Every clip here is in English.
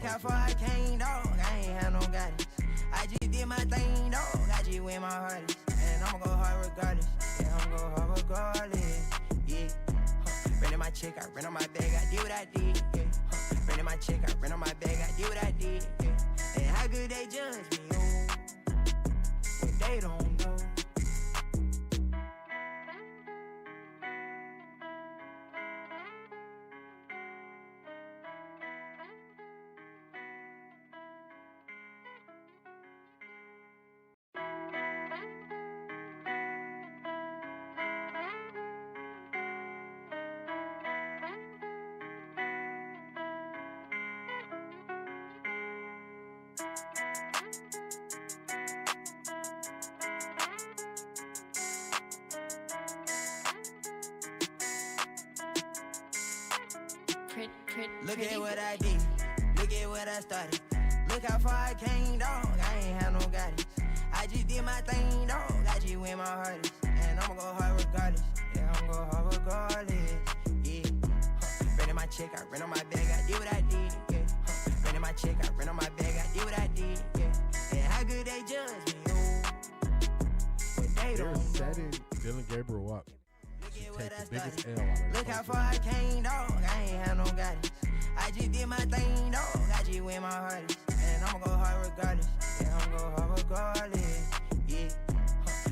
Look how far I came, dog. I ain't had no guidance. I just did my thing, dog. I just went my hardest. And I'ma go hard regardless. Yeah, I'ma go hard regardless. Yeah. Renting my chick, I rent on my bag, I did what I did. Yeah. Renting my chick, I rent on my bag, I did what I did. Yeah. And how good they judge me, oh, when they don't know. Look at what I did, look at what I started. Look how far I came, dog. I ain't had no guidance. I just did my thing, dog. I just went my hardest. And I'ma go hard regardless. Yeah, I'ma go hard regardless. Yeah. Renting my chick, I rent on my bag, I did what I did. Yeah. Renting my chick, I rent on my bag, I did what I did. Yeah. And how good they judge me, oh, when they don't know. Setting Dylan Gabriel up. Look how far I came, dog. I ain't had no guidance. I just did my thing, dog. I just went my hardest. And I'ma go hard regardless. Yeah, I'ma go hard regardless. Yeah.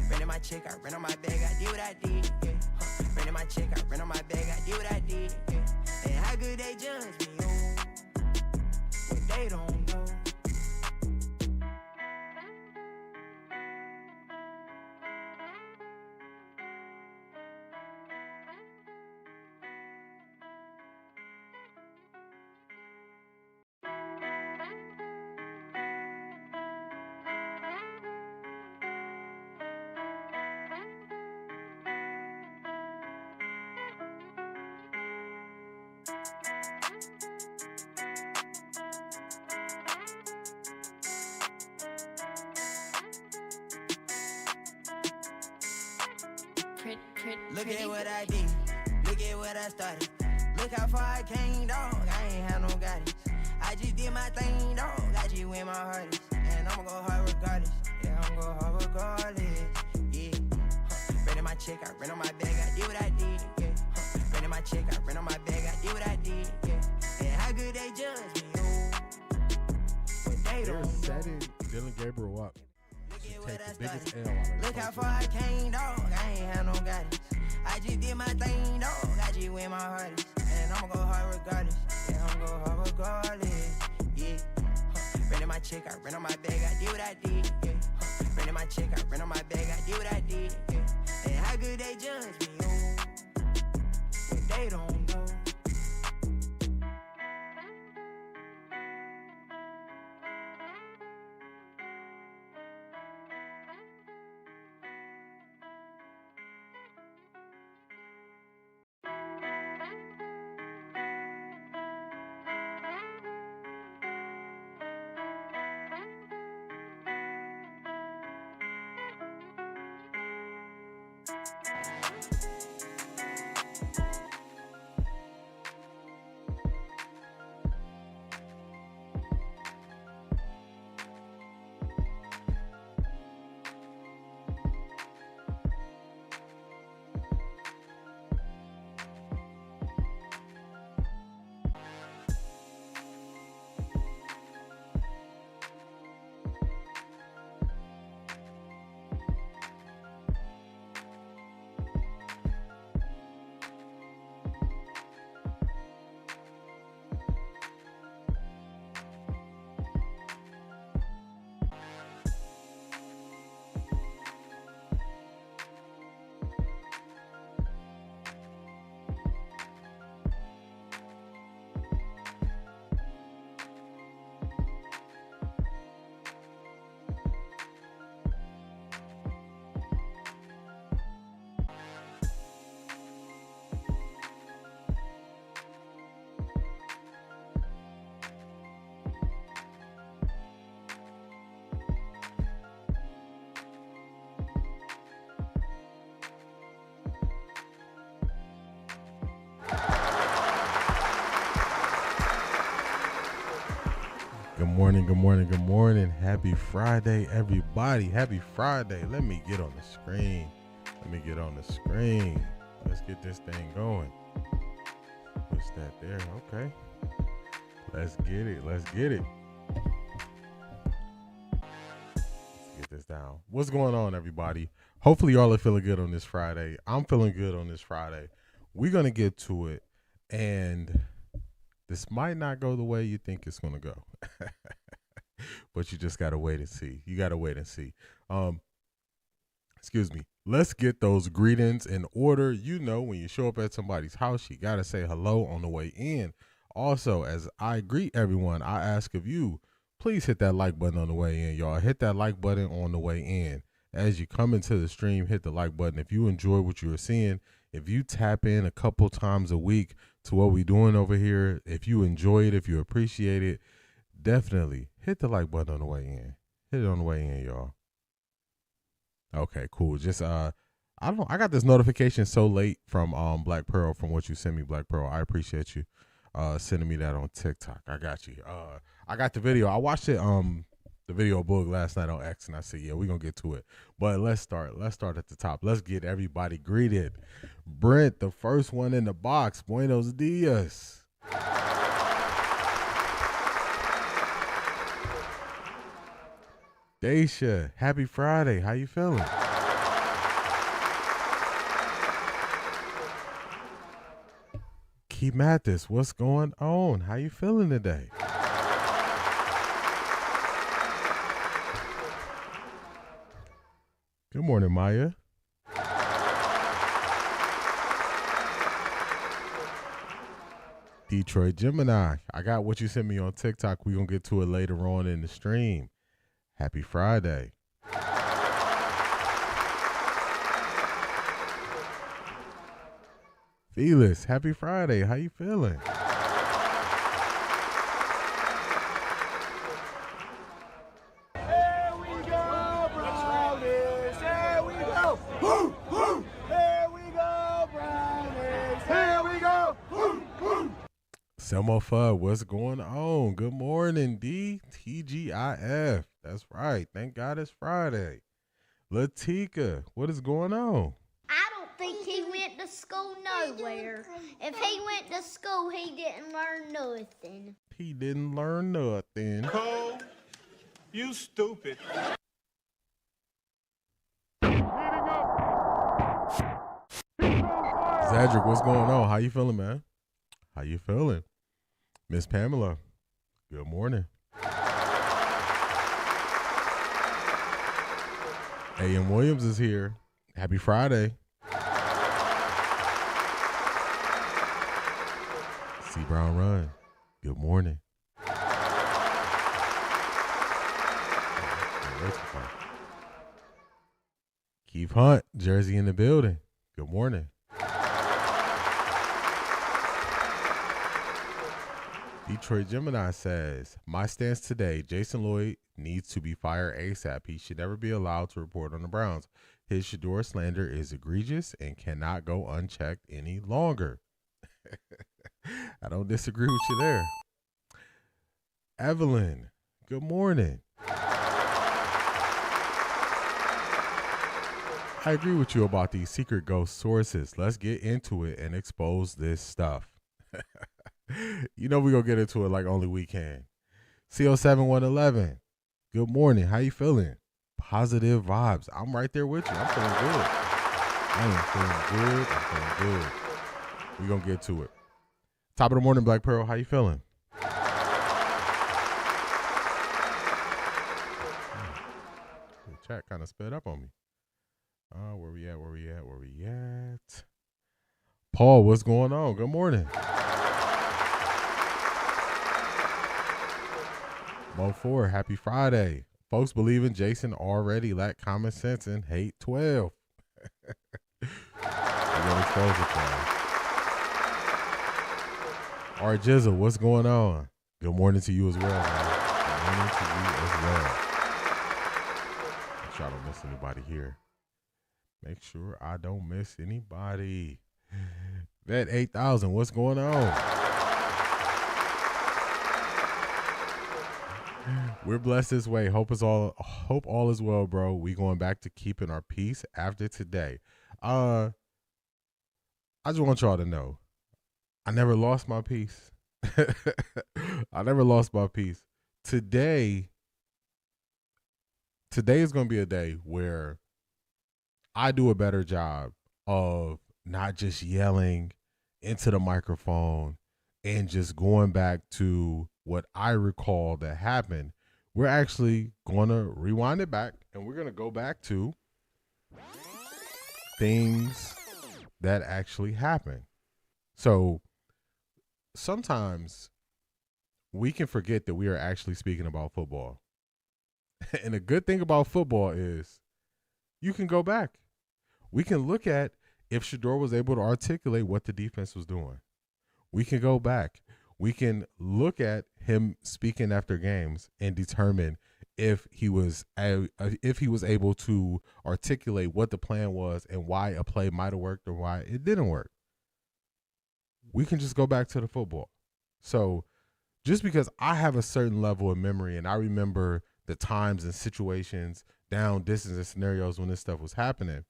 Renting my chick, I rent on my bag, I did what I did. Yeah. Renting my chick, I rent on my bag, I did what I did. Yeah. And how good they judge me, oh, when they don't know. Look at what I did, look at what I started. Look how far I came, dog. I ain't had no guidance. I just did my thing, dog. I just went my hardest. And I'ma go hard regardless. Yeah, I'ma go hard regardless. Yeah. Renting my chick, I rent on my bag, I did what I did. Yeah. Renting my chick, I rent on my bag, I did what I did. Yeah. And how good they judge me, oh, when they don't know. Setting Dylan Gabriel up. Look how far I came, dog. I ain't had no guidance. I just did my thing, dog. I just went my hardest. And I'ma go hard regardless. Yeah, I'ma go hard regardless. Yeah. Renting my chick, I rent on my bag, I did what I did. Yeah. Renting my chick, I rent on my bag, I did what I did. Yeah. And how good they judge me, oh, when they don't know. Good morning, good morning, good morning. Happy Friday, everybody. Happy Friday. Let me get on the screen. Let's get this thing going. What's that there? Okay. Let's get it. Let's get this down. What's going on, everybody? Hopefully y'all are feeling good on this Friday. I'm feeling good on this Friday. We're going to get to it, and this might not go the way you think it's going to go. But you just got to wait and see. Excuse me. Let's get those greetings in order. You know, when you show up at somebody's house, you got to say hello on the way in. Also, as I greet everyone, I ask of you, please hit that like button on the way in, y'all. Hit that like button on the way in. As you come into the stream, hit the like button. If you enjoy what you are seeing, if you tap in a couple times a week to what we're doing over here, if you enjoy it, if you appreciate it, definitely hit the like button on the way in. Hit it on the way in, y'all. Okay, cool. Just I got this notification so late from Black Pearl, from what you sent me, Black Pearl. I appreciate you sending me that on TikTok. I got you. I got the video. I watched it the video of Boog last night on X, and I said, yeah, we're gonna get to it. But let's start at the top. Let's get everybody greeted. Brent, the first one in the box. Buenos dias. Daisha, happy Friday. How you feeling? Keep Mathis, what's going on? How you feeling today? Good morning, Maya. Detroit Gemini, I got what you sent me on TikTok. We're going to get to it later on in the stream. Happy Friday. Felix, happy Friday. How you feeling? Here we go, Brownies. Here we go. Woo, woo. Here we go, Brownies. Here we go. Woo, woo. Selma Fudd, what's going on? Good morning, D. TGIF. That's right. Thank God it's Friday. Latika, what is going on? I don't think he went to school nowhere. If he went to school, he didn't learn nothing. He didn't learn nothing. Cole, you stupid. Zadrick, what's going on? How you feeling, man? How you feeling? Miss Pamela, good morning. A.M. Williams is here. Happy Friday. C. Brown Run, good morning. Keith Hunt, Jersey in the building. Good morning. Detroit Gemini says, my stance today, Jason Lloyd needs to be fired ASAP. He should never be allowed to report on the Browns. His Shedeur slander is egregious and cannot go unchecked any longer. I don't disagree with you there. Evelyn, good morning. I agree with you about these secret ghost sources. Let's get into it and expose this stuff. You know we're going to get into it like only we can. CO7111, good morning. How you feeling? Positive vibes. I'm right there with you. I'm feeling good. I'm feeling good. We're going to get to it. Top of the morning, Black Pearl. How you feeling? The chat kind of sped up on me. Where we at? Paul, what's going on? Good morning. Mo4, happy Friday. Folks believe in Jason already lack common sense and hate 12. We're going to expose it, y'all. All right, Jizzle, what's going on? Good morning to you as well, man. Good morning to you as well. Make sure I don't miss anybody here. Make sure I don't miss anybody. Vet 8000, what's going on? We're blessed this way. Hope all is well, bro. We going back to keeping our peace after today. I just want y'all to know, I never lost my peace. I never lost my peace. Today is going to be a day where I do a better job of not just yelling into the microphone and just going back to what I recall that happened. We're actually going to rewind it back, and we're going to go back to things that actually happened. So sometimes we can forget that we are actually speaking about football. And the good thing about football is you can go back. We can look at if Shedeur was able to articulate what the defense was doing. We can go back. We can look at him speaking after games and determine if he was able to articulate what the plan was and why a play might have worked or why it didn't work. We can just go back to the football. So just because I have a certain level of memory and I remember the times and situations, down, distance, and scenarios when this stuff was happening,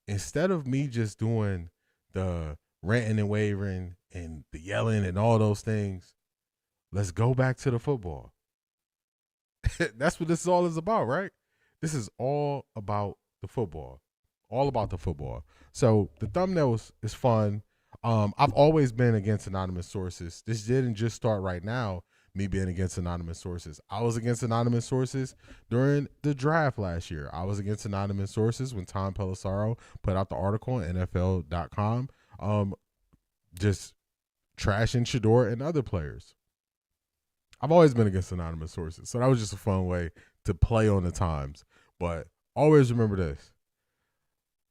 instead of me just doing the ranting and wavering and the yelling and all those things, let's go back to the football. That's what this all is about, right? This is all about the football. All about the football. So the thumbnail is fun. I've always been against anonymous sources. This didn't just start right now, me being against anonymous sources. I was against anonymous sources during the draft last year. I was against anonymous sources when Tom Pelissero put out the article on NFL.com, just trashing Shedeur and other players. I've always been against anonymous sources, so that was just a fun way to play on the times. But always remember this.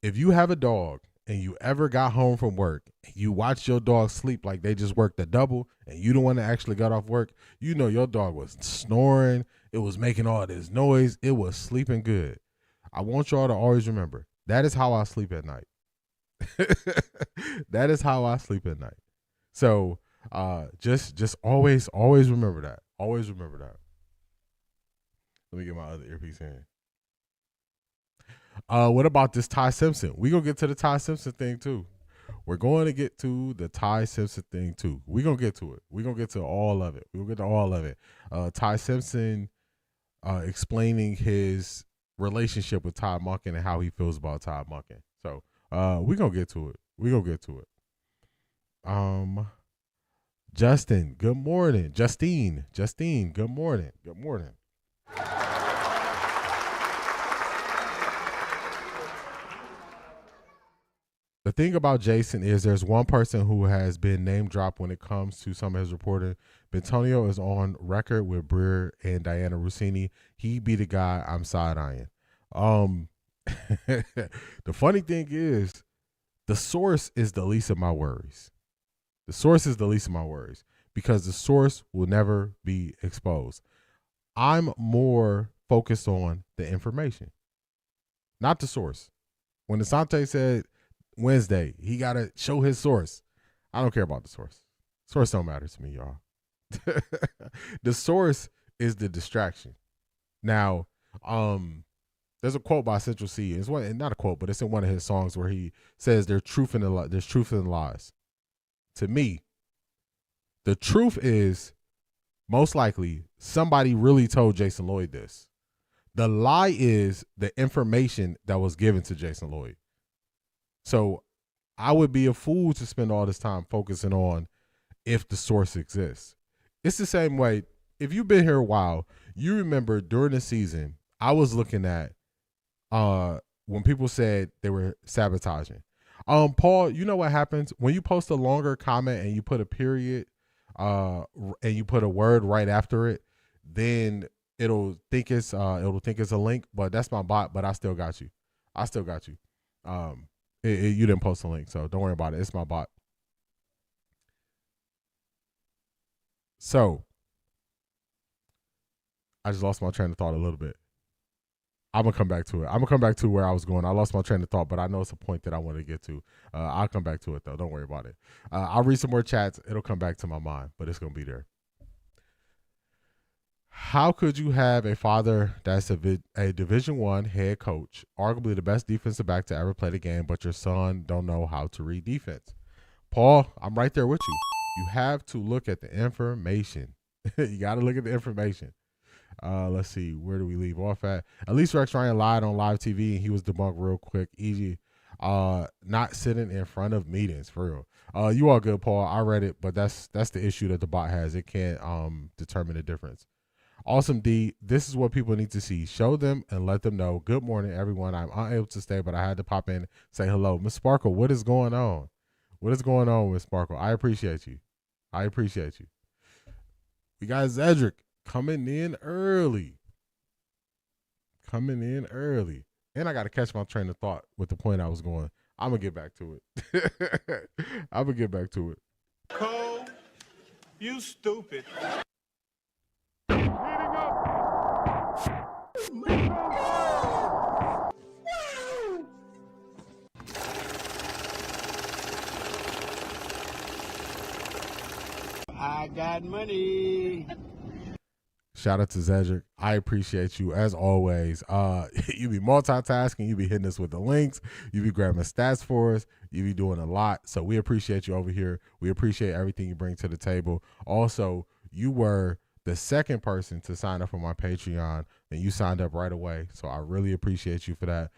If you have a dog and you ever got home from work and you watched your dog sleep like they just worked a double and you the one that actually got off work, you know your dog was snoring. It was making all this noise. It was sleeping good. I want y'all to always remember, that is how I sleep at night. That is how I sleep at night. So just always remember that. Always remember that. Let me get my other earpiece in. What about this Ty Simpson? We're going to get to the Ty Simpson thing too. We're going to get to the Ty Simpson thing too. We're going to get to it. We're going to get to all of it. We're going to get to all of it. Ty Simpson explaining his relationship with Todd Monken and how he feels about Todd Monken. So we're going to get to it. We're going to get to it. Justin, good morning. Justine, good morning. Good morning. The thing about Jason is there's one person who has been name dropped when it comes to some of his reporting. Bentonio is on record with Breer and Diana Rossini. He be the guy I'm side-eyeing. The funny thing is the source is the least of my worries. The source is the least of my worries because the source will never be exposed. I'm more focused on the information, not the source. When Asante said Wednesday, he got to show his source, I don't care about the source. Source don't matter to me, y'all. The source is the distraction. Now, there's a quote by Central C. It's not a quote, but it's in one of his songs where he says there's truth in lies. To me, the truth is most likely somebody really told Jason Lloyd this. The lie is the information that was given to Jason Lloyd. So I would be a fool to spend all this time focusing on if the source exists. It's the same way. If you've been here a while, you remember during the season, I was looking at when people said they were sabotaging. Paul, you know what happens when you post a longer comment and you put a period and you put a word right after it, then it'll think it's a link, but that's my bot, but I still got you. You didn't post a link, so don't worry about it. It's my bot. So I just lost my train of thought a little bit. I'm going to come back to it. I'm going to come back to where I was going. I lost my train of thought, but I know it's a point that I want to get to. I'll come back to it, though. Don't worry about it. I'll read some more chats. It'll come back to my mind, but it's going to be there. How could you have a father that's a Division I head coach, arguably the best defensive back to ever play the game, but your son don't know how to read defense? Paul, I'm right there with you. You have to look at the information. You got to look at the information. Let's see. Where do we leave off at? At least Rex Ryan lied on live TV, and he was debunked real quick. Easy. Not sitting in front of meetings, for real. You all good, Paul. I read it, but that's the issue that the bot has. It can't determine the difference. Awesome, D. This is what people need to see. Show them and let them know. Good morning, everyone. I'm unable to stay, but I had to pop in and say hello. Miss Sparkle, what is going on? What is going on, Miss Sparkle? I appreciate you. I appreciate you. We got Zedric coming in early. Coming in early. And I got to catch my train of thought with the point I was going. I'm going to get back to it. I'm going to get back to it. Cole, you stupid. I got money. Shout out to Zedric. I appreciate you as always. You be multitasking. You be hitting us with the links. You be grabbing stats for us. You be doing a lot. So we appreciate you over here. We appreciate everything you bring to the table. Also, you were the second person to sign up for my Patreon, and you signed up right away. So I really appreciate you for that.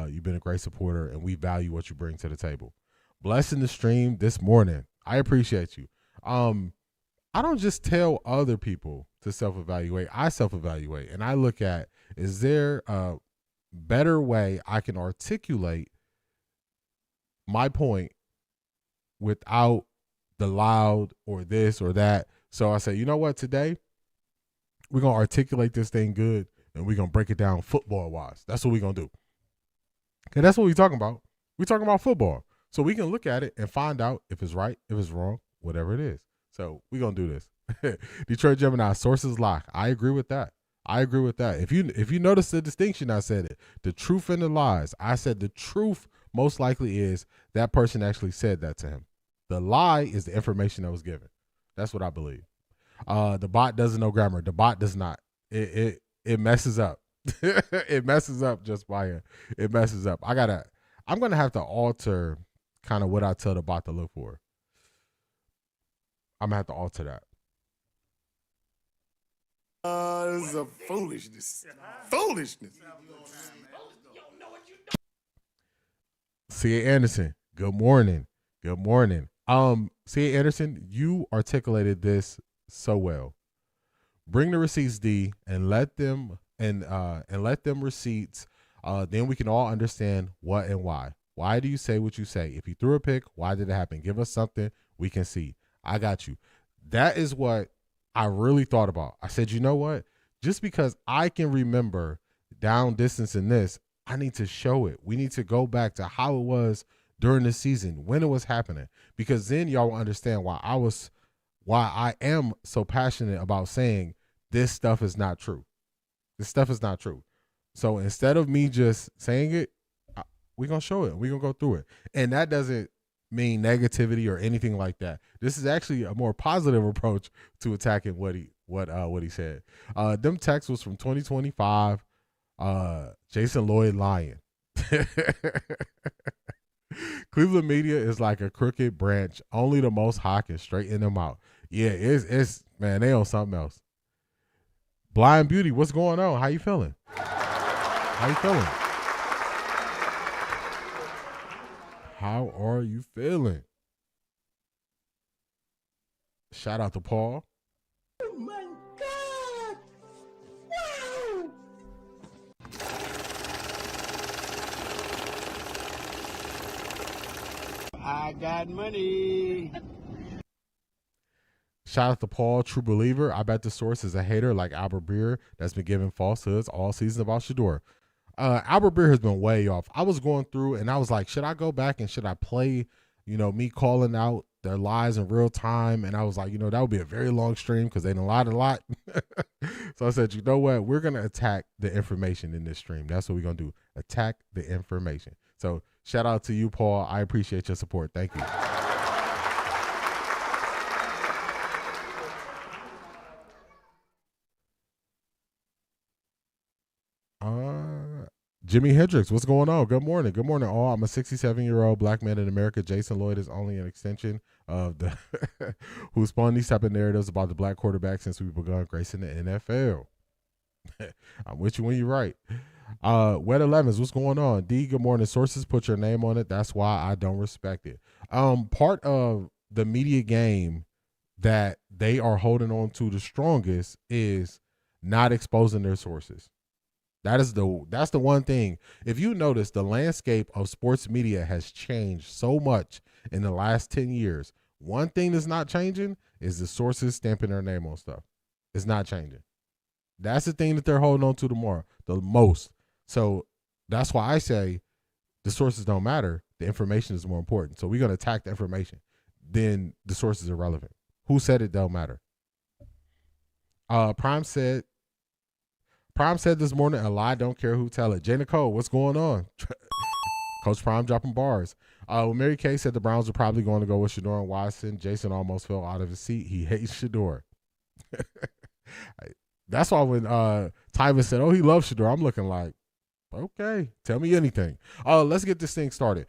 You've been a great supporter, and we value what you bring to the table. Blessing the stream this morning. I appreciate you. I don't just tell other people to self-evaluate. I self-evaluate, and I look at, is there a better way I can articulate my point without the loud or this or that? So I say, you know what, today we're going to articulate this thing good, and we're going to break it down football-wise. That's what we're going to do. Okay, that's what we're talking about. We're talking about football. So we can look at it and find out if it's right, if it's wrong, whatever it is. So we're going to do this. Detroit Gemini, sources lock. I agree with that. I agree with that. If you notice the distinction, I said it. The truth and the lies. I said the truth most likely is that person actually said that to him. The lie is the information that was given. That's what I believe. The bot doesn't know grammar. The bot does not. It messes up. It messes up just by it. It messes up. I'm going to have to alter kind of what I tell the bot to look for. I'm going to have to alter that. This is a foolishness. Foolishness. C.A. Anderson, good morning. Good morning. C.A. Anderson, you articulated this so well. Bring the receipts, D, and let them receipts. Then we can all understand what and why. Why do you say what you say? If you threw a pick, why did it happen? Give us something we can see. I got you. That is what I really thought about. I said, you know what? Just because I can remember down distance in this, I need to show it. We need to go back to how it was during the season, when it was happening, because then y'all will understand why I am so passionate about saying this stuff is not true. This stuff is not true. So instead of me just saying it, we're going to show it. We're going to go through it. And that doesn't mean negativity or anything like that. This is actually a more positive approach to attacking what he said. Them texts was from 2025. Jason Lloyd lying. Cleveland media is like a crooked branch. Only the Most High can straighten them out. Yeah, it's man, they on something else. Blind Beauty, what's going on? How you feeling? How you feeling? How are you feeling? Shout out to Paul. Oh my God! Wow! I got money. Shout out to Paul, true believer. I bet the source is a hater like Albert Breer that's been giving falsehoods all season about Shedeur. Albert Breer has been way off. I was going through and I was like, should I go back and should I play, me calling out their lies in real time? And I was like, that would be a very long stream because they done lied a lot. So I said, you know what? We're going to attack the information in this stream. That's what we're going to do. Attack the information. So shout out to you, Paul. I appreciate your support. Thank you. Jimi Hendrix, what's going on? Good morning. Good morning, all. I'm a 67-year-old black man in America. Jason Lloyd is only an extension of the who spawned these type of narratives about the black quarterback since we begun gracing the NFL. I'm with you when you're right. Wet 11s, what's going on? D, good morning. Sources put your name on it. That's why I don't respect it. Part of the media game that they are holding on to the strongest is not exposing their sources. That's the one thing. If you notice, the landscape of sports media has changed so much in the last 10 years. One thing that's not changing is the sources stamping their name on stuff. It's not changing. That's the thing that they're holding on to the most. So that's why I say the sources don't matter. The information is more important. So we're going to attack the information. Then the sources are relevant. Who said it don't matter? Prime said this morning, a lie don't care who tell it. Jay Nicole, what's going on? Coach Prime dropping bars. Mary Kay said the Browns are probably going to go with Shedeur and Watson. Jason almost fell out of his seat. He hates Shedeur. That's why when Tyvin said, oh, he loves Shedeur, I'm looking like, okay, tell me anything. Let's get this thing started.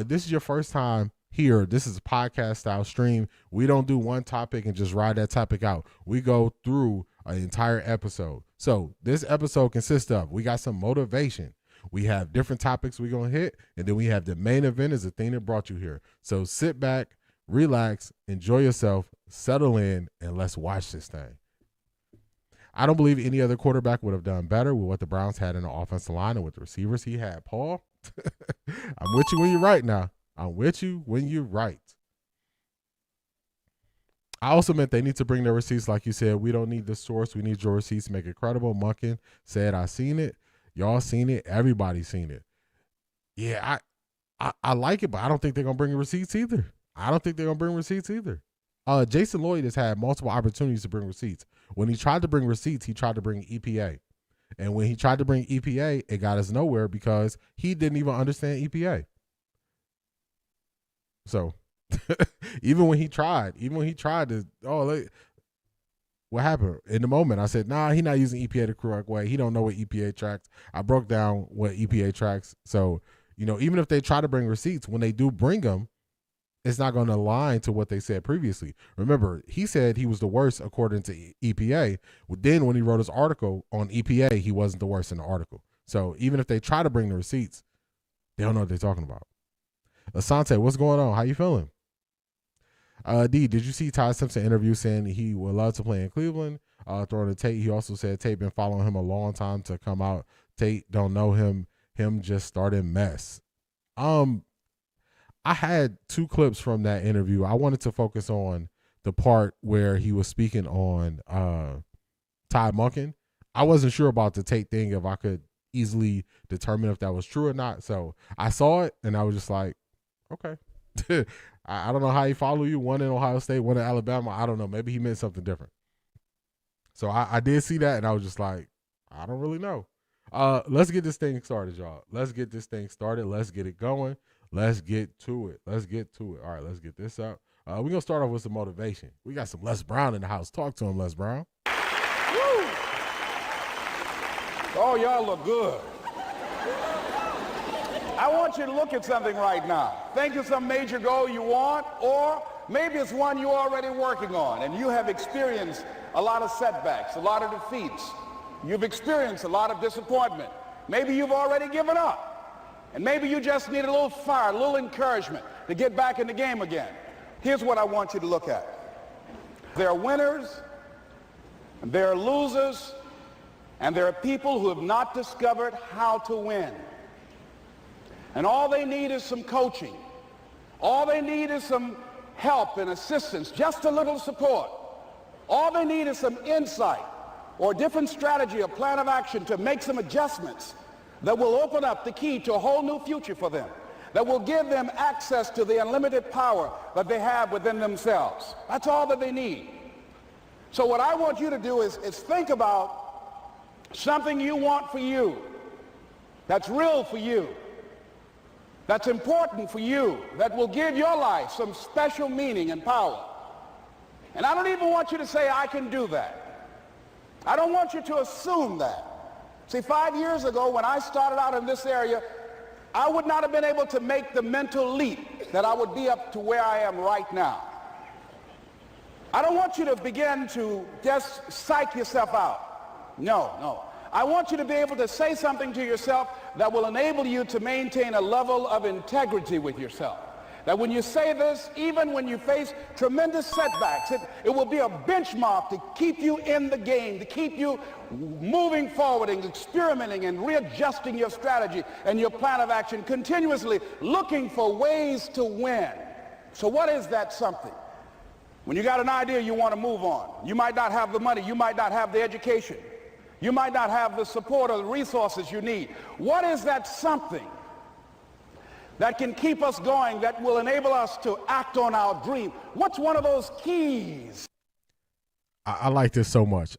This is your first time here. This is a podcast style stream. We don't do one topic and just ride that topic out. We go through an entire episode. So this episode consists of, we got some motivation. We have different topics we're going to hit, and then we have the main event is the thing that brought you here. So sit back, relax, enjoy yourself, settle in, and let's watch this thing. I don't believe any other quarterback would have done better with what the Browns had in the offensive line and with the receivers he had. Paul, I'm with you when you're right now. I'm with you when you're right. I also meant they need to bring their receipts. Like you said, we don't need the source. We need your receipts to make it credible. Monken said, I seen it. Y'all seen it. Everybody seen it. Yeah, I like it, but I don't think they're going to bring receipts either. Jason Lloyd has had multiple opportunities to bring receipts. When he tried to bring receipts, he tried to bring EPA. And when he tried to bring EPA, it got us nowhere because he didn't even understand EPA. So even when he tried to, what happened? In the moment, I said, nah, he's not using EPA the correct way. He don't know what EPA tracks. I broke down what EPA tracks. So, even if they try to bring receipts, when they do bring them, it's not going to align to what they said previously. Remember, he said he was the worst according to EPA. Then when he wrote his article on EPA, he wasn't the worst in the article. So even if they try to bring the receipts, they don't know what they're talking about. Asante, what's going on? How you feeling? D, did you see Todd Simpson interview saying he would love to play in Cleveland? Throwing to Tate, he also said Tate been following him a long time to come out. Tate don't know him just started mess. I had two clips from that interview. I wanted to focus on the part where he was speaking on Todd Monken. I wasn't sure about the Tate thing, if I could easily determine if that was true or not. So I saw it, and I was just like, okay. I don't know how he followed you. One in Ohio State, one in Alabama. I don't know. Maybe he meant something different. So I did see that, and I was just like, I don't really know. Let's get this thing started, y'all. Let's get this thing started. Let's get it going. Let's get to it. All right, let's get this up. We're going to start off with some motivation. We got some Les Brown in the house. Talk to him, Les Brown. Woo! Oh, y'all look good. I want you to look at something right now. Think of some major goal you want, or maybe it's one you're already working on, and you have experienced a lot of setbacks, a lot of defeats. You've experienced a lot of disappointment. Maybe you've already given up. And maybe you just need a little fire, a little encouragement to get back in the game again. Here's what I want you to look at. There are winners, and there are losers, and there are people who have not discovered how to win. And all they need is some coaching. All they need is some help and assistance, just a little support. All they need is some insight or a different strategy, a plan of action to make some adjustments that will open up the key to a whole new future for them, that will give them access to the unlimited power that they have within themselves. That's all that they need. So what I want you to do is think about something you want for you, that's real for you, that's important for you, that will give your life some special meaning and power. And I don't even want you to say, I can do that. I don't want you to assume that. See, 5 years ago when I started out in this area, I would not have been able to make the mental leap that I would be up to where I am right now. I don't want you to begin to just psych yourself out. No. I want you to be able to say something to yourself that will enable you to maintain a level of integrity with yourself. That when you say this, even when you face tremendous setbacks, it will be a benchmark to keep you in the game, to keep you moving forward and experimenting and readjusting your strategy and your plan of action, continuously looking for ways to win. So what is that something? When you got an idea you want to move on, you might not have the money, you might not have the education, you might not have the support or the resources you need. What is that something that can keep us going, that will enable us to act on our dream? What's one of those keys? I like this so much.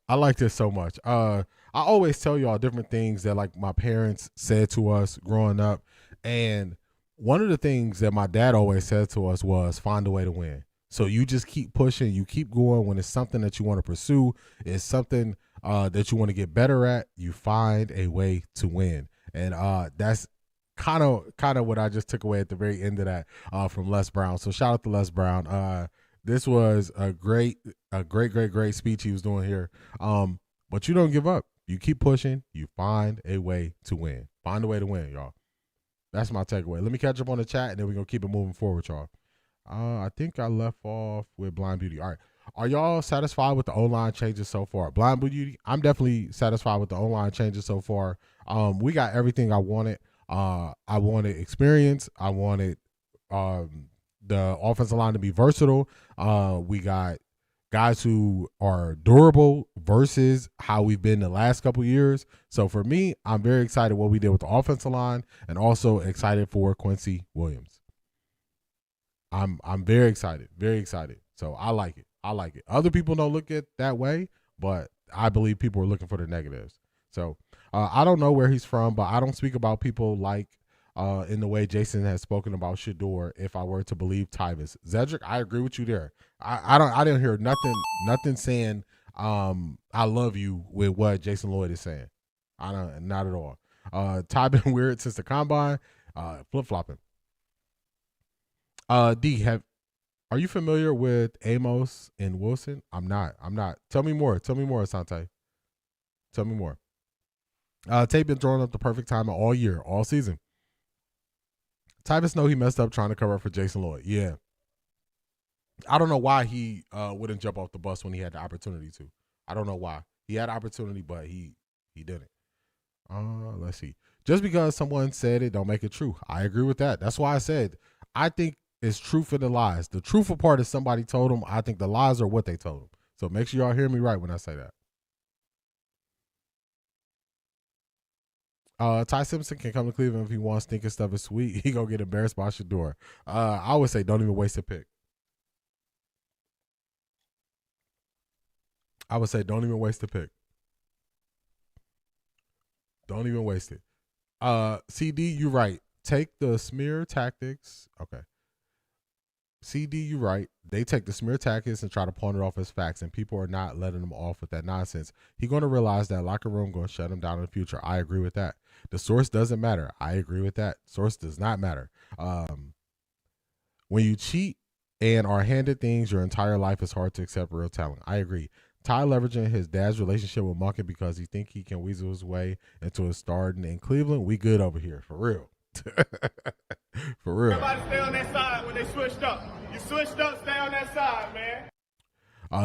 I always tell y'all different things that like my parents said to us growing up. And one of the things that my dad always said to us was find a way to win. So you just keep pushing, you keep going. When it's something that you want to pursue, it's something that you want to get better at, you find a way to win. And that's kind of what I just took away at the very end of that from Les Brown. So shout out to Les Brown. This was a great speech he was doing here. But you don't give up. You keep pushing. You find a way to win. Find a way to win, y'all. That's my takeaway. Let me catch up on the chat, and then we're going to keep it moving forward, y'all. I think I left off with Blind Beauty. All right. Are y'all satisfied with the O-line changes so far? Blind Beauty, I'm definitely satisfied with the O-line changes so far. We got everything I wanted. I wanted experience. I wanted the offensive line to be versatile. We got guys who are durable versus how we've been the last couple years. So for me, I'm very excited what we did with the offensive line, and also excited for Quincy Williams. I'm very excited, very excited. So I like it. Other people don't look at it that way, but I believe people are looking for the negatives. So I don't know where he's from, but I don't speak about people like in the way Jason has spoken about Shedeur, if I were to believe Tyvis. Zedric, I agree with you there. I didn't hear nothing saying I love you with what Jason Lloyd is saying. Not at all. Ty been weird since the combine, flip-flopping. D, are you familiar with Amos and Wilson? I'm not. Tell me more, Asante. Tell me more. Tate been throwing up the perfect timing all year, all season. Tyvis know he messed up trying to cover up for Jason Lloyd. Yeah. I don't know why he wouldn't jump off the bus when he had the opportunity to. I don't know why. He had opportunity, but he didn't. Let's see. Just because someone said it don't make it true. I agree with that. That's why I said I think it's truth in the lies. The truthful part is somebody told him. I think the lies are what they told him. So make sure y'all hear me right when I say that. Ty Simpson can come to Cleveland if he wants. Thinking stuff is sweet. He gonna get embarrassed by Shedeur. I would say don't even waste a pick. I would say don't even waste a pick. Don't even waste it. CD, you're right. Take the smear tactics. Okay. CD, you're right. They take the smear tactics and try to pawn it off as facts, and people are not letting them off with that nonsense. He's going to realize that locker room going to shut him down in the future. I agree with that. The source doesn't matter. I agree with that. Source does not matter. When you cheat and are handed things your entire life, it's hard to accept real talent. I agree. Ty leveraging his dad's relationship with Monken because he think he can weasel his way into a starting in Cleveland. We good over here, for real. For real. Everybody stay on that side when they switched up. You switched up, stay on that side, man.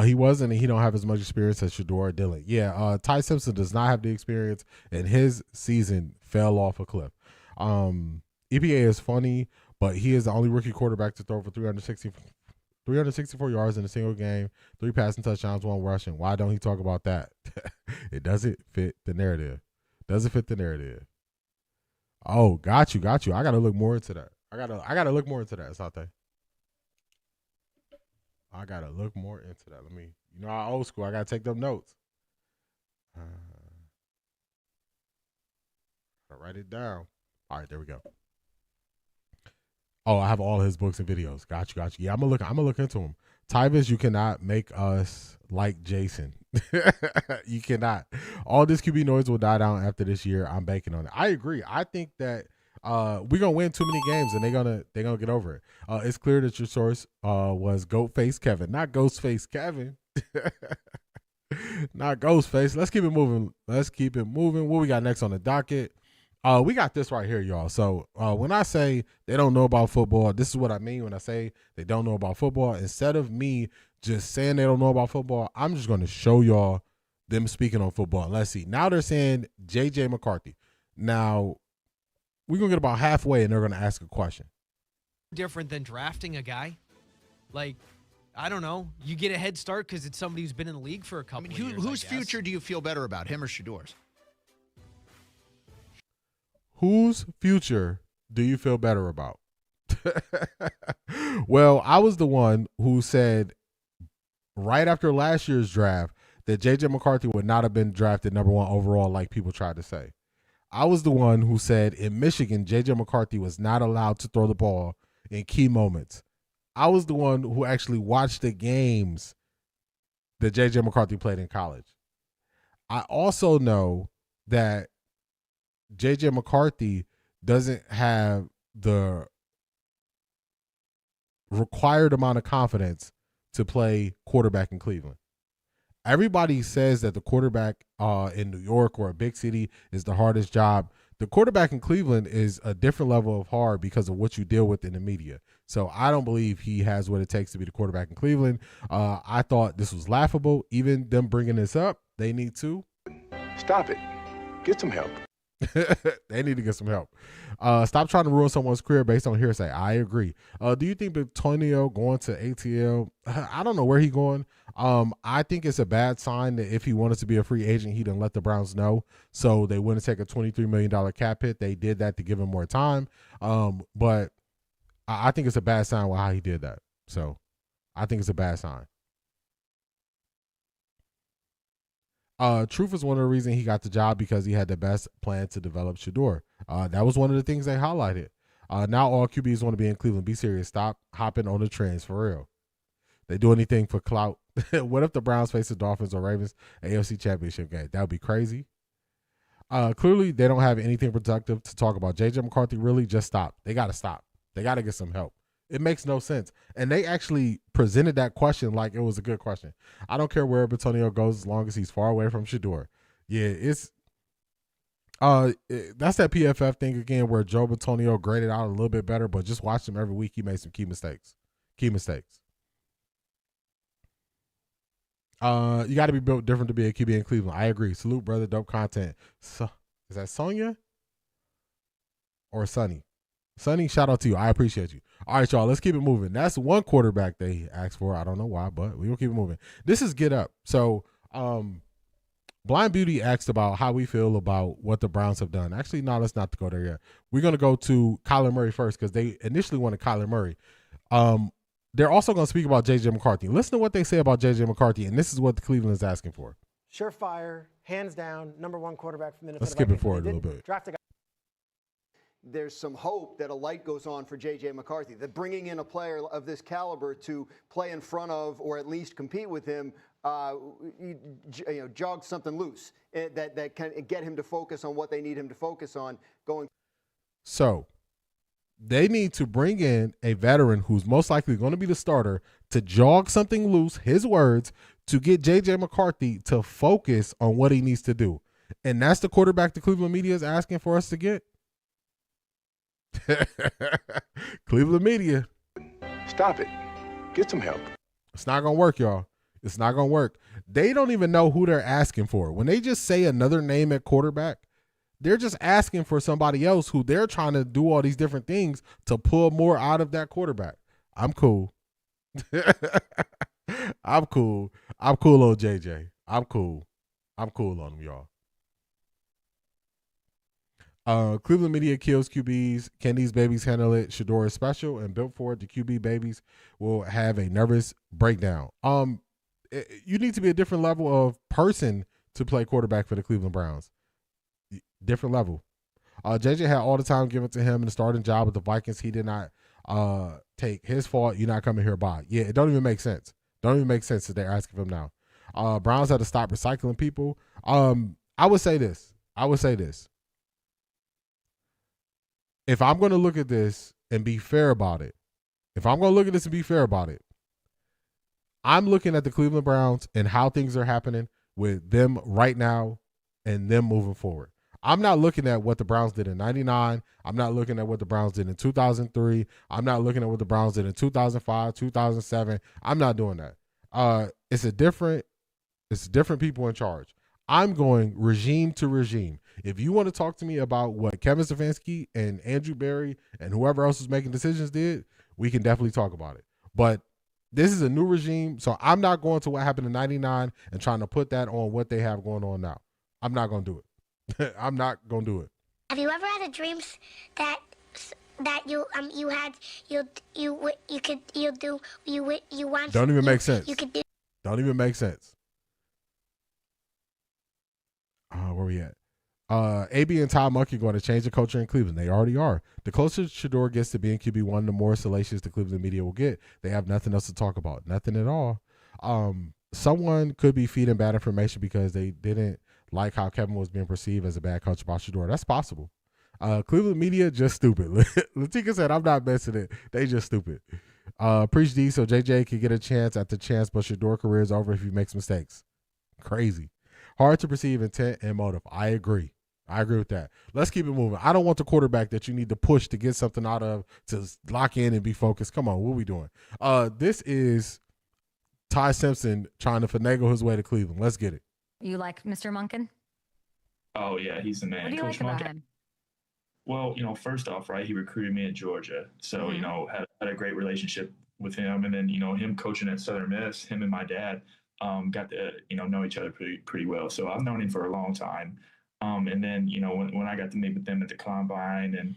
He wasn't, and he don't have as much experience as Shedeur or Dylan. Yeah, Ty Simpson does not have the experience, and his season fell off a cliff. EPA is funny, but he is the only rookie quarterback to throw for 364 yards in a single game, 3 passing touchdowns, 1 rushing. Why don't he talk about that? It doesn't fit the narrative. Oh, got you. I gotta look more into that. I gotta look more into that, Asante. I gotta look more into that. Let me, how old school. I gotta take them notes. Gotta write it down. All right, there we go. Oh, I have all his books and videos. Got you. Yeah, I'm gonna look into him. Tyvis, you cannot make us like Jason. You cannot. All this QB noise will die down after this year. I'm banking on it. I agree. I think that we're gonna win too many games and they're gonna get over it. It's clear that your source was Goatface Kevin, not Ghostface Kevin. Not Ghostface. Let's keep it moving. What we got next on the docket? We got this right here, y'all. So when I say they don't know about football, this is what I mean when I say they don't know about football. Instead of me just saying they don't know about football, I'm just going to show y'all them speaking on football. Let's see. Now they're saying J.J. McCarthy. Now, we're going to get about halfway, and they're going to ask a question. Different than drafting a guy. Like, I don't know. You get a head start because it's somebody who's been in the league for a couple of years, whose future do you feel better about, him or Shedeur's? Whose future do you feel better about? Well, I was the one who said right after last year's draft that J.J. McCarthy would not have been drafted number 1 overall like people tried to say. I was the one who said in Michigan, J.J. McCarthy was not allowed to throw the ball in key moments. I was the one who actually watched the games that J.J. McCarthy played in college. I also know that J.J. McCarthy doesn't have the required amount of confidence to play quarterback in Cleveland. Everybody says that the quarterback in New York or a big city is the hardest job. The quarterback in Cleveland is a different level of hard because of what you deal with in the media. So I don't believe he has what it takes to be the quarterback in Cleveland. I thought this was laughable. Even them bringing this up, they need to. Stop it. Get some help. They need to get some help. Stop trying to ruin someone's career based on hearsay. I agree. Do you think Antonio going to ATL? I don't know where he's going. I think it's a bad sign that if he wanted to be a free agent, he didn't let the Browns know, so they wouldn't take a $23 million cap hit. They did that to give him more time. But I think it's a bad sign with how he did that. So I think it's a bad sign. Truth is one of the reasons he got the job because he had the best plan to develop Shedeur. That was one of the things they highlighted. Now all QBs want to be in Cleveland. Be serious. Stop hopping on the trends for real. They do anything for clout. What if the Browns face the Dolphins or Ravens AFC Championship game? That would be crazy. Clearly, they don't have anything productive to talk about. J.J. McCarthy, really, just stop. They got to stop. They got to get some help. It makes no sense. And they actually presented that question like it was a good question. I don't care where Antonio goes as long as he's far away from Shedeur. Yeah, it's that's that PFF thing again where Joe Antonio graded out a little bit better, but just watch him every week. He made some key mistakes. You got to be built different to be a QB in Cleveland. I agree. Salute, brother. Dope content. So, is that Sonia or Sonny? Sonny, shout out to you. I appreciate you. All right, y'all, let's keep it moving. That's one quarterback they asked for. I don't know why, but we'll keep it moving. This is Get Up. So, Blind Beauty asked about how we feel about what the Browns have done. Actually, no, let's not go there yet. We're going to go to Kyler Murray first because they initially wanted Kyler Murray. They're also going to speak about J.J. McCarthy. Listen to what they say about J.J. McCarthy, and this is what the Cleveland is asking for. Surefire, hands down, number 1 quarterback from Minnesota. Let's skip it forward a little bit. Draft a guy. There's some hope that a light goes on for J.J. McCarthy, that bringing in a player of this caliber to play in front of or at least compete with him jogs something loose that can get him to focus on what they need him to focus on going. So they need to bring in a veteran who's most likely going to be the starter to jog something loose, his words, to get J.J. McCarthy to focus on what he needs to do. And that's the quarterback the Cleveland media is asking for us to get. Cleveland media. Stop it. Get some help. It's not going to work, y'all. It's not going to work. They don't even know who they're asking for. When they just say another name at quarterback, they're just asking for somebody else who they're trying to do all these different things to pull more out of that quarterback. I'm cool. I'm cool. I'm cool on JJ. I'm cool. I'm cool on him, y'all. Cleveland media kills QBs. Can these babies handle it? Shedeur is special and built for it. The QB babies will have a nervous breakdown. You need to be a different level of person to play quarterback for the Cleveland Browns. Different level. JJ had all the time given to him in the starting job with the Vikings. He did not take his fault. You're not coming here by. Yeah, it don't even make sense. Don't even make sense that they're asking him now. Browns had to stop recycling people. I would say this. If I'm going to look at this and be fair about it, I'm looking at the Cleveland Browns and how things are happening with them right now and them moving forward. I'm not looking at what the Browns did in 99. I'm not looking at what the Browns did in 2003. I'm not looking at what the Browns did in 2005, 2007. I'm not doing that. It's different people in charge. I'm going regime to regime. If you want to talk to me about what Kevin Stefanski and Andrew Berry and whoever else is making decisions did, we can definitely talk about it. But this is a new regime, so I'm not going to what happened in 99 and trying to put that on what they have going on now. I'm not going to do it. I'm not going to do it. Have you ever had a dream that you want? Don't even make sense. You could do. Don't even make sense. Where we at? AB and Todd Monken going to change the culture in Cleveland. They already are. The closer Shedeur gets to being QB1, the more salacious the Cleveland media will get. They have nothing else to talk about. Nothing at all. Someone could be feeding bad information because they didn't like how Kevin was being perceived as a bad coach by Shedeur. That's possible. Cleveland media just stupid. Latika said, I'm not messing it. They just stupid. Preach D so JJ could get a chance after chance, but Shedeur career is over if he makes mistakes. Crazy. Hard to perceive intent and motive. I agree with that. Let's keep it moving. I don't want the quarterback that you need to push to get something out of, to lock in and be focused. Come on, what are we doing? This is Ty Simpson trying to finagle his way to Cleveland. Let's get it. You like Mr. Monken? Oh, yeah, he's the man. What do you Coach like about Monken. him? Well, first off, right, he recruited me at Georgia. So, had a great relationship with him. And then, him coaching at Southern Miss, him and my dad got to, know each other pretty well. So I've known him for a long time. And then, when I got to meet with them at the Combine and,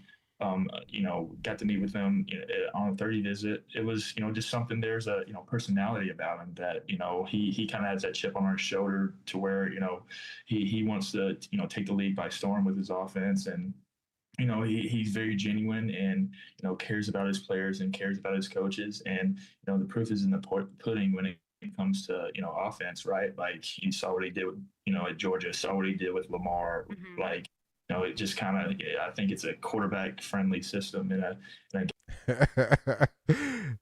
got to meet with them on a 30 visit, it was, just something, there's a, personality about him that, he kind of has that chip on his shoulder to where, he wants to, take the league by storm with his offense. And, he's very genuine and, cares about his players and cares about his coaches. And, the proof is in the pudding when it comes to, offense, right? Like you saw what he did with, at Georgia, saw what he did with Lamar. Mm-hmm. Like, it just kind of, I think it's a quarterback friendly system.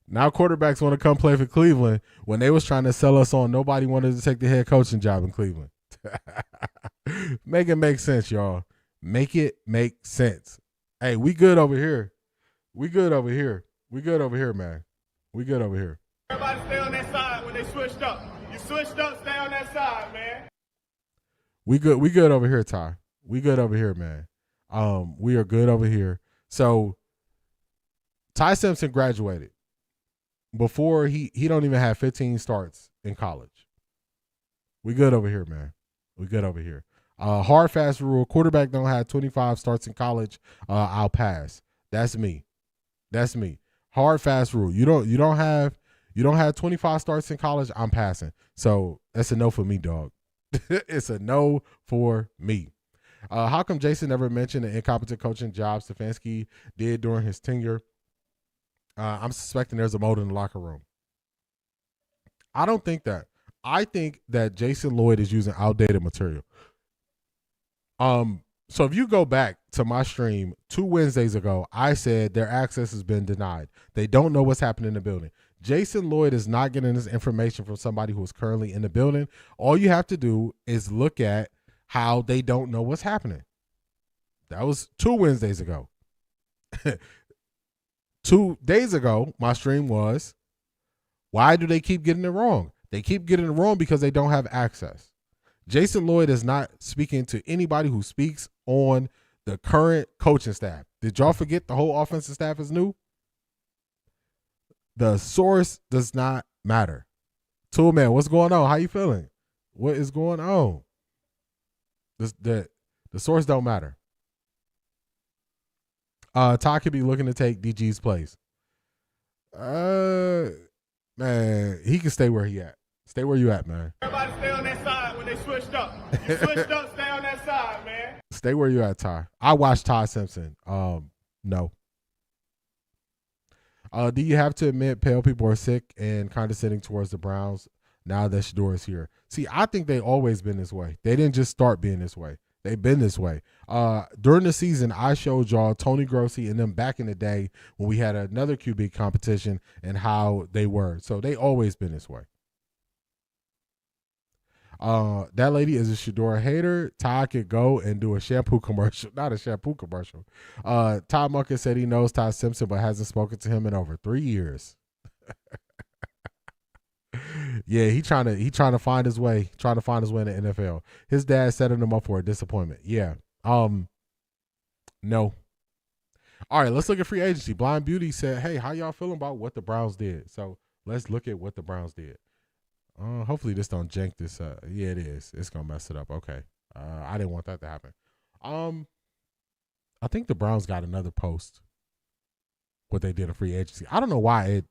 Now quarterbacks want to come play for Cleveland. When they was trying to sell us on, nobody wanted to take the head coaching job in Cleveland. Make it make sense, y'all. Make it make sense. Hey, we good over here. We good over here, man. We good over here. Everybody stay on that side when they switched up. You switched up, stay on that side, man. We good over here, Ty. We good over here, man. We are good over here. So Ty Simpson graduated before he don't even have 15 starts in college. We good over here, man. We good over here. Hard fast rule: quarterback don't have 25 starts in college. I'll pass. That's me. Hard fast rule. You don't have 25 starts in college. I'm passing. So that's a no for me, dog. It's a no for me. How come Jason never mentioned the incompetent coaching job Stefanski did during his tenure? I'm suspecting there's a mold in the locker room. I don't think that. I think that Jason Lloyd is using outdated material. So if you go back to my stream 2 Wednesdays ago, I said their access has been denied. They don't know what's happening in the building. Jason Lloyd is not getting this information from somebody who is currently in the building. All you have to do is look at how they don't know what's happening. That was 2 Wednesdays ago. 2 days ago, my stream was, why do they keep getting it wrong? They keep getting it wrong because they don't have access. Jason Lloyd is not speaking to anybody who speaks on the current coaching staff. Did y'all forget the whole offensive staff is new? The source does not matter. Tool man, what's going on? How you feeling? What is going on? The source don't matter. Todd could be looking to take DG's place. Man, he can stay where he at. Stay where you at, man. Everybody stay on that side when they switched up. You switched up, stay on that side, man. Stay where you at, Ty. I watched Ty Simpson. No. Do you have to admit pale people are sick and condescending towards the Browns now that Shedeur is here? See, I think they always been this way. They didn't just start being this way. They've been this way. During the season, I showed y'all Tony Grossi and them back in the day when we had another QB competition and how they were. So they always been this way. That lady is a Shedeur hater. Todd could go and do a shampoo commercial. Not a shampoo commercial. Todd Monken said he knows Todd Simpson but hasn't spoken to him in over 3 years. Yeah, he trying to find his way. Trying to find his way in the NFL. His dad setting him up for a disappointment. Yeah. No. All right, let's look at free agency. Blind Beauty said, "Hey, how y'all feeling about what the Browns did?" So let's look at what the Browns did. Hopefully this don't jank this. Yeah, it is. It's gonna mess it up. Okay. I didn't want that to happen. I think the Browns got another post. What they did in free agency. I don't know why it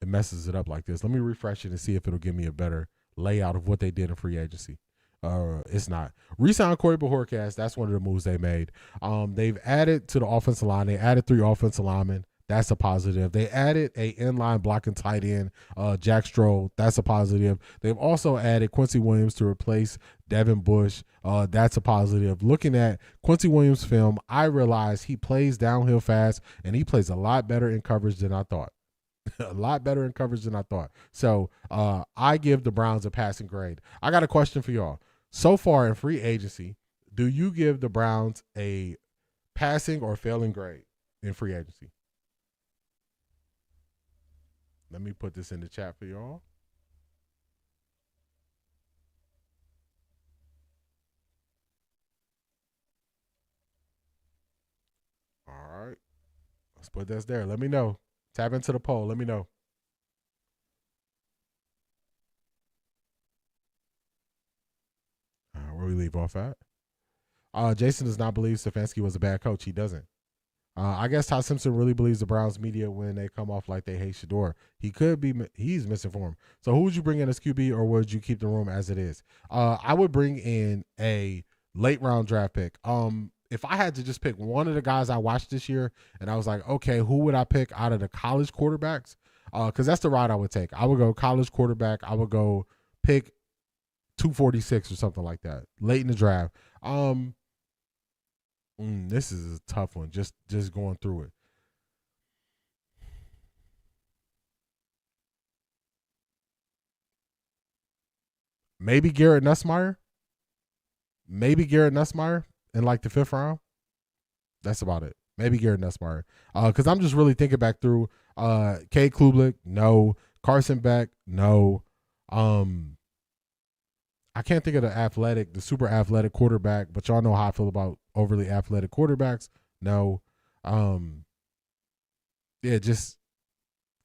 messes it up like this. Let me refresh it and see if it'll give me a better layout of what they did in free agency. It's not. Re-sign Corey Bajorquez. That's one of the moves they made. They've added to the offensive line. They added 3 offensive linemen. That's a positive. They added a inline blocking tight end, Jack Stroll. That's a positive. They've also added Quincy Williams to replace Devin Bush. That's a positive. Looking at Quincy Williams' film, I realize he plays downhill fast, and he plays a lot better in coverage than I thought. A lot better in coverage than I thought. So I give the Browns a passing grade. I got a question for y'all. So far in free agency, do you give the Browns a passing or failing grade in free agency? Let me put this in the chat for y'all. All right. Let's put this there. Let me know. Tap into the poll. Let me know. Where we leave off at? Jason does not believe Stefanski was a bad coach. He doesn't. I guess Todd Simpson really believes the Browns media when they come off like they hate Shedeur. He's misinformed. So who would you bring in as QB, or would you keep the room as it is? I would bring in a late round draft pick. If I had to just pick one of the guys I watched this year and I was like, okay, who would I pick out of the college quarterbacks? Because that's the route I would take. I would go college quarterback. I would go pick 246 or something like that late in the draft. This is a tough one. Just going through it. Maybe Garrett Nussmeier. In like the 5th round. That's about it. Maybe Garrett Nussmeier. Because I'm just really thinking back through. Cade Klubnik, no. Carson Beck, no. I can't think of the super athletic quarterback, but y'all know how I feel about overly athletic quarterbacks. No. Yeah, just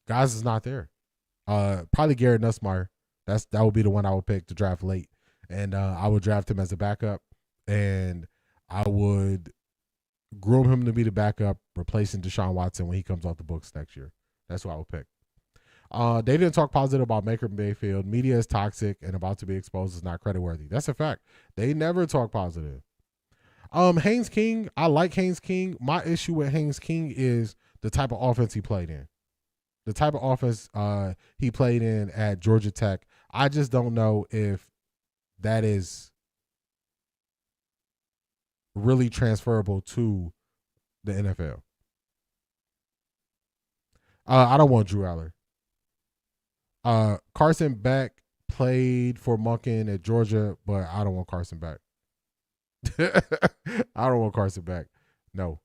guys is not there. Probably Garrett Nussmeier. That would be the one I would pick to draft late. And I would draft him as a backup. And I would groom him to be the backup, replacing Deshaun Watson when he comes off the books next year. That's what I would pick. They didn't talk positive about Baker Mayfield. Media is toxic and about to be exposed is not creditworthy. That's a fact. They never talk positive. Haynes King, I like Haynes King. My issue with Haynes King is the type of offense he played in. The type of offense he played in at Georgia Tech. I just don't know if that is really transferable to the NFL. I don't want Drew Aller. Carson Beck played for Monken at Georgia, but I don't want Carson Beck. I don't want Carson Beck. No.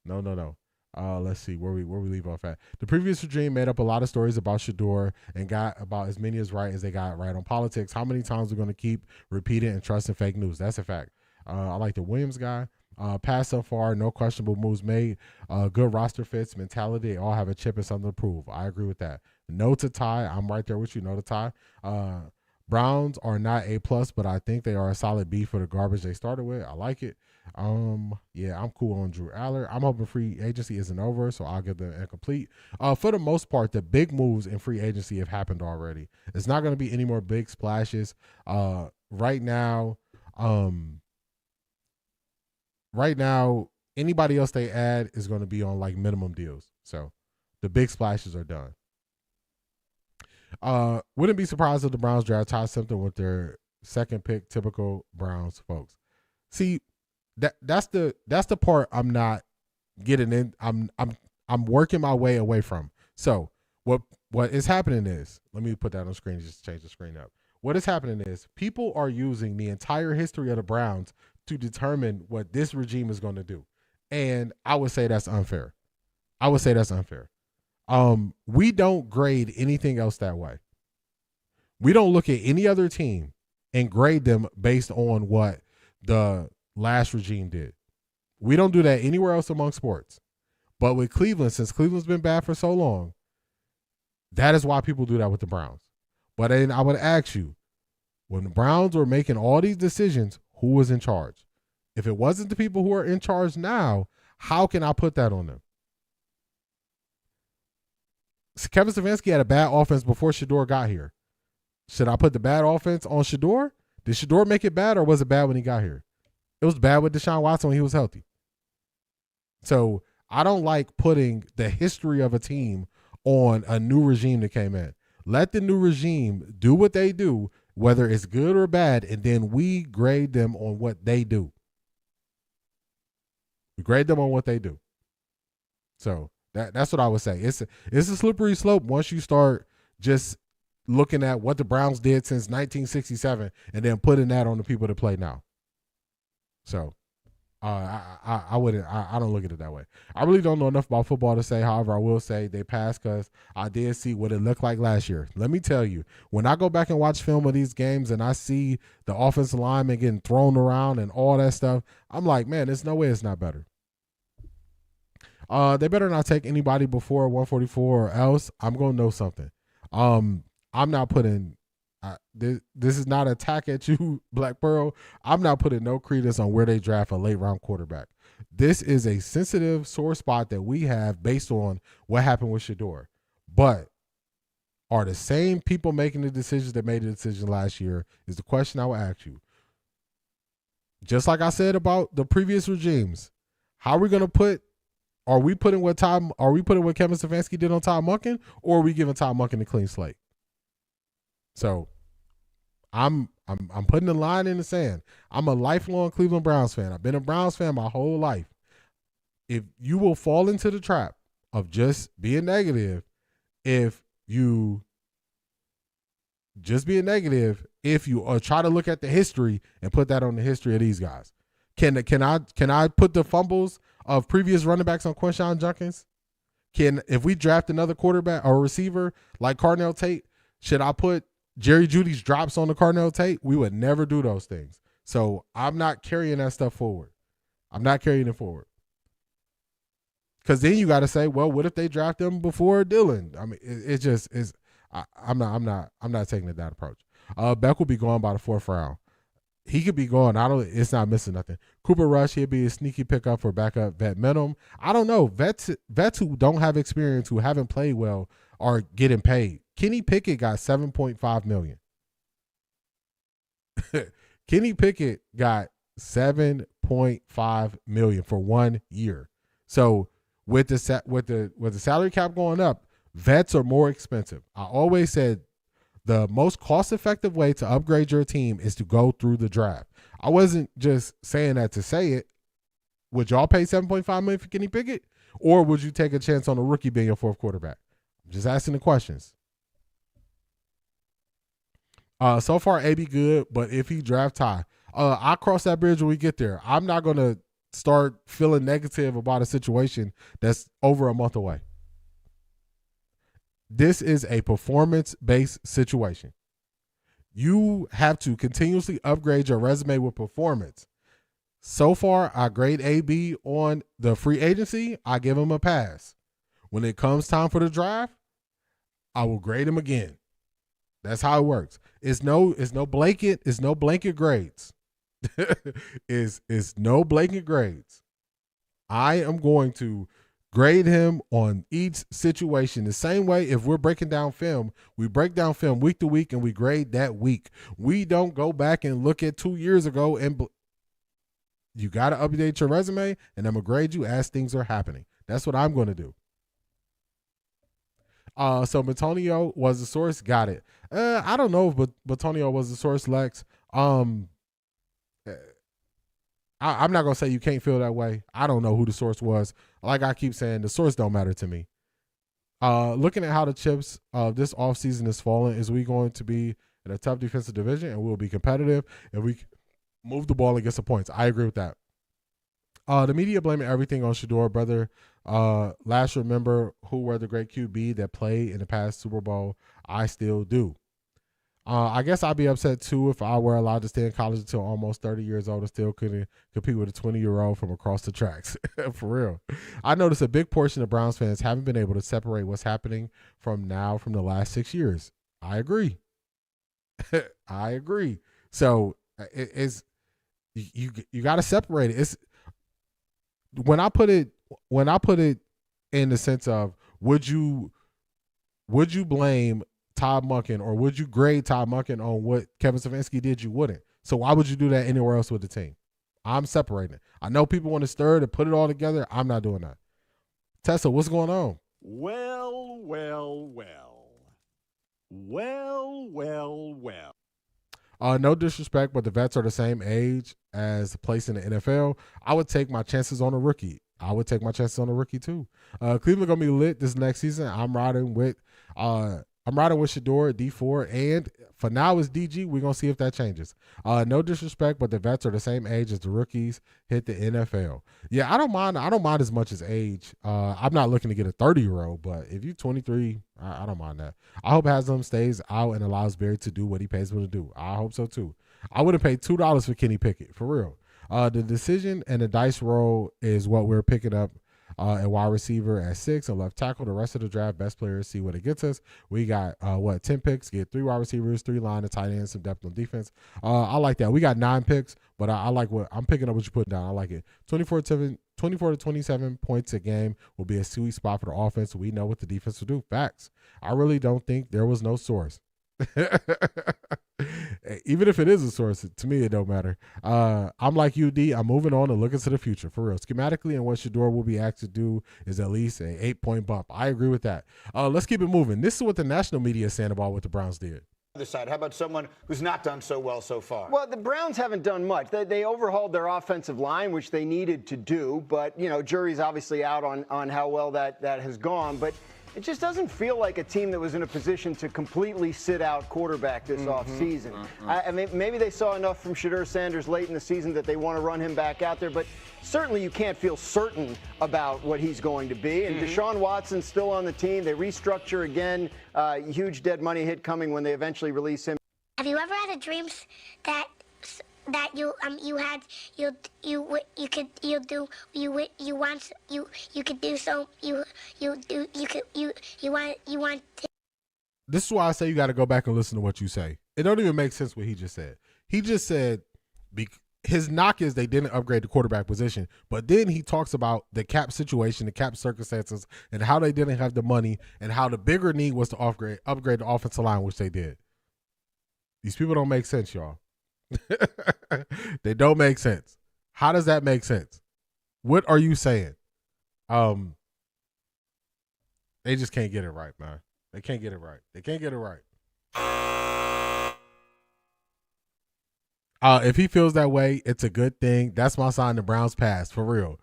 Let's see where we leave off at. The previous regime made up a lot of stories about Shedeur and got about as many as right as they got right on politics. How many times we're going to keep repeating and trusting fake news? That's a fact. I like the Williams guy. Pass so far, no questionable moves made. Good roster fits, mentality. They all have a chip and something to prove. I agree with that. No to Ty. I'm right there with you. No to Ty. Browns are not A+, but I think they are a solid B for the garbage they started with. I like it. Yeah, I'm cool on Drew Aller. I'm hoping free agency isn't over, so I'll give them incomplete. For the most part, the big moves in free agency have happened already. It's not going to be any more big splashes. Right now, anybody else they add is going to be on like minimum deals. So The big splashes are done. Wouldn't be surprised if the Browns draft Todd Simpson with their second pick. Typical Browns folks. See, that's the part I'm not getting in. I'm working my way away from. So what is happening is, let me put that on the screen, just change the screen up. What is happening is people are using the entire history of the Browns to determine what this regime is going to do. And I would say that's unfair. We don't grade anything else that way. We don't look at any other team and grade them based on what the last regime did. We don't do that anywhere else among sports. But with Cleveland, since Cleveland's been bad for so long, that is why people do that with the Browns. But then I would ask you, when the Browns were making all these decisions, who was in charge? If it wasn't the people who are in charge now, how can I put that on them? Kevin Stefanski had a bad offense before Shedeur got here. Should I put the bad offense on Shedeur? Did Shedeur make it bad, or was it bad when he got here? It was bad with Deshaun Watson when he was healthy. So I don't like putting the history of a team on a new regime that came in. Let the new regime do what they do, whether it's good or bad, and then we grade them on what they do. We grade them on what they do. So that's what I would say. It's a slippery slope once you start just looking at what the Browns did since 1967 and then putting that on the people that play now. So I don't look at it that way. I really don't know enough about football to say. However, I will say they passed because I did see what it looked like last year. Let me tell you, when I go back and watch film of these games and I see the offensive linemen getting thrown around and all that stuff, I'm like, man, there's no way it's not better. They better not take anybody before 144 or else I'm going to know something. I'm not putting this is not an attack at you, Black Pearl. I'm not putting no credence on where they draft a late round quarterback. This is a sensitive sore spot that we have based on what happened with Shedeur. But are the same people making the decisions that made the decision last year is the question I will ask you. Just like I said about the previous regimes, how are we going to put? Are we putting what Kevin Stefanski did on Todd Monken, or are we giving Todd Monken a clean slate? So I'm putting the line in the sand. I'm a lifelong Cleveland Browns fan. I've been a Browns fan my whole life. If you will fall into the trap of just being negative, if you try to look at the history and put that on the history of these guys. Can I put the fumbles of previous running backs on Quinshon Judkins? If we draft another quarterback or receiver like Cardinal Tate, should I put Jerry Jeudy's drops on the Cardinal Tate? We would never do those things. So I'm not carrying that stuff forward. I'm not carrying it forward. Because then you got to say, well, what if they draft them before Dylan? I mean, it just is. I'm not taking that approach. Beck will be gone by the 4th round. He could be gone. It's not missing nothing. Cooper Rush, he'd be a sneaky pickup for backup vet minimum. I don't know. Vets who don't have experience, who haven't played well, are getting paid. Kenny Pickett got $7.5 million. Kenny Pickett got $7.5 million for 1 year. So with the salary cap going up, vets are more expensive. I always said the most cost-effective way to upgrade your team is to go through the draft. I wasn't just saying that to say it. Would y'all pay $7.5 million for Kenny Pickett, or would you take a chance on a rookie being your 4th quarterback? I'm just asking the questions. So far, AB good, but if he draft Ty, I'll cross that bridge when we get there. I'm not going to start feeling negative about a situation that's over a month away. This is a performance-based situation. You have to continuously upgrade your resume with performance. So far, I grade AB on the free agency. I give him a pass. When it comes time for the draft, I will grade him again. That's how it works. It's no blanket grades. It's no blanket grades. I am going to grade him on each situation the same way. If we're breaking down film, we break down film week to week and we grade that week. We don't go back and look at 2 years ago and you got to update your resume, and I'm going to grade you as things are happening. That's what I'm going to do. So Batonio was the source. Got it. I don't know if Batonio was the source, Lex. I'm not going to say you can't feel that way. I don't know who the source was. Like I keep saying, the source don't matter to me. Looking at how the chips of this offseason is falling, is we going to be in a tough defensive division and we'll be competitive and we move the ball and get some points. I agree with that. The media blaming everything on Shedeur, brother. Last remember who were the great QB that played in the past Super Bowl. I still do. I guess I'd be upset too if I were allowed to stay in college until almost 30 years old and still couldn't compete with a 20-year-old from across the tracks. For real. I noticed a big portion of Browns fans haven't been able to separate what's happening from the last 6 years. I agree. I agree. So it's you got to separate it. It's when I put it in the sense of would you blame Todd Monken or would you grade Todd Monken on what Kevin Stefanski did? You wouldn't. So why would you do that anywhere else with the team? I'm separating it. I know people want to stir to put it all together. I'm not doing that. Tessa, what's going on? Well. No disrespect, but the vets are the same age as the place in the NFL. I would take my chances on a rookie. Too. Cleveland gonna be lit this next season. I'm riding with Shedeur at D4, and for now it's DG. We're gonna see if that changes. No disrespect, but the vets are the same age as the rookies hit the NFL. Yeah, I don't mind as much as age. I'm not looking to get a 30-year-old, but if you're 23, I don't mind that. I hope Haslam stays out and allows Barry to do what he pays him to do. I hope so too. I would have paid $2 for Kenny Pickett, for real. The decision and the dice roll is what we're picking up at wide receiver at 6 and left tackle. The rest of the draft, best players, see what it gets us. We got 10 picks, get 3 wide receivers, 3 line, a tight end, some depth on defense. I like that. We got 9 picks, but I like what I'm picking up. What you put down, I like it. 24 to 27 points a game will be a sweet spot for the offense. We know what the defense will do. Facts. I really don't think there was no source. Even if it is a source, to me it don't matter. I'm like UD. I'm moving on and looking to the future for real. Schematically, and what Shedeur will be asked to do is at least an 8-point bump. I agree with that. Let's keep it moving. This is what the national media is saying about what the Browns did. Other side, how about someone who's not done so well so far? Well, the Browns haven't done much. They overhauled their offensive line, which they needed to do, but jury's obviously out on how well that has gone. But it just doesn't feel like a team that was in a position to completely sit out quarterback this offseason. I mean, maybe they saw enough from Shedeur Sanders late in the season that they want to run him back out there, but certainly you can't feel certain about what he's going to be. And Deshaun Watson's still on the team. They restructure again. Huge dead money hit coming when they eventually release him. Have you ever had a dream that you want to. This is why I say you got to go back and listen to what you say. It don't even make sense what he just said. He just said his knock is they didn't upgrade the quarterback position, but then he talks about the cap situation, the cap circumstances, and how they didn't have the money, and how the bigger need was to upgrade the offensive line, which they did. These people don't make sense, y'all. They don't make sense. How does that make sense? What are you saying? They just can't get it right, man. They can't get it right. They can't get it right. If he feels that way, it's a good thing. That's my sign the Browns passed, for real.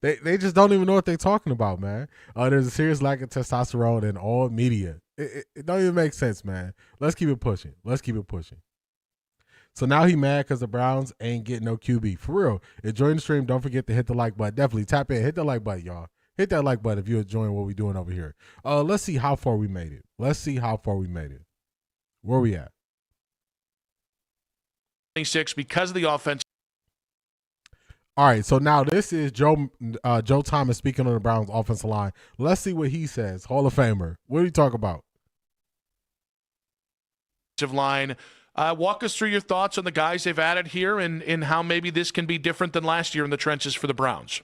They just don't even know what they're talking about, man. There's a serious lack of testosterone in all media. It don't even make sense, man. Let's keep it pushing. Let's keep it pushing. So now he mad because the Browns ain't getting no QB. For real. Enjoying the stream, don't forget to hit the like button. Definitely tap in. Hit the like button, y'all. Hit that like button if you're enjoying what we're doing over here. Let's see how far we made it. Where we at? 26 because of the offense. All right, so now this is Joe Thomas speaking on the Browns offensive line. Let's see what he says. Hall of Famer. What do you talk about? Line. Walk us through your thoughts on the guys they've added here and how maybe this can be different than last year in the trenches for the Browns.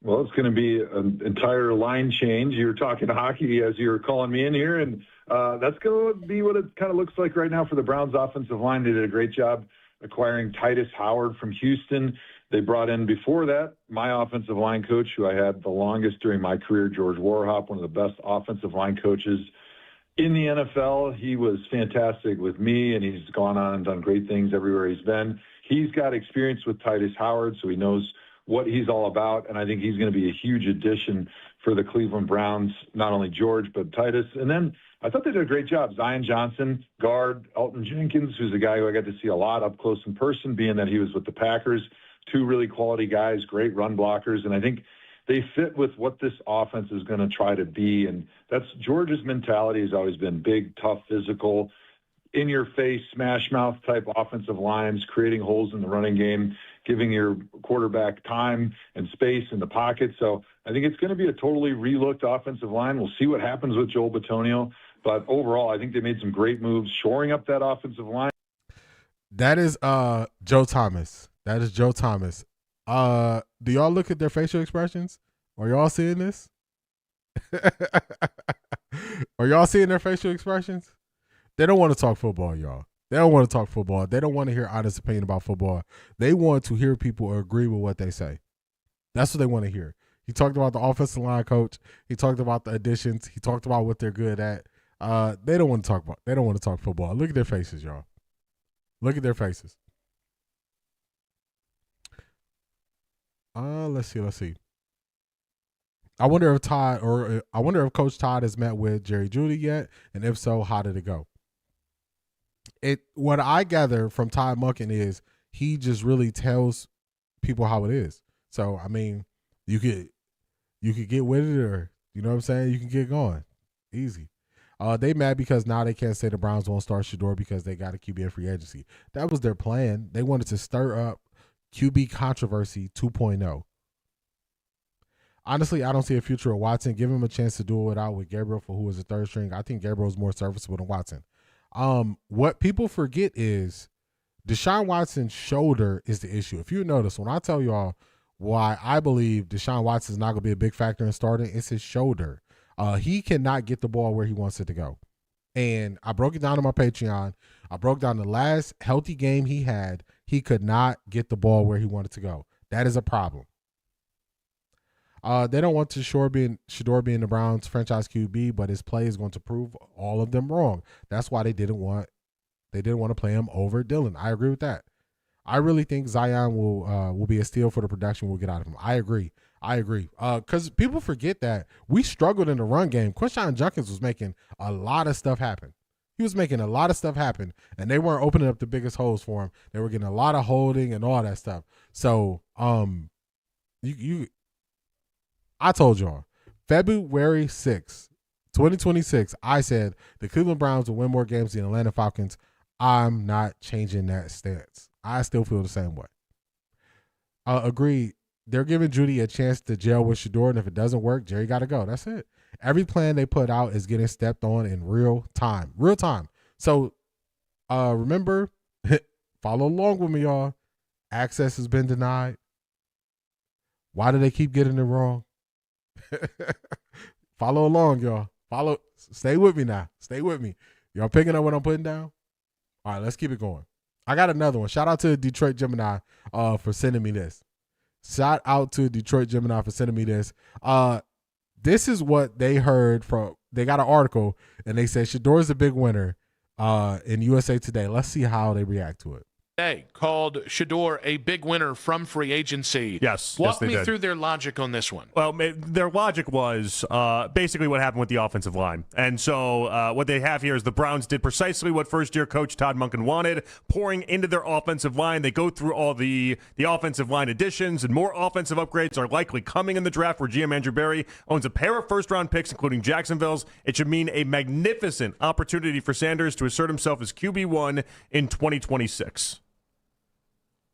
Well, it's going to be an entire line change. You were talking hockey as you were calling me in here, and that's going to be what it kind of looks like right now for the Browns offensive line. They did a great job acquiring Titus Howard from Houston. They brought in, before that, my offensive line coach, who I had the longest during my career, George Warhop, one of the best offensive line coaches in the NFL. He was fantastic with me, and he's gone on and done great things everywhere he's been. He's got experience with Titus Howard, so he knows what he's all about, and I think he's going to be a huge addition for the Cleveland Browns, not only George, but Titus. And then I thought they did a great job. Zion Johnson, guard, Elton Jenkins, who's a guy who I got to see a lot up close in person, being that he was with the Packers. Two really quality guys, great run blockers, and I think they fit with what this offense is going to try to be. And that's George's mentality has always been big, tough, physical, in-your-face, smash-mouth type offensive lines, creating holes in the running game, giving your quarterback time and space in the pocket. So I think it's going to be a totally relooked offensive line. We'll see what happens with Joel Bitonio. But overall, I think they made some great moves shoring up that offensive line. That is Joe Thomas. That is Joe Thomas. Do y'all look at their facial expressions? Are y'all seeing this? Are y'all seeing their facial expressions? They don't want to talk football, y'all. They don't want to talk football. They don't want to hear honest opinion about football. They want to hear people agree with what they say. That's what they want to hear. He talked about the offensive line coach. He talked about the additions. He talked about what they're good at. They don't want to talk about. They don't want to talk football. Look at their faces, y'all. Look at their faces. Let's see. I wonder if Coach Todd has met with Jerry Jeudy yet, and if so, how did it go? What I gather from Todd Monken is he just really tells people how it is. So I mean, you could get with it, or you know what I'm saying, you can get going. Easy. They mad because now they can't say the Browns won't start Shedeur because they got a QB in free agency. That was their plan. They wanted to stir up QB controversy 2.0. Honestly, I don't see a future of Watson. Give him a chance to do it out with Gabriel for who is a third string. I think Gabriel's more serviceable than Watson. What people forget is Deshaun Watson's shoulder is the issue. If you notice, when I tell y'all why I believe Deshaun Watson is not going to be a big factor in starting, it's his shoulder. He cannot get the ball where he wants it to go. And I broke it down on my Patreon. I broke down the last healthy game he had. He could not get the ball where he wanted to go. That is a problem. They don't want Shedeur being the Browns franchise QB, but his play is going to prove all of them wrong. That's why they didn't want to play him over Dillon. I agree with that. I really think Zion will be a steal for the production we'll get out of him. I agree. Because people forget that we struggled in the run game. Quinshon Judkins was making a lot of stuff happen. He was making a lot of stuff happen, and they weren't opening up the biggest holes for him. They were getting a lot of holding and all that stuff. So, I told y'all, February 6th, 2026, I said the Cleveland Browns will win more games than the Atlanta Falcons. I'm not changing that stance. I still feel the same way. Agreed. They're giving Jeudy a chance to gel with Shedeur, and if it doesn't work, Jerry got to go. That's it. Every plan they put out is getting stepped on in real time. Real time. So, remember, follow along with me, y'all. Access has been denied. Why do they keep getting it wrong? Follow along, y'all. Stay with me now. Stay with me. Y'all picking up what I'm putting down? All right, let's keep it going. I got another one. Shout out to Detroit Gemini for sending me this. Shout out to Detroit Gemini for sending me this. This is what they heard from. They got an article, and they said Shedeur is a big winner in USA Today. Let's see how they react to it. Called Shedeur a big winner from free agency. Yes. Walk me did. through their logic on this one. Well, their logic was basically what happened with the offensive line. And so what they have here is the Browns did precisely what first-year coach Todd Monken wanted, pouring into their offensive line. They go through all the offensive line additions, and more offensive upgrades are likely coming in the draft where GM Andrew Berry owns a pair of first-round picks, including Jacksonville's. It should mean a magnificent opportunity for Sanders to assert himself as QB1 in 2026.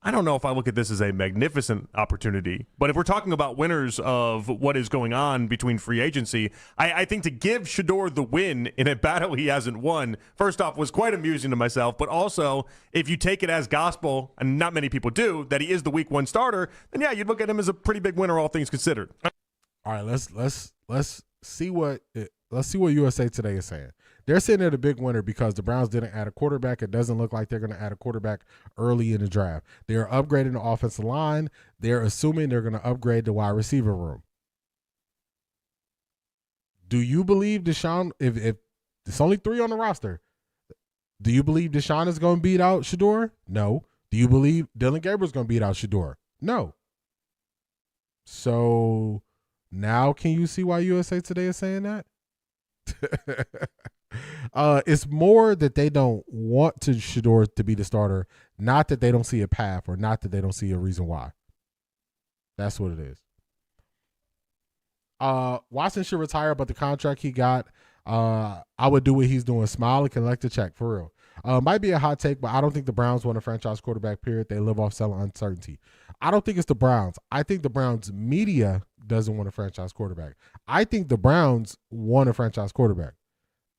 I don't know if I look at this as a magnificent opportunity, but if we're talking about winners of what is going on between free agency, I think to give Shedeur the win in a battle he hasn't won, first off, was quite amusing to myself, but also, if you take it as gospel, and not many people do, that he is the week one starter, then yeah, you'd look at him as a pretty big winner, all things considered. All right, let's see what USA Today is saying. They're sitting at a big winner because the Browns didn't add a quarterback. It doesn't look like they're going to add a quarterback early in the draft. They're upgrading the offensive line. They're assuming they're going to upgrade the wide receiver room. Do you believe Deshaun, if it's only 3 on the roster, do you believe Deshaun is going to beat out Shedeur? No. Do you believe Dylan Gabriel's going to beat out Shedeur? No. So now can you see why USA Today is saying that? It's more that they don't want to Shedeur to be the starter, not that they don't see a path or not that they don't see a reason why. That's what it is. Watson should retire, but the contract he got, I would do what he's doing. Smile and collect the check, for real. Might be a hot take, but I don't think the Browns want a franchise quarterback, period. They live off selling uncertainty. I don't think it's the Browns. I think the Browns media doesn't want a franchise quarterback. I think the Browns want a franchise quarterback.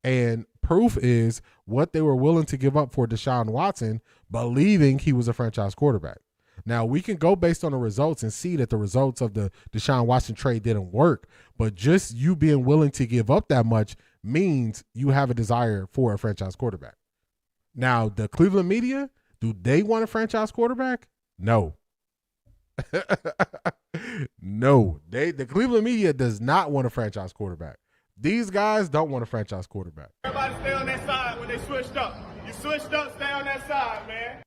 And proof is what they were willing to give up for Deshaun Watson, believing he was a franchise quarterback. Now, we can go based on the results and see that the results of the Deshaun Watson trade didn't work, but just you being willing to give up that much means you have a desire for a franchise quarterback. Now, the Cleveland media, do they want a franchise quarterback? No. No. The Cleveland media does not want a franchise quarterback. These guys don't want a franchise quarterback. Everybody stay on that side when they switched up. You switched up, stay on that side, man.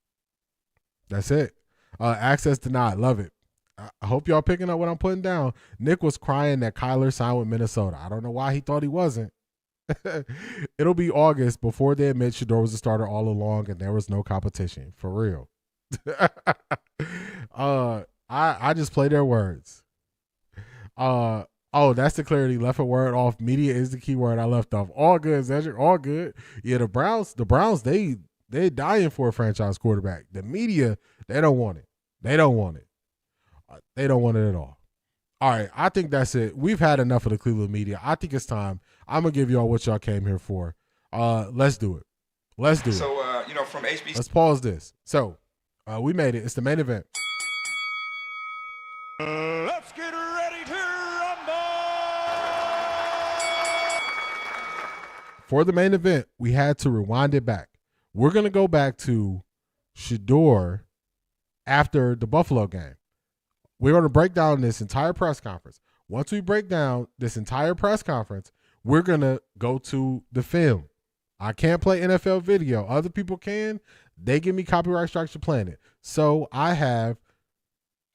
That's it. Access denied. Love it. I hope y'all picking up what I'm putting down. Nick was crying that Kyler signed with Minnesota. I don't know why he thought he wasn't. It'll be August before they admit Shedeur was a starter all along and there was no competition. For real. I just play their words. Oh, that's the clarity. Left a word off. Media is the key word I left off. All good, Cedric. All good. Yeah, the Browns, they're dying for a franchise quarterback. The media, they don't want it. They don't want it. They don't want it at all. All right, I think that's it. We've had enough of the Cleveland media. I think it's time. I'm going to give y'all what y'all came here for. Let's do it. Let's do it. So, from HBC. Let's pause this. So, we made it. It's the main event. Let's get ready to rumble! For the main event, we had to rewind it back. We're going to go back to Shedeur after the Buffalo game. We're going to break down this entire press conference. Once we break down this entire press conference, we're going to go to the film. I can't play NFL video. Other people can. They give me copyright strikes for playing it. So I have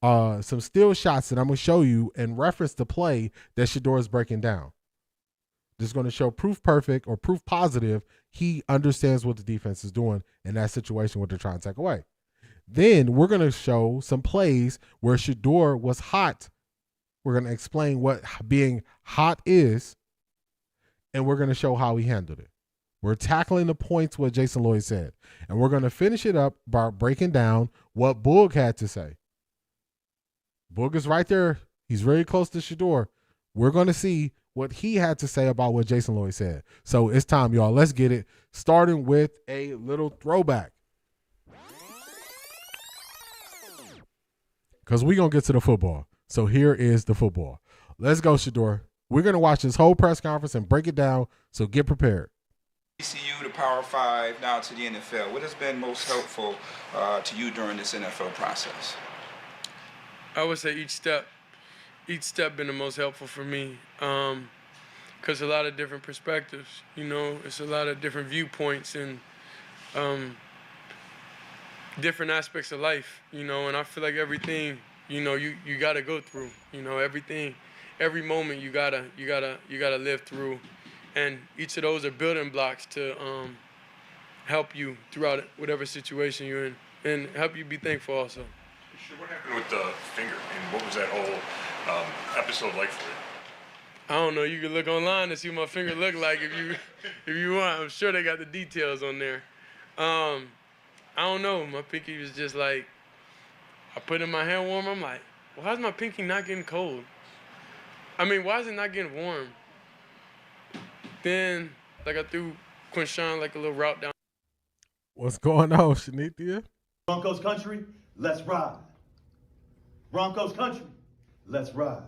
some still shots that I'm going to show you and reference the play that Shedeur is breaking down. This is going to show proof perfect or proof positive he understands what the defense is doing in that situation, what they're trying to take away. Then we're going to show some plays where Shedeur was hot. We're going to explain what being hot is, and we're going to show how he handled it. We're tackling the points what Jason Lloyd said, and we're going to finish it up by breaking down what Boog had to say. Boog is right there. He's very close to Shedeur. We're going to see what he had to say about what Jason Lloyd said. So it's time, y'all. Let's get it. Starting with a little throwback. Because we're going to get to the football. So here is the football. Let's go, Shedeur. We're going to watch this whole press conference and break it down, so get prepared. ECU to Power 5, now to the NFL. What has been most helpful to you during this NFL process? I would say each step been the most helpful for me, because a lot of different perspectives, it's a lot of different viewpoints and different aspects of life, and I feel like everything, you got to go through, everything, every moment you gotta live through, and each of those are building blocks to help you throughout whatever situation you're in and help you be thankful also. What happened with the finger, and what was that whole episode like for you? I don't know. You can look online and see what my finger looked like if you want. I'm sure they got the details on there. I don't know. My pinky was just like, I put in my hand warmer. I'm like, why is my pinky not getting cold? I mean, why is it not getting warm? Then, I threw Quinshawn a little route down. What's going on, Shanithia? Broncos country, let's ride. Broncos country, let's ride.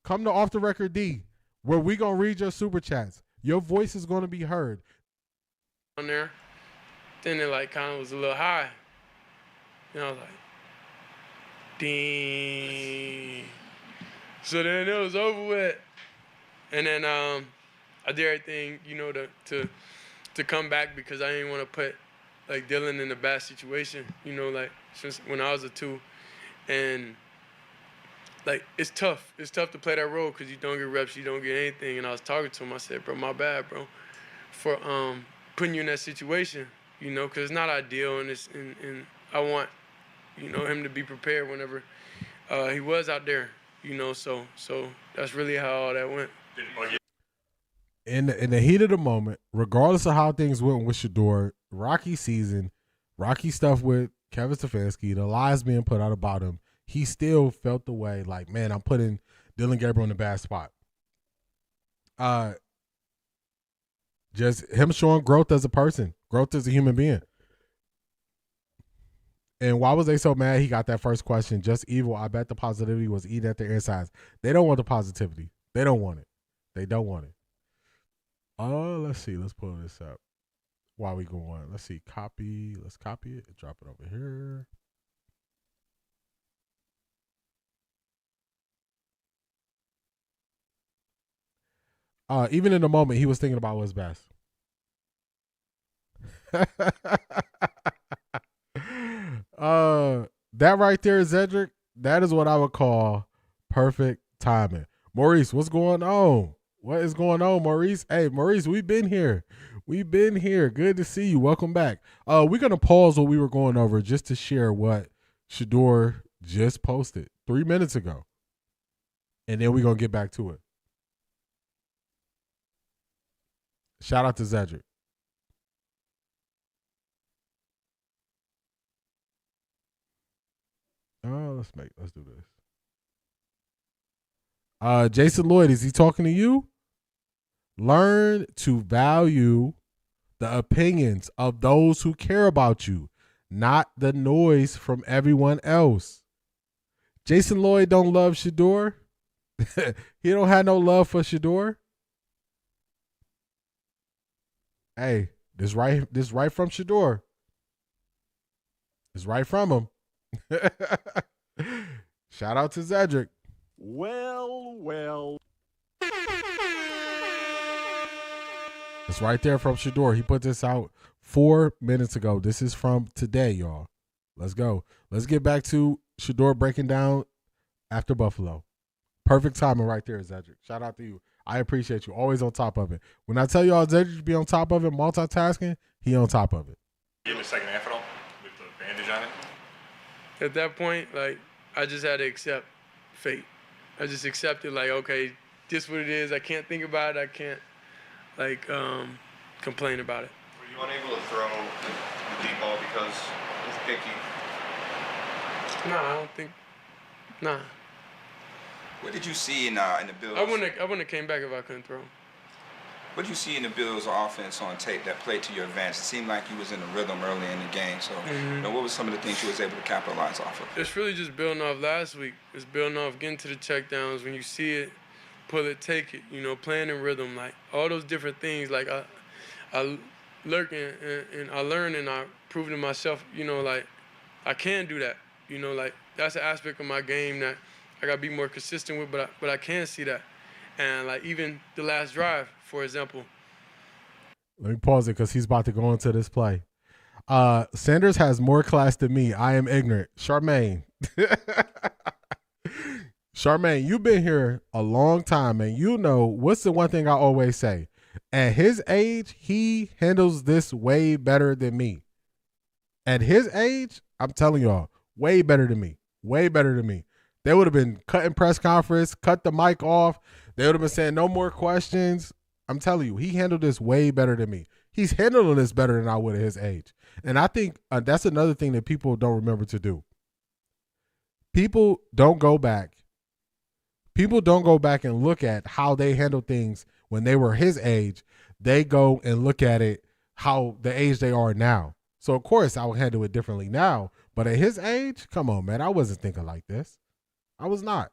Come to OffThaRecordDee, where we going to read your super chats. Your voice is going to be heard. On there, then it like kind of was a little high. And I was like, dang. So then it was over with. And then I did everything, you know, to come back because I didn't want to put like Dylan in a bad situation, you know, like since when I was a 2. And like it's tough. It's tough to play that role because you don't get reps, you don't get anything. And I was talking to him. I said, bro, my bad, bro, for putting you in that situation, you know, because it's not ideal, and I want, you know, him to be prepared whenever he was out there, you know. So that's really how all that went. In the heat of the moment, regardless of how things went with Shedeur, rocky season, rocky stuff with Kevin Stefanski, the lies being put out about him, he still felt the way like, man, I'm putting Dylan Gabriel in a bad spot. Just him showing growth as a person, growth as a human being. And why was they so mad he got that first question? Just evil. I bet the positivity was eating at their insides. They don't want the positivity. They don't want it. They don't want it. Let's see. Let's pull this up while we go on. Let's see. Copy. Let's copy it and drop it over here. Even in the moment, he was thinking about what's best. That right there, Zedric, that is what I would call perfect timing. Maurice, what's going on? What is going on, Maurice? Hey, Maurice, we've been here. We've been here. Good to see you. Welcome back. We're going to pause what we were going over just to share what Shedeur just posted 3 minutes ago. And then we're going to get back to it. Shout out to Zedric. Let's do this. Jason Lloyd, is he talking to you? Learn to value the opinions of those who care about you, not the noise from everyone else. Jason Lloyd don't love Shedeur. He don't have no love for Shedeur. Hey, this right from Shedeur. It's right from him. Shout out to Zedric. Well. It's right there from Shedeur. He put this out 4 minutes ago. This is from today, y'all. Let's go. Let's get back to Shedeur breaking down after Buffalo. Perfect timing right there, Zedric. Shout out to you. I appreciate you. Always on top of it. When I tell y'all Zedric be on top of it, multitasking, he on top of it. Give him a second half at all with the bandage on it? At that point, like, I just had to accept fate. I just accepted, like, okay, this what it is. I can't think about it. I can't, like, complain about it. Were you unable to throw the deep ball because it's picky? No, I don't think. Nah. What did you see in the Bills? I wouldn't have came back if I couldn't throw. What did you see in the Bills' offense on tape that played to your advantage? It seemed like you was in a rhythm early in the game. So, you know, what was some of the things you was able to capitalize off of? It's really just building off last week. It's building off getting to the checkdowns. When you see it, pull it, take it. You know, playing in rhythm, like all those different things. Like I lurk and I learn and I prove to myself. You know, like I can do that. You know, like that's an aspect of my game that I gotta be more consistent with. But I can see that, and like even the last drive, for example. Let me pause it because he's about to go into this play. Sanders has more class than me. I am ignorant. Charmaine. Charmaine, you've been here a long time, and you know what's the one thing I always say. At his age, he handles this way better than me. At his age, I'm telling y'all, way better than me. Way better than me. They would have been cutting press conference, cut the mic off. They would have been saying no more questions. I'm telling you, he handled this way better than me. He's handling this better than I would at his age. And I think that's another thing that people don't remember to do. People don't go back and look at how they handled things when they were his age. They go and look at it how the age they are now. So, of course, I would handle it differently now. But at his age, come on, man, I wasn't thinking like this. I was not.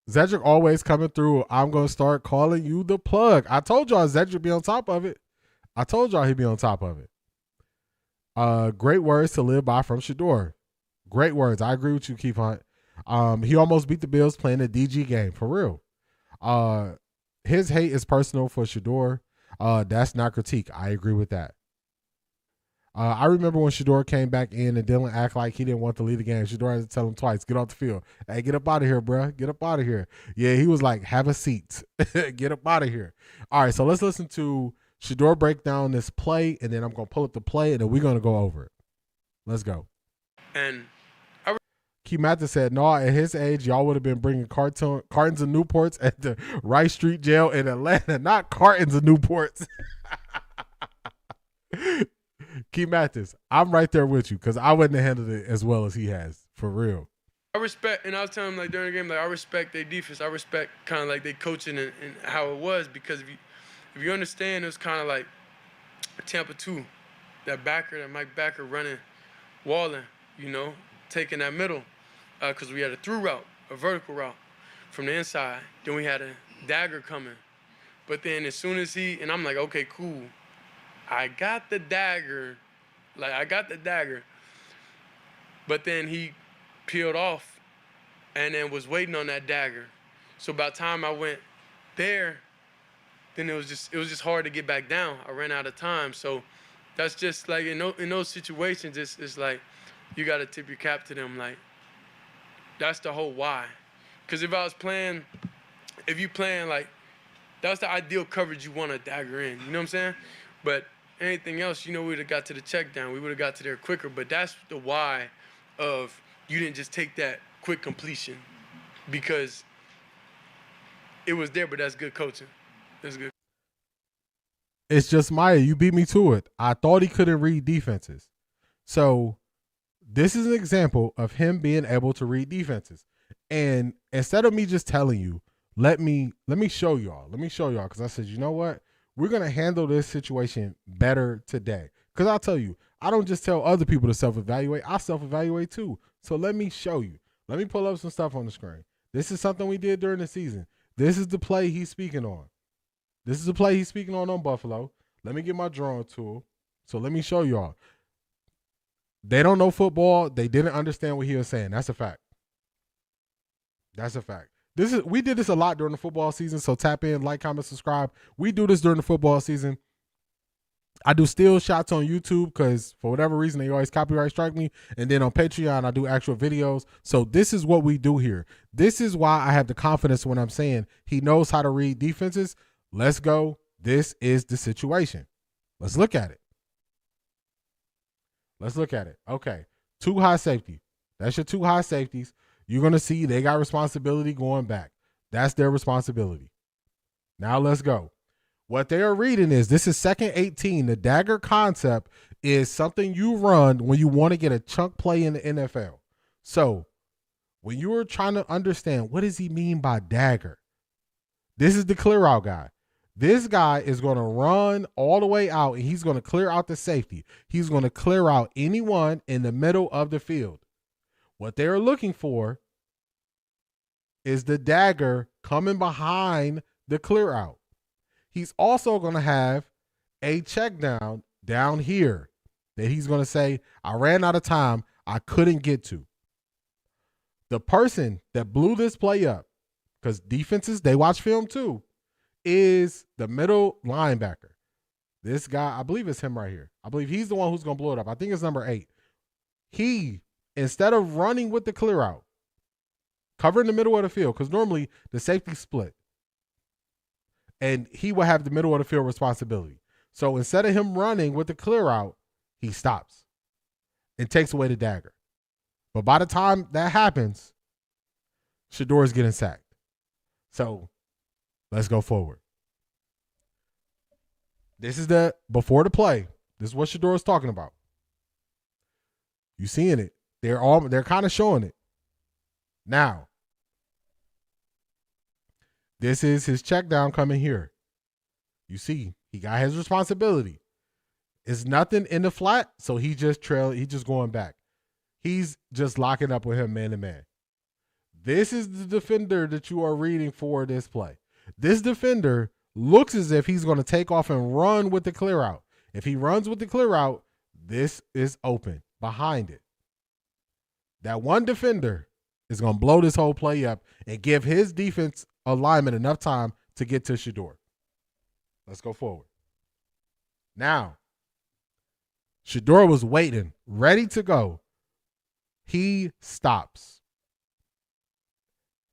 Zedric always coming through. I'm going to start calling you the plug. I told y'all Zedric be on top of it. I told y'all he'd be on top of it. Great words to live by from Shedeur. Great words. I agree with you, Keith Hunt. He almost beat the Bills playing a DG game, for real. His hate is personal for Shedeur. That's not critique. I agree with that. I remember when Shedeur came back in and Dylan act like he didn't want to lead the game. Shedeur had to tell him twice, get off the field. Hey, get up out of here, bro. Get up out of here. Yeah, he was like, have a seat. Get up out of here. All right, so let's listen to Shedeur break down this play, and then I'm going to pull up the play, and then we're going to go over it. Let's go. And Key Mathis said, no, at his age, y'all would have been bringing cartons of Newports at the Rice Street Jail in Atlanta, not cartons of Newports. Key Mathis, I'm right there with you because I wouldn't have handled it as well as he has, for real. I respect, and I was telling him like during the game, like I respect their defense. I respect kind of like their coaching and how it was, because if you understand, it was kind of like Tampa 2, that Mike Backer running, walling, taking that middle, because we had a through route, a vertical route from the inside. Then we had a dagger coming. But then as soon as and I'm like, okay, cool. I got the dagger. But then he peeled off and then was waiting on that dagger. So by the time I went there, then it was just hard to get back down. I ran out of time. So that's just like in those situations, it's like you got to tip your cap to them. Like, that's the whole why. Because if you playing like, that's the ideal coverage you want a dagger in. You know what I'm saying? But anything else, we would have got to the check down. We would have got to there quicker. But that's the why of you didn't just take that quick completion, because it was there, but that's good coaching. That's good. It's just Maya. You beat me to it. I thought he couldn't read defenses. So this is an example of him being able to read defenses. And instead of me just telling you, let me show y'all. Let me show y'all, because I said, you know what? We're going to handle this situation better today. Because I'll tell you, I don't just tell other people to self-evaluate. I self-evaluate too. So let me show you. Let me pull up some stuff on the screen. This is something we did during the season. This is the play he's speaking on. This is the play he's speaking on Buffalo. Let me get my drawing tool. So let me show y'all. They don't know football. They didn't understand what he was saying. That's a fact. That's a fact. We did this a lot during the football season, so tap in, like, comment, subscribe. We do this during the football season. I do still shots on YouTube because for whatever reason they always copyright strike me, and then on Patreon I do actual videos. So this is what we do here. This is why I have the confidence when I'm saying he knows how to read defenses. Let's go. This is the situation. Let's look at it. Let's look at it. Okay, 2 high safety. That's your 2 high safeties. You're going to see they got responsibility going back. That's their responsibility. Now let's go. What they are reading is, this is second 18. The dagger concept is something you run when you want to get a chunk play in the NFL. So when you are trying to understand what does he mean by dagger, this is the clear out guy. This guy is going to run all the way out, and he's going to clear out the safety. He's going to clear out anyone in the middle of the field. What they're looking for is the dagger coming behind the clear out. He's also going to have a check down here that he's going to say, I ran out of time. I couldn't get to. The person that blew this play up, because defenses, they watch film too, is the middle linebacker. This guy, I believe it's him right here. I believe he's the one who's going to blow it up. I think it's number 8. He, instead of running with the clear out, covering the middle of the field, because normally the safety split, and he will have the middle of the field responsibility. So instead of him running with the clear out, he stops and takes away the dagger. But by the time that happens, Shedeur is getting sacked. So let's go forward. This is before the play. This is what Shedeur is talking about. You seeing it? They're kind of showing it. Now, this is his check down coming here. You see, he got his responsibility. It's nothing in the flat, so he just going back. He's just locking up with him man to man. This is the defender that you are reading for this play. This defender looks as if he's going to take off and run with the clear out. If he runs with the clear out, this is open behind it. That one defender is going to blow this whole play up and give his defense alignment enough time to get to Shedeur. Let's go forward. Now, Shedeur was waiting, ready to go. He stops.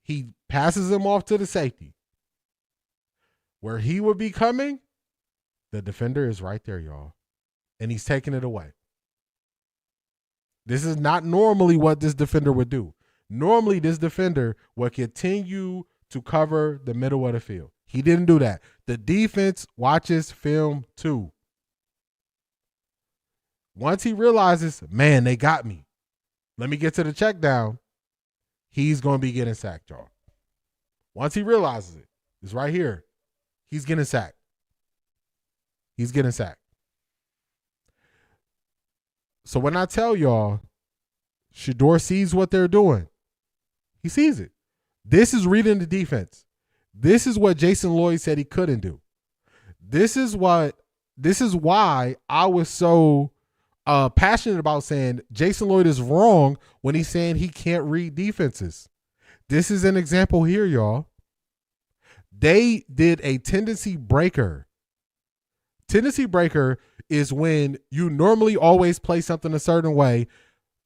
He passes him off to the safety. Where he would be coming, the defender is right there, y'all. And he's taking it away. This is not normally what this defender would do. Normally, this defender would continue to cover the middle of the field. He didn't do that. The defense watches film too. Once he realizes, man, they got me. Let me get to the check down. He's going to be getting sacked, y'all. Once he realizes it, it's right here. He's getting sacked. He's getting sacked. So when I tell y'all, Shedeur sees what they're doing. He sees it. This is reading the defense. This is what Jason Lloyd said he couldn't do. This is why I was so passionate about saying Jason Lloyd is wrong when he's saying he can't read defenses. This is an example here, y'all. They did a tendency breaker. Tendency breaker is when you normally always play something a certain way.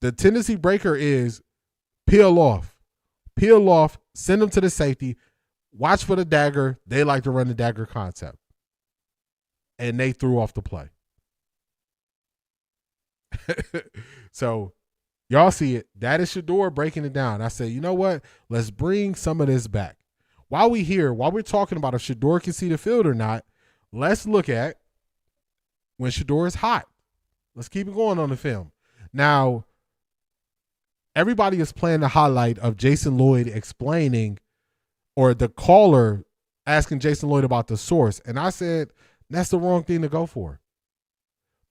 The tendency breaker is peel off, send them to the safety, watch for the dagger. They like to run the dagger concept. And they threw off the play. So y'all see it. That is Shedeur breaking it down. I said, you know what? Let's bring some of this back. While we're talking about if Shedeur can see the field or not, let's look at when Shedeur is hot. Let's keep it going on the film. Now, everybody is playing the highlight of Jason Lloyd explaining, or the caller asking Jason Lloyd about the source. And I said, that's the wrong thing to go for.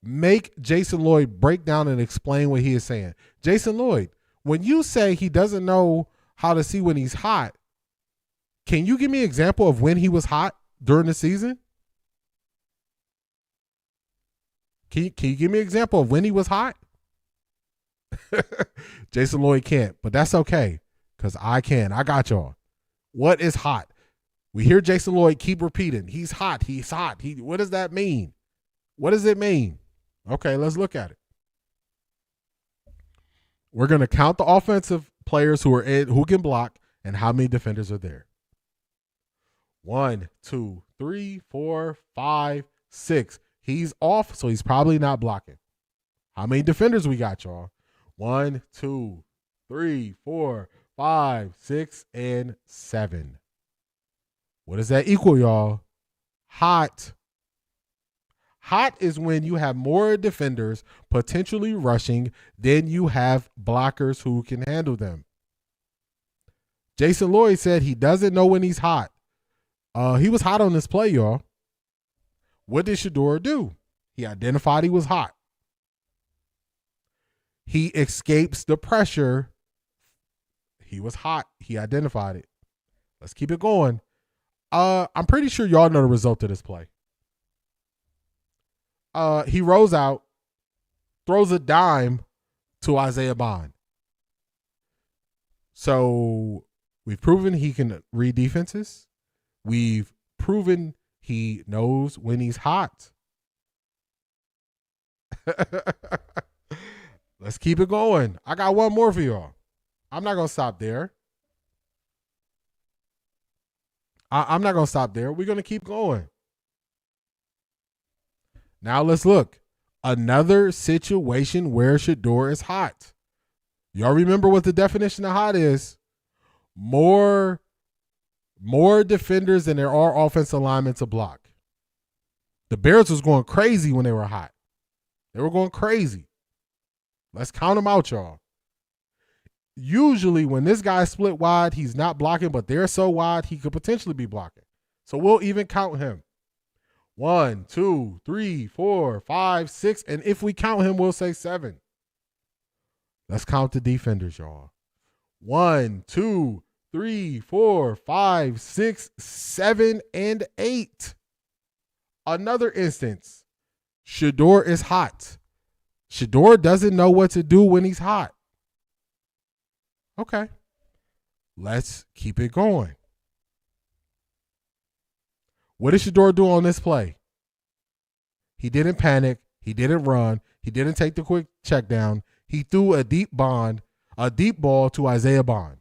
Make Jason Lloyd break down and explain what he is saying. Jason Lloyd, when you say he doesn't know how to see when he's hot, can you give me an example of when he was hot during the season? Can you give me an example of when he was hot? Jason Lloyd can't, but that's okay because I can. I got y'all. What is hot? We hear Jason Lloyd keep repeating, he's hot, he's hot. What does that mean? What does it mean? Okay, let's look at it. We're going to count the offensive players who can block and how many defenders are there. 1, 2, 3, 4, 5, 6. He's off, so he's probably not blocking. How many defenders we got, y'all? 1, 2, 3, 4, 5, 6, and 7. What does that equal, y'all? Hot. Hot is when you have more defenders potentially rushing than you have blockers who can handle them. Jason Lloyd said he doesn't know when he's hot. He was hot on this play, y'all. What did Shedeur do? He identified he was hot. He escapes the pressure. He was hot. He identified it. Let's keep it going. I'm pretty sure y'all know the result of this play. He rolls out, throws a dime to Isaiah Bond. So we've proven he can read defenses. We've proven he knows when he's hot. Let's keep it going. I got one more for y'all. I'm not going to stop there. I'm not going to stop there. We're going to keep going. Now let's look. Another situation where Shedeur is hot. Y'all remember what the definition of hot is? More defenders than there are offensive linemen to block. The Bears was going crazy when they were hot. They were going crazy. Let's count them out, y'all. Usually when this guy's split wide, he's not blocking, but they're so wide, he could potentially be blocking. So we'll even count him. 1, 2, 3, 4, 5, 6. And if we count him, we'll say 7. Let's count the defenders, y'all. 1, 2, 3, 4, 5, 6, 7, and 8. Another instance. Shedeur is hot. Shedeur doesn't know what to do when he's hot. Okay. Let's keep it going. What did Shedeur do on this play? He didn't panic. He didn't run. He didn't take the quick check down. He threw a deep ball to Isaiah Bond.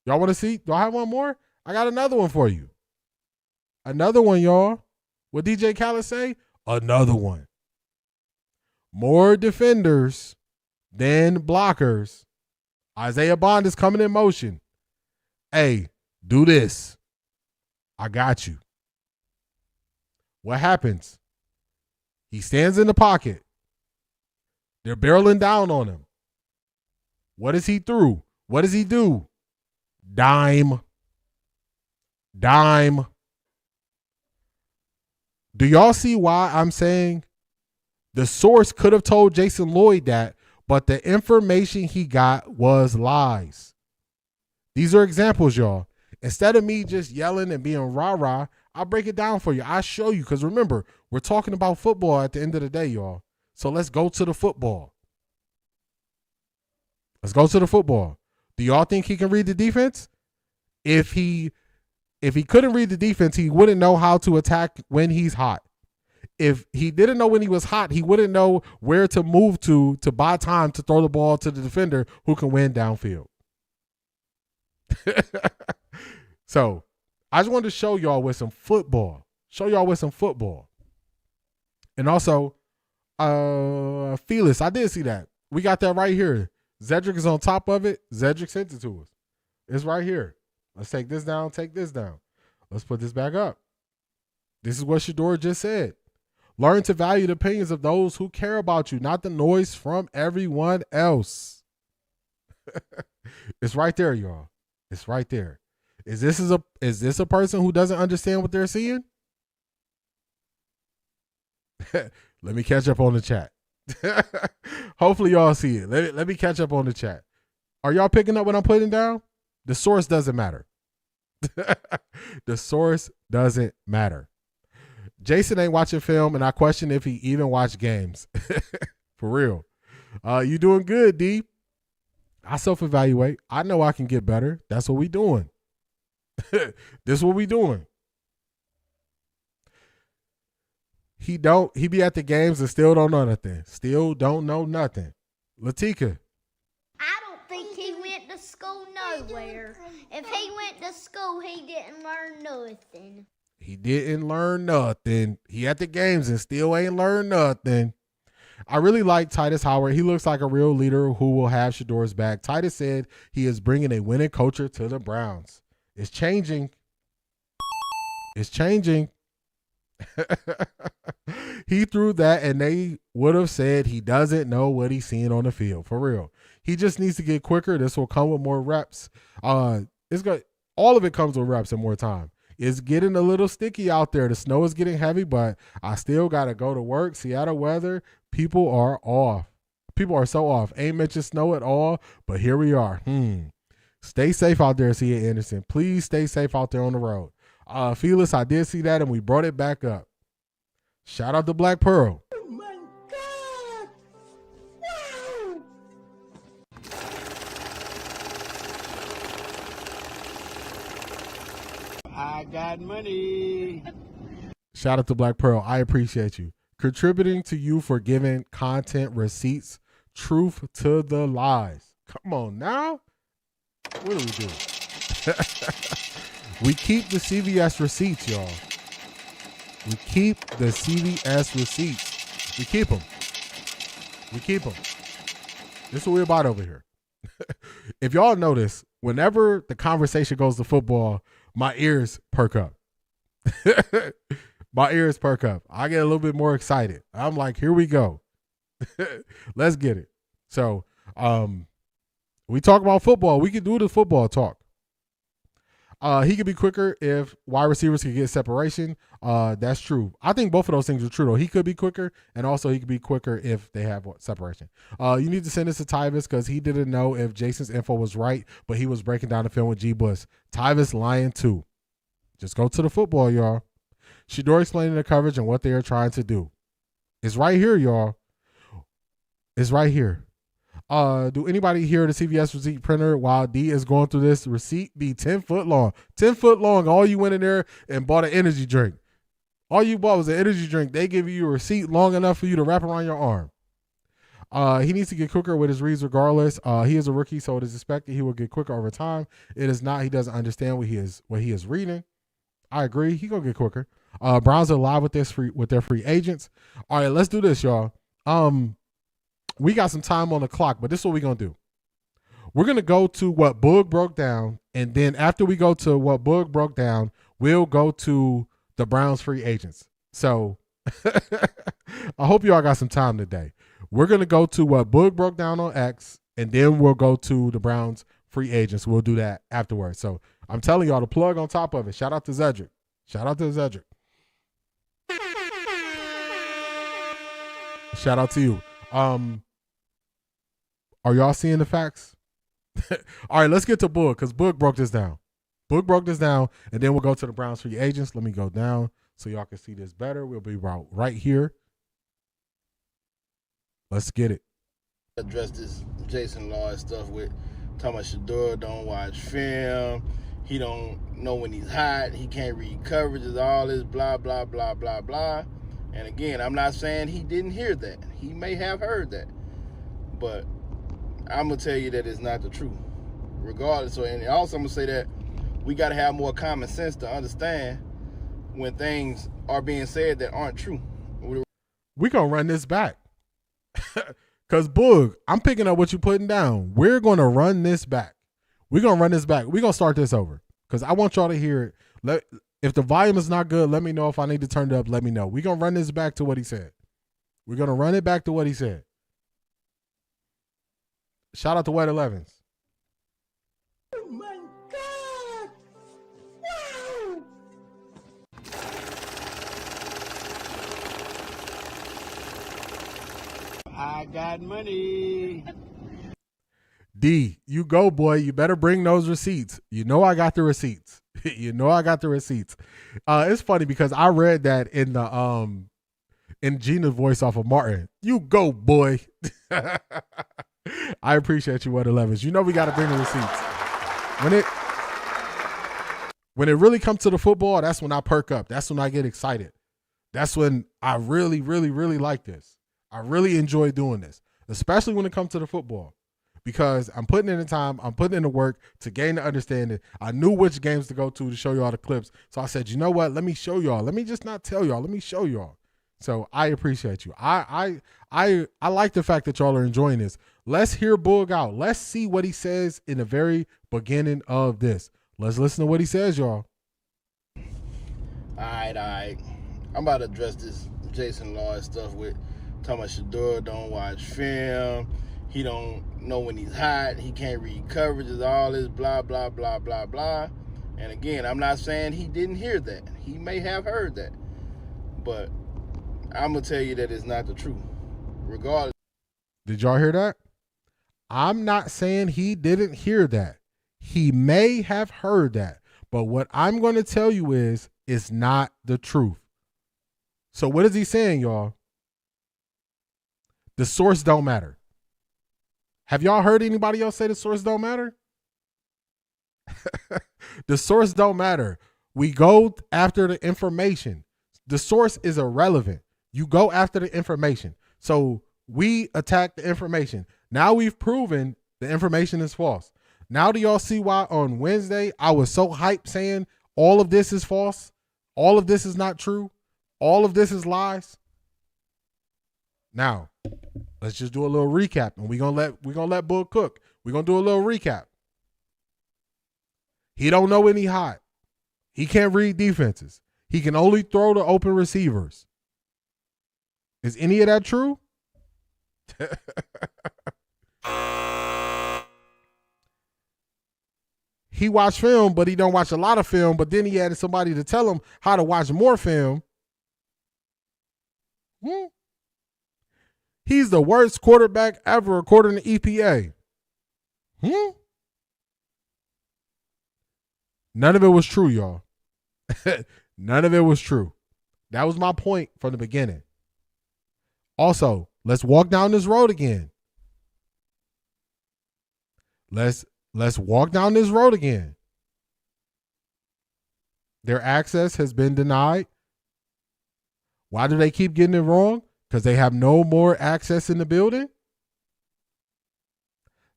Y'all want to see? Do I have one more? I got another one for you. Another one, y'all. What DJ Khaled say? Another one. More defenders than blockers. Isaiah Bond is coming in motion. Hey, do this. I got you. What happens? He stands in the pocket. They're barreling down on him. What is he through? What does he do? Dime. Dime. Do y'all see why I'm saying the source could have told Jason Lloyd that, but the information he got was lies? These are examples, y'all. Instead of me just yelling and being rah-rah, I'll break it down for you. I'll show you, because remember, we're talking about football at the end of the day, y'all. So let's go to the football. Let's go to the football. Do y'all think he can read the defense? If he couldn't read the defense, he wouldn't know how to attack when he's hot. If he didn't know when he was hot, he wouldn't know where to move to buy time to throw the ball to the defender who can win downfield. So I just wanted to show y'all with some football. And also, Felix, I did see that. We got that right here. Zedric is on top of it. Zedric sent it to us. It's right here. Let's take this down, take this down. Let's put this back up. This is what Shedeur just said. Learn to value the opinions of those who care about you, not the noise from everyone else. It's right there, y'all. It's right there. Is this a person who doesn't understand what they're seeing? Let me catch up on the chat. Hopefully y'all see it. Let me catch up on the chat. Are y'all picking up what I'm putting down? The source doesn't matter. The source doesn't matter. Jason ain't watching film, and I question if he even watched games. For real. You doing good, D. I self-evaluate. I know I can get better. That's what we doing. This is what we doing. He be at the games and still don't know nothing. Still don't know nothing. Latika. I don't think he went to school nowhere. If he went to school, he didn't learn nothing. He didn't learn nothing. He at the games and still ain't learned nothing. I really like Titus Howard. He looks like a real leader who will have Shedeur's back. Titus said he is bringing a winning culture to the Browns. It's changing. It's changing. He threw that, and they would have said he doesn't know what he's seeing on the field. For real. He just needs to get quicker. This will come with more reps. All of it comes with reps and more time. It's getting a little sticky out there. The snow is getting heavy, but I still got to go to work. Seattle weather, people are off. People are so off. Ain't mentioned snow at all, but here we are. Stay safe out there, C.A. Anderson. Please stay safe out there on the road. Felix, I did see that, and we brought it back up. Shout out to Black Pearl. Oh my God! Wow! I got money. Shout out to Black Pearl. I appreciate you. Contributing to you for giving content receipts. Truth to the lies. Come on now. What do we do? We keep the CVS receipts, y'all. We keep the CVS receipts. We keep them. We keep them. This is what we're about over here. If y'all notice, whenever the conversation goes to football, my ears perk up. My ears perk up. I get a little bit more excited. I'm like, here we go. Let's get it. So, we talk about football. We can do the football talk. He could be quicker if wide receivers could get separation. That's true. I think both of those things are true, though. He could be quicker, and also he could be quicker if they have separation. You need to send this to Tyvis because he didn't know if Jason's info was right, but he was breaking down the film with G. Bush. Tyvis lying too. Just go to the football, y'all. Shedeur explaining the coverage and what they are trying to do. It's right here, y'all. It's right here. Do anybody here the CVS receipt printer while D is going through this receipt be 10 foot long? 10 foot long. All you went in there and bought an energy drink. All you bought was an energy drink. They give you a receipt long enough for you to wrap around your arm. He needs to get quicker with his reads regardless. He is a rookie, so it is expected he will get quicker over time. It is not. He doesn't understand what he is reading. I agree. He gonna get quicker. Browns are live with their free agents. All right, let's do this, y'all. We got some time on the clock, but this is what we're going to do. We're going to go to what Boog broke down, and then after we go to what Boog broke down, we'll go to the Browns free agents. So I hope you all got some time today. We're going to go to what Boog broke down on X, and then we'll go to the Browns free agents. We'll do that afterwards. So I'm telling y'all, the plug on top of it. Shout out to Zedric. Shout out to Zedric. Shout out to you. Are y'all seeing the facts? All right, let's get to Boog because Boog broke this down. Boog broke this down, and then we'll go to the Browns free agents. Let me go down so y'all can see this better. We'll be right here. Let's get it. Address this Jason Lloyd stuff with talking about Shedeur don't watch film. He don't know when he's hot. He can't read coverages, all this blah, blah, blah, blah, blah. And again, I'm not saying he didn't hear that. He may have heard that. But I'm going to tell you that it's not the truth. Regardless. So, and also I'm going to say that we got to have more common sense to understand when things are being said that aren't true. We're going to run this back. Because, Boog, I'm picking up what you're putting down. We're going to run this back. We're going to run this back. We're going to start this over. Because I want y'all to hear it. If the volume is not good, let me know. If I need to turn it up, let me know. We're going to run this back to what he said. We're going to run it back to what he said. Shout out to Wet 11s. Oh my God! Wow! I got money. D, you go, boy. You better bring those receipts. You know I got the receipts. You know I got the receipts. It's funny because I read that in the in Gina's voice off of Martin. You go, boy. I appreciate you, Wet 11s. You know we got to bring the receipts. When it really comes to the football, that's when I perk up. That's when I get excited. That's when I really, really, really like this. I really enjoy doing this, especially when it comes to the football, because I'm putting in the time, I'm putting in the work to gain the understanding. I knew which games to go to show you all the clips. So I said, you know what? Let me show y'all. Let me just not tell y'all. Let me show y'all. So I appreciate you. I like the fact that y'all are enjoying this. Let's hear Boog out. Let's see what he says in the very beginning of this. Let's listen to what he says, y'all. All right. I'm about to address this Jason Lloyd stuff with talking about Shedeur don't watch film. He don't know when he's hot. He can't read coverages, all this blah, blah, blah, blah, blah. And again, I'm not saying he didn't hear that. He may have heard that. But I'm going to tell you that it's not the truth. Regardless. Did y'all hear that? I'm not saying he didn't hear that. He may have heard that. But what I'm going to tell you is, it's not the truth. So what is he saying, y'all? The source don't matter. Have y'all heard anybody else say the source don't matter? The source don't matter. We go after the information. The source is irrelevant. You go after the information. So we attack the information. Now we've proven the information is false. Now do y'all see why on Wednesday I was so hyped saying all of this is false? All of this is not true? All of this is lies? Now, let's just do a little recap, and we're gonna let Boog cook. We're gonna do a little recap. He don't know any hot. He can't read defenses. He can only throw to open receivers. Is any of that true? he watched film, but he don't watch a lot of film, but then he had somebody to tell him how to watch more film. He's the worst quarterback ever according to EPA. None of it was true, y'all. None of it was true. That was my point from the beginning. Also, let's walk down this road again. Let's walk down this road again. Their access has been denied. Why do they keep getting it wrong? Because they have no more access in the building.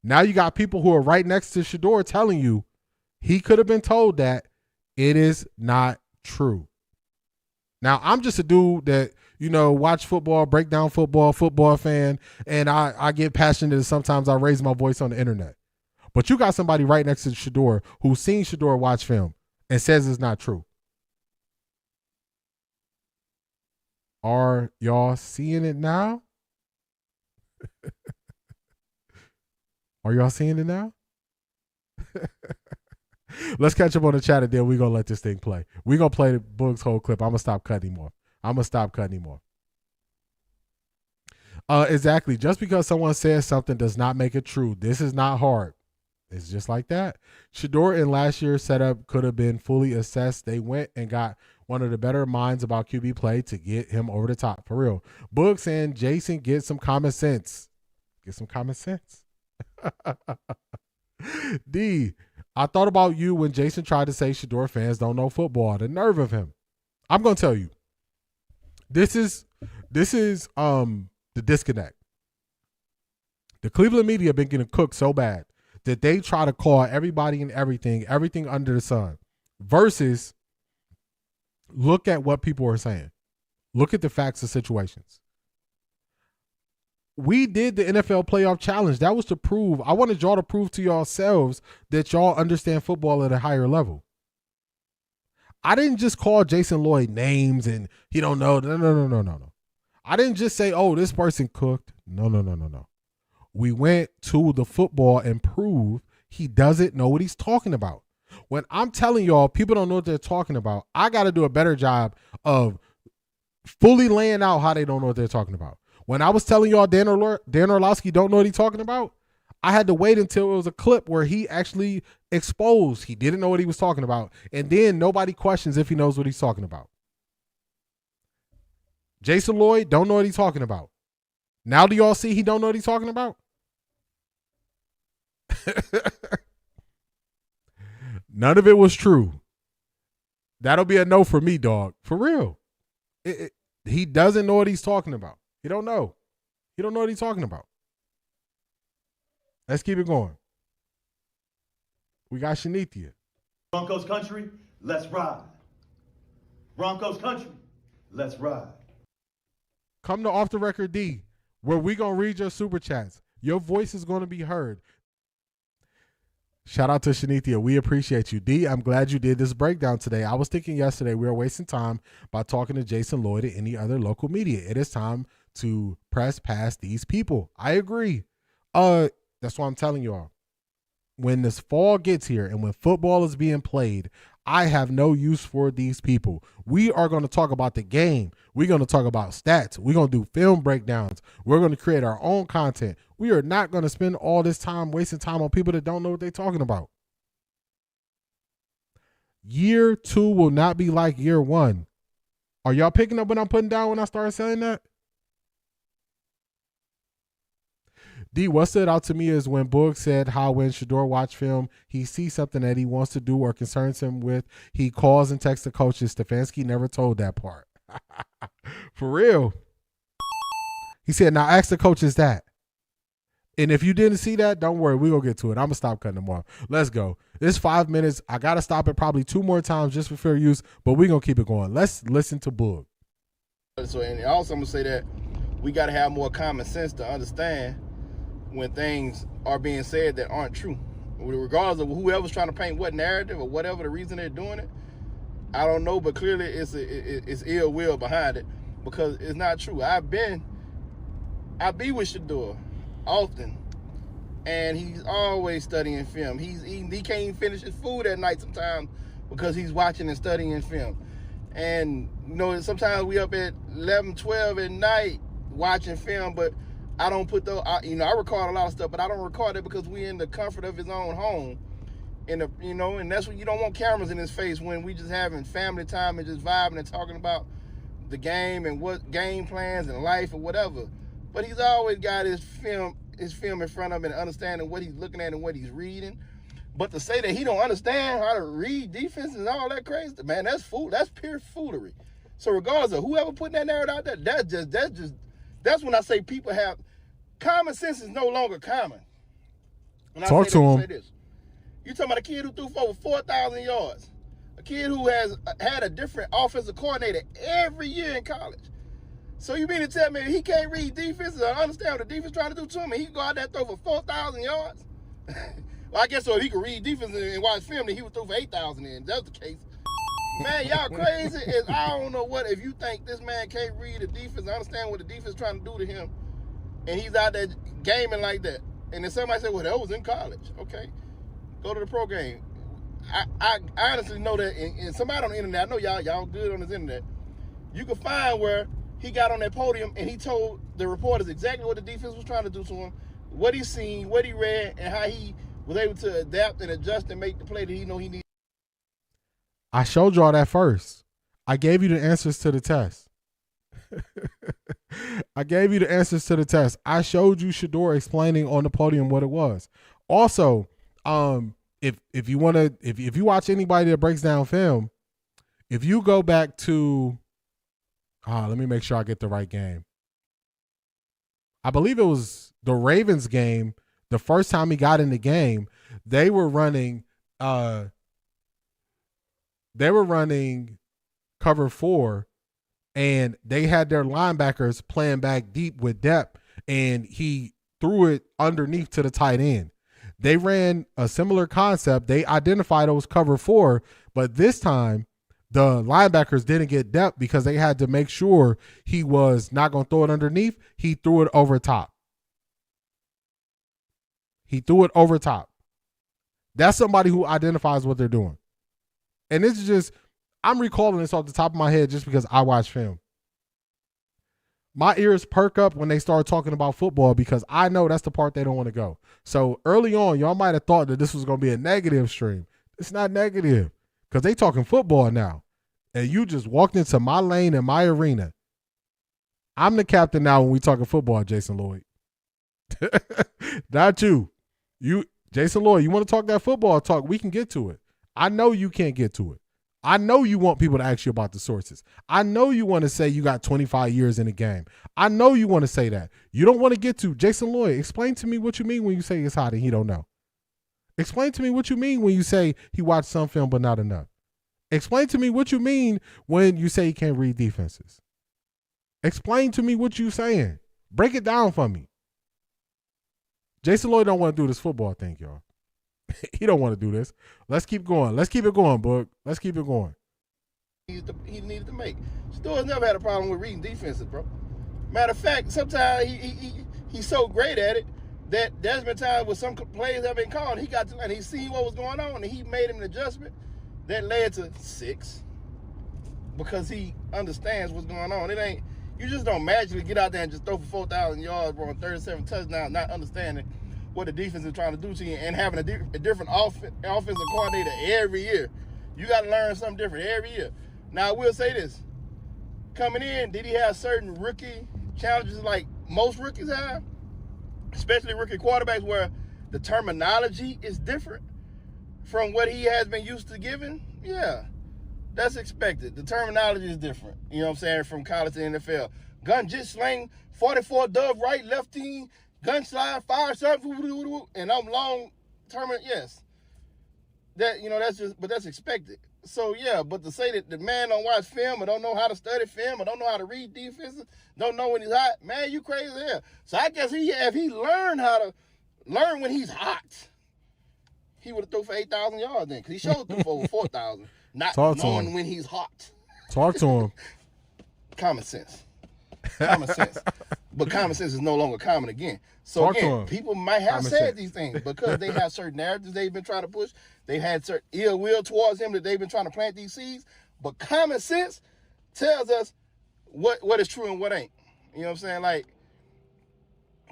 Now you got people who are right next to Shedeur telling you he could have been told that. It is not true. Now, I'm just a dude that, watch football, break down football fan, and I get passionate and sometimes I raise my voice on the internet. But you got somebody right next to Shedeur who's seen Shedeur watch film and says it's not true. Are y'all seeing it now? Are y'all seeing it now? Let's catch up on the chat and then we're going to let this thing play. We're going to play the Boog's whole clip. I'm going to stop cutting more. Exactly. Just because someone says something does not make it true. This is not hard. It's just like that. Shedeur in last year's setup could have been fully assessed. They went and got one of the better minds about QB play to get him over the top. For real. Boog saying, Jason, get some common sense. Get some common sense. D, I thought about you when Jason tried to say Shedeur fans don't know football. The nerve of him. I'm going to tell you. This is the disconnect. The Cleveland media have been getting cooked so bad that they try to call everybody and everything under the sun, versus look at what people are saying. Look at the facts of situations. We did the NFL playoff challenge. That was to prove, I wanted y'all to prove to yourselves that y'all understand football at a higher level. I didn't just call Jason Lloyd names and he don't know. No. I didn't just say, oh, this person cooked. No. We went to the football and proved he doesn't know what he's talking about. When I'm telling y'all people don't know what they're talking about, I got to do a better job of fully laying out how they don't know what they're talking about. When I was telling y'all Dan Orlovsky don't know what he's talking about, I had to wait until it was a clip where he actually exposed he didn't know what he was talking about, and then nobody questions if he knows what he's talking about. Jason Lloyd don't know what he's talking about. Now do y'all see he don't know what he's talking about? None of it was true. That'll be a no for me, dog. For real. He doesn't know what he's talking about. He don't know. He don't know what he's talking about. Let's keep it going. We got Shanithia. Broncos country, let's ride. Broncos country, let's ride. Come to Off the Record D, where we going to read your super chats. Your voice is going to be heard. Shout out to Shanithia. We appreciate you. D, I'm glad you did this breakdown today. I was thinking yesterday we were wasting time by talking to Jason Lloyd and any other local media. It is time to press past these people. I agree. That's why I'm telling y'all. When this fall gets here and when football is being played, I have no use for these people. We are going to talk about the game. We're going to talk about stats. We're going to do film breakdowns. We're going to create our own content. We are not going to spend all this time wasting time on people that don't know what they're talking about. Year 2 will not be like year 1. Are y'all picking up what I'm putting down when I start saying that? D, what stood out to me is when Boog said how when Shedeur watch film, he sees something that he wants to do or concerns him with, he calls and texts the coaches. Stefanski never told that part. For real. He said, now ask the coaches that. And if you didn't see that, don't worry. We're going to get to it. I'm going to stop cutting them off. Let's go. It's 5 minutes. I got to stop it probably 2 more times just for fair use, but we're going to keep it going. Let's listen to Boog. So, and also I'm going to say that we got to have more common sense to understand when things are being said that aren't true. Regardless of whoever's trying to paint what narrative or whatever the reason they're doing it, I don't know, but clearly it's ill will behind it because it's not true. I be with Shedeur often, and he's always studying film. He can't even finish his food at night sometimes because he's watching and studying film. And, you know, sometimes we up at 11, 12 at night watching film, but I don't put those, you know, I record a lot of stuff, but I don't record it because we're in the comfort of his own home. And, you know, and that's what you don't want cameras in his face when we just having family time and just vibing and talking about the game and what game plans and life or whatever. But he's always got his film in front of him and understanding what he's looking at and what he's reading. But to say that he don't understand how to read defenses and all that crazy, man, that's pure foolery. So regardless of whoever putting that narrative out there, that's when I say people have common sense is no longer common. And Talk to him. You talking about a kid who threw for over 4,000 yards, a kid who has had a different offensive coordinator every year in college. So you mean to tell me he can't read defenses or understand what the defense trying to do to him, and he can go out there and throw for 4,000 yards? Well, I guess so. If he could read defense and watch film, then he would throw for 8,000. If that's the case, man, y'all crazy. I don't know what. If you think this man can't read the defense, understand what the defense is trying to do to him, and he's out there gaming like that, and then somebody said, "Well, that was in college." Okay, go to the pro game. I honestly know that, and somebody on the internet, I know y'all good on this internet. You can find where he got on that podium and he told the reporters exactly what the defense was trying to do to him, what he seen, what he read, and how he was able to adapt and adjust and make the play that he know he needed. I showed y'all that first. I gave you the answers to the test. I gave you the answers to the test. I showed you Shedeur explaining on the podium what it was. Also, if you want to, if you watch anybody that breaks down film, if you go back to, let me make sure I get the right game. I believe it was the Ravens game. The first time he got in the game, they were running cover 4, and they had their linebackers playing back deep with depth, and he threw it underneath to the tight end. They ran a similar concept. They identified it was cover 4, but this time the linebackers didn't get depth because they had to make sure he was not going to throw it underneath. He threw it over top. He threw it over top. That's somebody who identifies what they're doing. And this is just, I'm recalling this off the top of my head just because I watch film. My ears perk up when they start talking about football because I know that's the part they don't want to go. So early on, y'all might have thought that this was going to be a negative stream. It's not negative because they talking football now. And you just walked into my lane and my arena. I'm the captain now when we talking football, Jason Lloyd. Not you. Jason Lloyd, you want to talk that football talk? We can get to it. I know you can't get to it. I know you want people to ask you about the sources. I know you want to say you got 25 years in the game. I know you want to say that. You don't want to get to Jason Lloyd. Explain to me what you mean when you say it's hot and he don't know. Explain to me what you mean when you say he watched some film but not enough. Explain to me what you mean when you say he can't read defenses. Explain to me what you saying. Break it down for me. Jason Lloyd don't want to do this football thing, y'all. He don't want to do this. Let's keep going. Let's keep it going, Boog. Let's keep it going. He needed to make. Shedeur's never had a problem with reading defenses, bro. Matter of fact, sometimes he's so great at it that there's been times where some plays have been called. He got to, and he seen what was going on, and he made him an adjustment that led to 6 because he understands what's going on. It ain't, you just don't magically get out there and just throw for 4,000 yards, bro, and 37 touchdowns, not understanding what the defense is trying to do to you and having a different offensive coordinator every year. You got to learn something different every year. Now, I will say this. Coming in, did he have certain rookie challenges like most rookies have? Especially rookie quarterbacks where the terminology is different from what he has been used to giving? Yeah, that's expected. The terminology is different, you know what I'm saying, from college to NFL. Gun, jit, sling, 44, dove, right, left team, gun slide, fire, shot, and I'm long term. Yes, that, you know, that's just, but that's expected. So yeah, but to say that the man don't watch film or don't know how to study film or don't know how to read defenses, don't know when he's hot, man, you crazy there. So I guess if he learned how to learn when he's hot, he would have thrown for 8,000 yards then, because he showed through for over 4,000, not knowing when he's hot. Talk to him. Common sense. Common sense. but common sense is no longer common again. So Talk to again, him. people might have Common said sense. these things because they have certain narratives they've been trying to push. They've had certain ill will towards him that they've been trying to plant these seeds. But common sense tells us what is true and what ain't. You know what I'm saying? Like,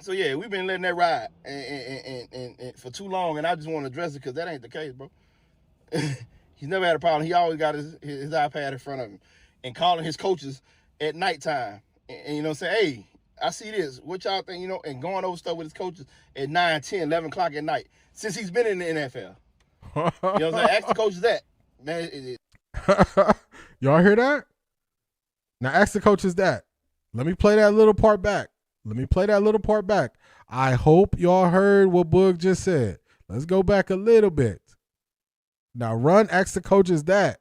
so yeah, we've been letting that ride and for too long, and I just want to address it because that ain't the case, bro. He's never had a problem. He always got his iPad in front of him and calling his coaches at nighttime. And you know, say, hey, I see this. What y'all think, you know, and going over stuff with his coaches at 9, 10, 11 o'clock at night since he's been in the NFL. You know what I'm saying? Ask the coaches that. Man, Y'all hear that? Now ask the coaches that. Let me play that little part back. I hope y'all heard what Boog just said. Let's go back a little bit. Now run, ask the coaches that.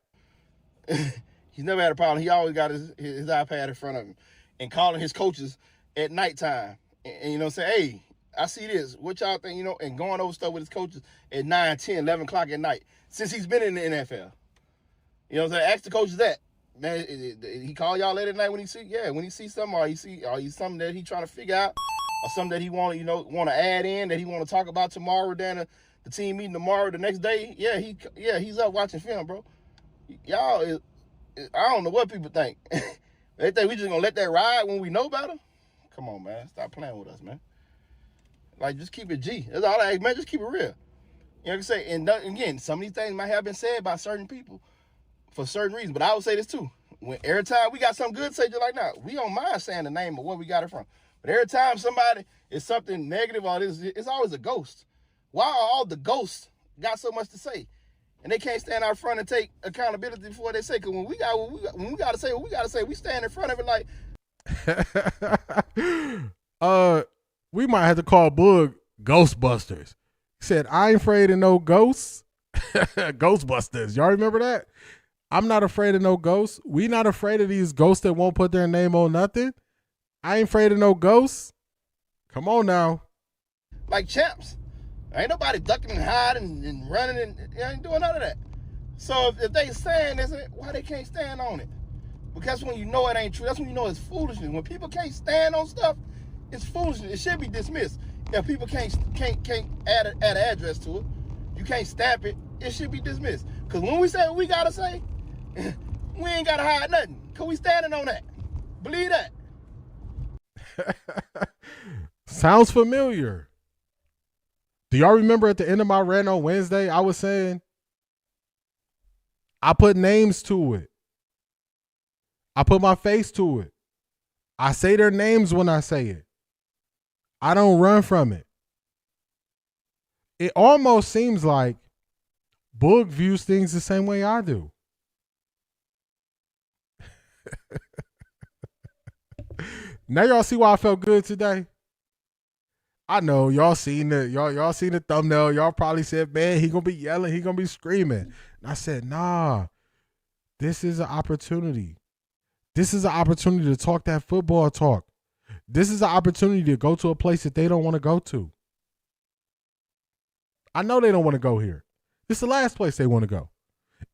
He's never had a problem. He always got his iPad in front of him and calling his coaches at nighttime. And you know, say, hey, I see this. What y'all think, you know, and going over stuff with his coaches at 9, 10, 11 o'clock at night since he's been in the NFL. You know what I'm saying? Ask the coaches that. Man, he call y'all late at night when he see something, or he something that he trying to figure out, or something that he want to add in, that he want to talk about tomorrow during the team meeting tomorrow, the next day. He's up watching film, bro. Y'all, I don't know what people think. They think we just gonna let that ride when we know better. Come on, man, stop playing with us, man. Like, just keep it G. That's all I ask, man. Just keep it real. You know what I'm saying? And again, some of these things might have been said by certain people for certain reasons, but I would say this too. Every time we got something good to say, just like now, we don't mind saying the name of where we got it from. But every time somebody is something negative or this, it's always a ghost. Why are all the ghosts got so much to say? And they can't stand out front and take accountability for what they say. Because when we got to say what we got to say, we stand in front of it like. We might have to call Boog Ghostbusters. He said, I ain't afraid of no ghosts. Ghostbusters. Y'all remember that? I'm not afraid of no ghosts. We not afraid of these ghosts that won't put their name on nothing. I ain't afraid of no ghosts. Come on now. Like champs. Ain't nobody ducking and hiding and running and ain't doing none of that. So if they saying this, why they can't stand on it? Because when you know it ain't true, that's when you know it's foolishness. When people can't stand on stuff, it's foolishness. It should be dismissed. If people can't add an address to it, you can't stamp it, it should be dismissed. Because when we say what we gotta say, we ain't gotta hide nothing. Cause we standing on that. Believe that. Sounds familiar. Do y'all remember at the end of my rant on Wednesday, I was saying I put names to it. I put my face to it. I say their names when I say it. I don't run from it. It almost seems like Boog views things the same way I do. Now y'all see why I felt good today? I know y'all seen the thumbnail. Y'all probably said, man, he gonna be yelling, he gonna be screaming. And I said, nah, this is an opportunity. This is an opportunity to talk that football talk. This is an opportunity to go to a place that they don't want to go to. I know they don't want to go here. This is the last place they want to go.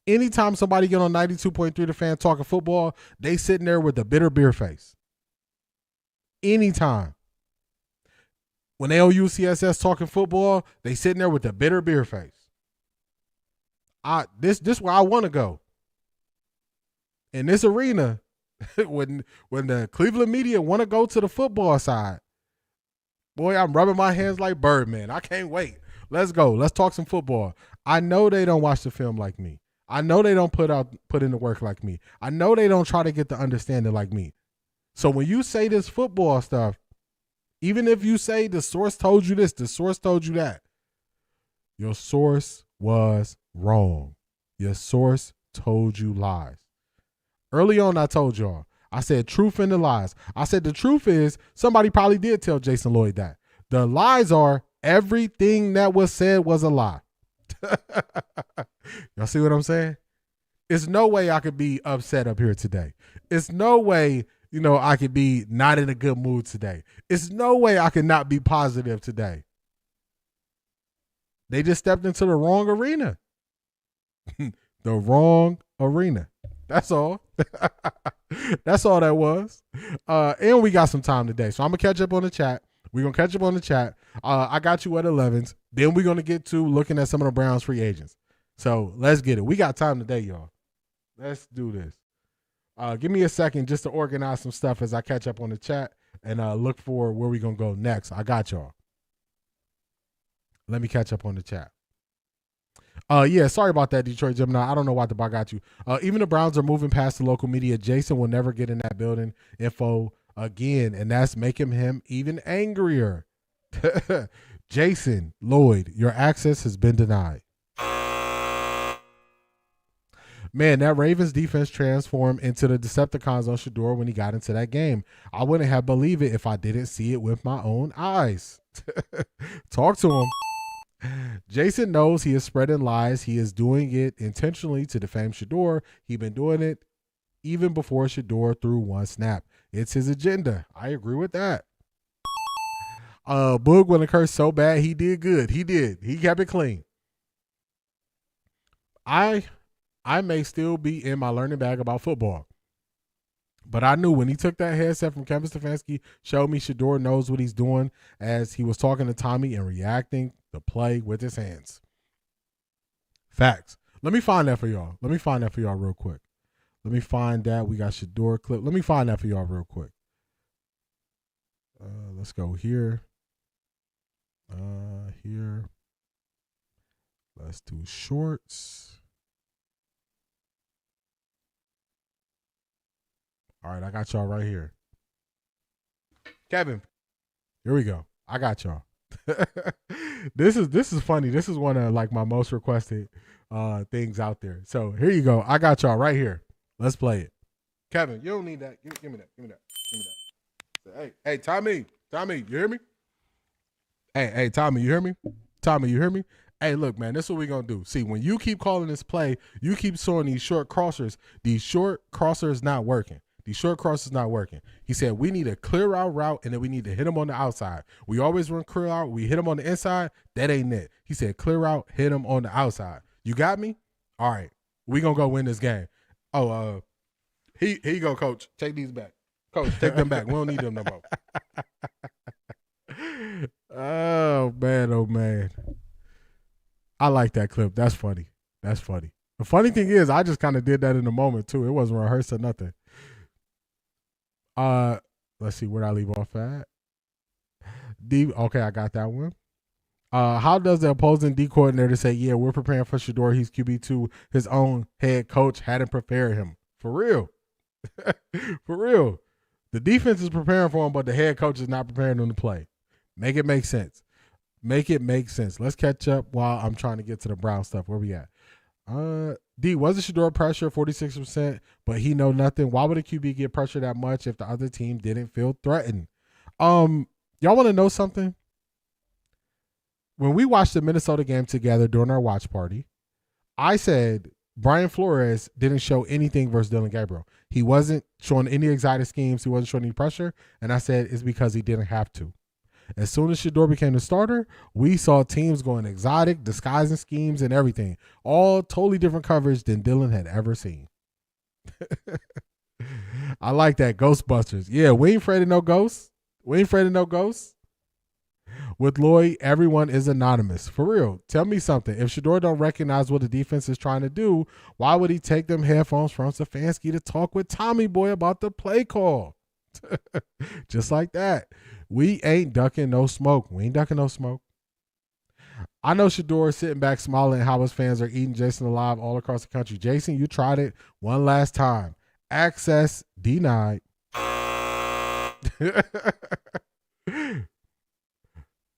Anytime somebody get on 92.3 The Fan talking football, they sitting there with a bitter beer face. Anytime. When they on UCSS talking football, they sitting there with a bitter beer face. This where I want to go. In this arena, when the Cleveland media want to go to the football side, boy, I'm rubbing my hands like Birdman. I can't wait. Let's go. Let's talk some football. I know they don't watch the film like me. I know they don't put in the work like me. I know they don't try to get the understanding like me. So when you say this football stuff, even if you say the source told you this, the source told you that, your source was wrong. Your source told you lies. Early on, I told y'all, I said truth and the lies. I said the truth is somebody probably did tell Jason Lloyd that. The lies are everything that was said was a lie. Y'all see what I'm saying? It's no way I could be upset up here today. It's no way, I could be not in a good mood today. It's no way I could not be positive today. They just stepped into the wrong arena. The wrong arena. That's all. That's all that was. And we got some time today. So I'm going to catch up on the chat. We're going to catch up on the chat. I got you at 11s. Then we're going to get to looking at some of the Browns free agents. So let's get it. We got time today, y'all. Let's do this. Give me a second just to organize some stuff as I catch up on the chat and look for where we're going to go next. I got y'all. Let me catch up on the chat. Yeah, sorry about that, Detroit Gemini. I don't know why I got you. Even the Browns are moving past the local media. Jason will never get in that building info again, and that's making him even angrier. Jason Lloyd, your access has been denied. Man, that Ravens defense transformed into the Decepticons on Shedeur when he got into that game. I wouldn't have believed it if I didn't see it with my own eyes. Talk to him. Jason knows he is spreading lies. He is doing it intentionally to defame Shedeur. He's been doing it even before Shedeur threw one snap. It's his agenda. I agree with that. Boog went to curse so bad, he did good. He did. He kept it clean. I may still be in my learning bag about football, but I knew when he took that headset from Kevin Stefanski, showed me Shedeur knows what he's doing as he was talking to Tommy and reacting the play with his hands. Facts. Let me find that for y'all. Real quick. Let me find that. We got Shedeur clip. Let me find that for y'all real quick. Let's go here. Here. Let's do shorts. All right, I got y'all right here. Kevin, here we go. I got y'all. This is funny. This is one of like my most requested things out there. So here you go. I got y'all right here. Let's play it. Kevin, you don't need that. Give me that. Hey, Tommy, you hear me? Hey, Tommy, you hear me? Tommy, you hear me? Hey, look, man, this is what we're going to do. See, when you keep calling this play, you keep showing these short crossers. These short crossers not working. He said, we need a clear out route, and then we need to hit him on the outside. We always run clear out. We hit him on the inside. That ain't it. He said, clear out, hit him on the outside. You got me? All right. We going to go win this game. Oh, here you go, Coach. Take these back. Coach, take them back. We don't need them no more. Oh, man. I like that clip. That's funny. The funny thing is, I just kind of did that in the moment, too. It wasn't rehearsed or nothing. Let's see, where did I leave off at? Okay, I got that one. How does the opposing D coordinator say, yeah, we're preparing for Shedeur, he's QB2, his own head coach hadn't prepared him? For real. For real. The defense is preparing for him, but the head coach is not preparing him to play. Make it make sense. Let's catch up while I'm trying to get to the Brown stuff. Where we at? D, wasn't Shedeur pressure 46%, but he know nothing? Why would a QB get pressure that much if the other team didn't feel threatened? Y'all want to know something? When we watched the Minnesota game together during our watch party, I said Brian Flores didn't show anything versus Dylan Gabriel. He wasn't showing any exotic schemes. He wasn't showing any pressure. And I said it's because he didn't have to. As soon as Shedeur became the starter, we saw teams going exotic, disguising schemes and everything. All totally different coverage than Dylan had ever seen. I like that. Ghostbusters. Yeah, we ain't afraid of no ghosts. With Lloyd, everyone is anonymous. For real. Tell me something. If Shedeur don't recognize what the defense is trying to do, why would he take them headphones from Stefanski to talk with Tommy Boy about the play call? Just like that. We ain't ducking no smoke. I know Shedeur is sitting back smiling at how his fans are eating Jason alive all across the country. Jason, you tried it one last time. Access denied.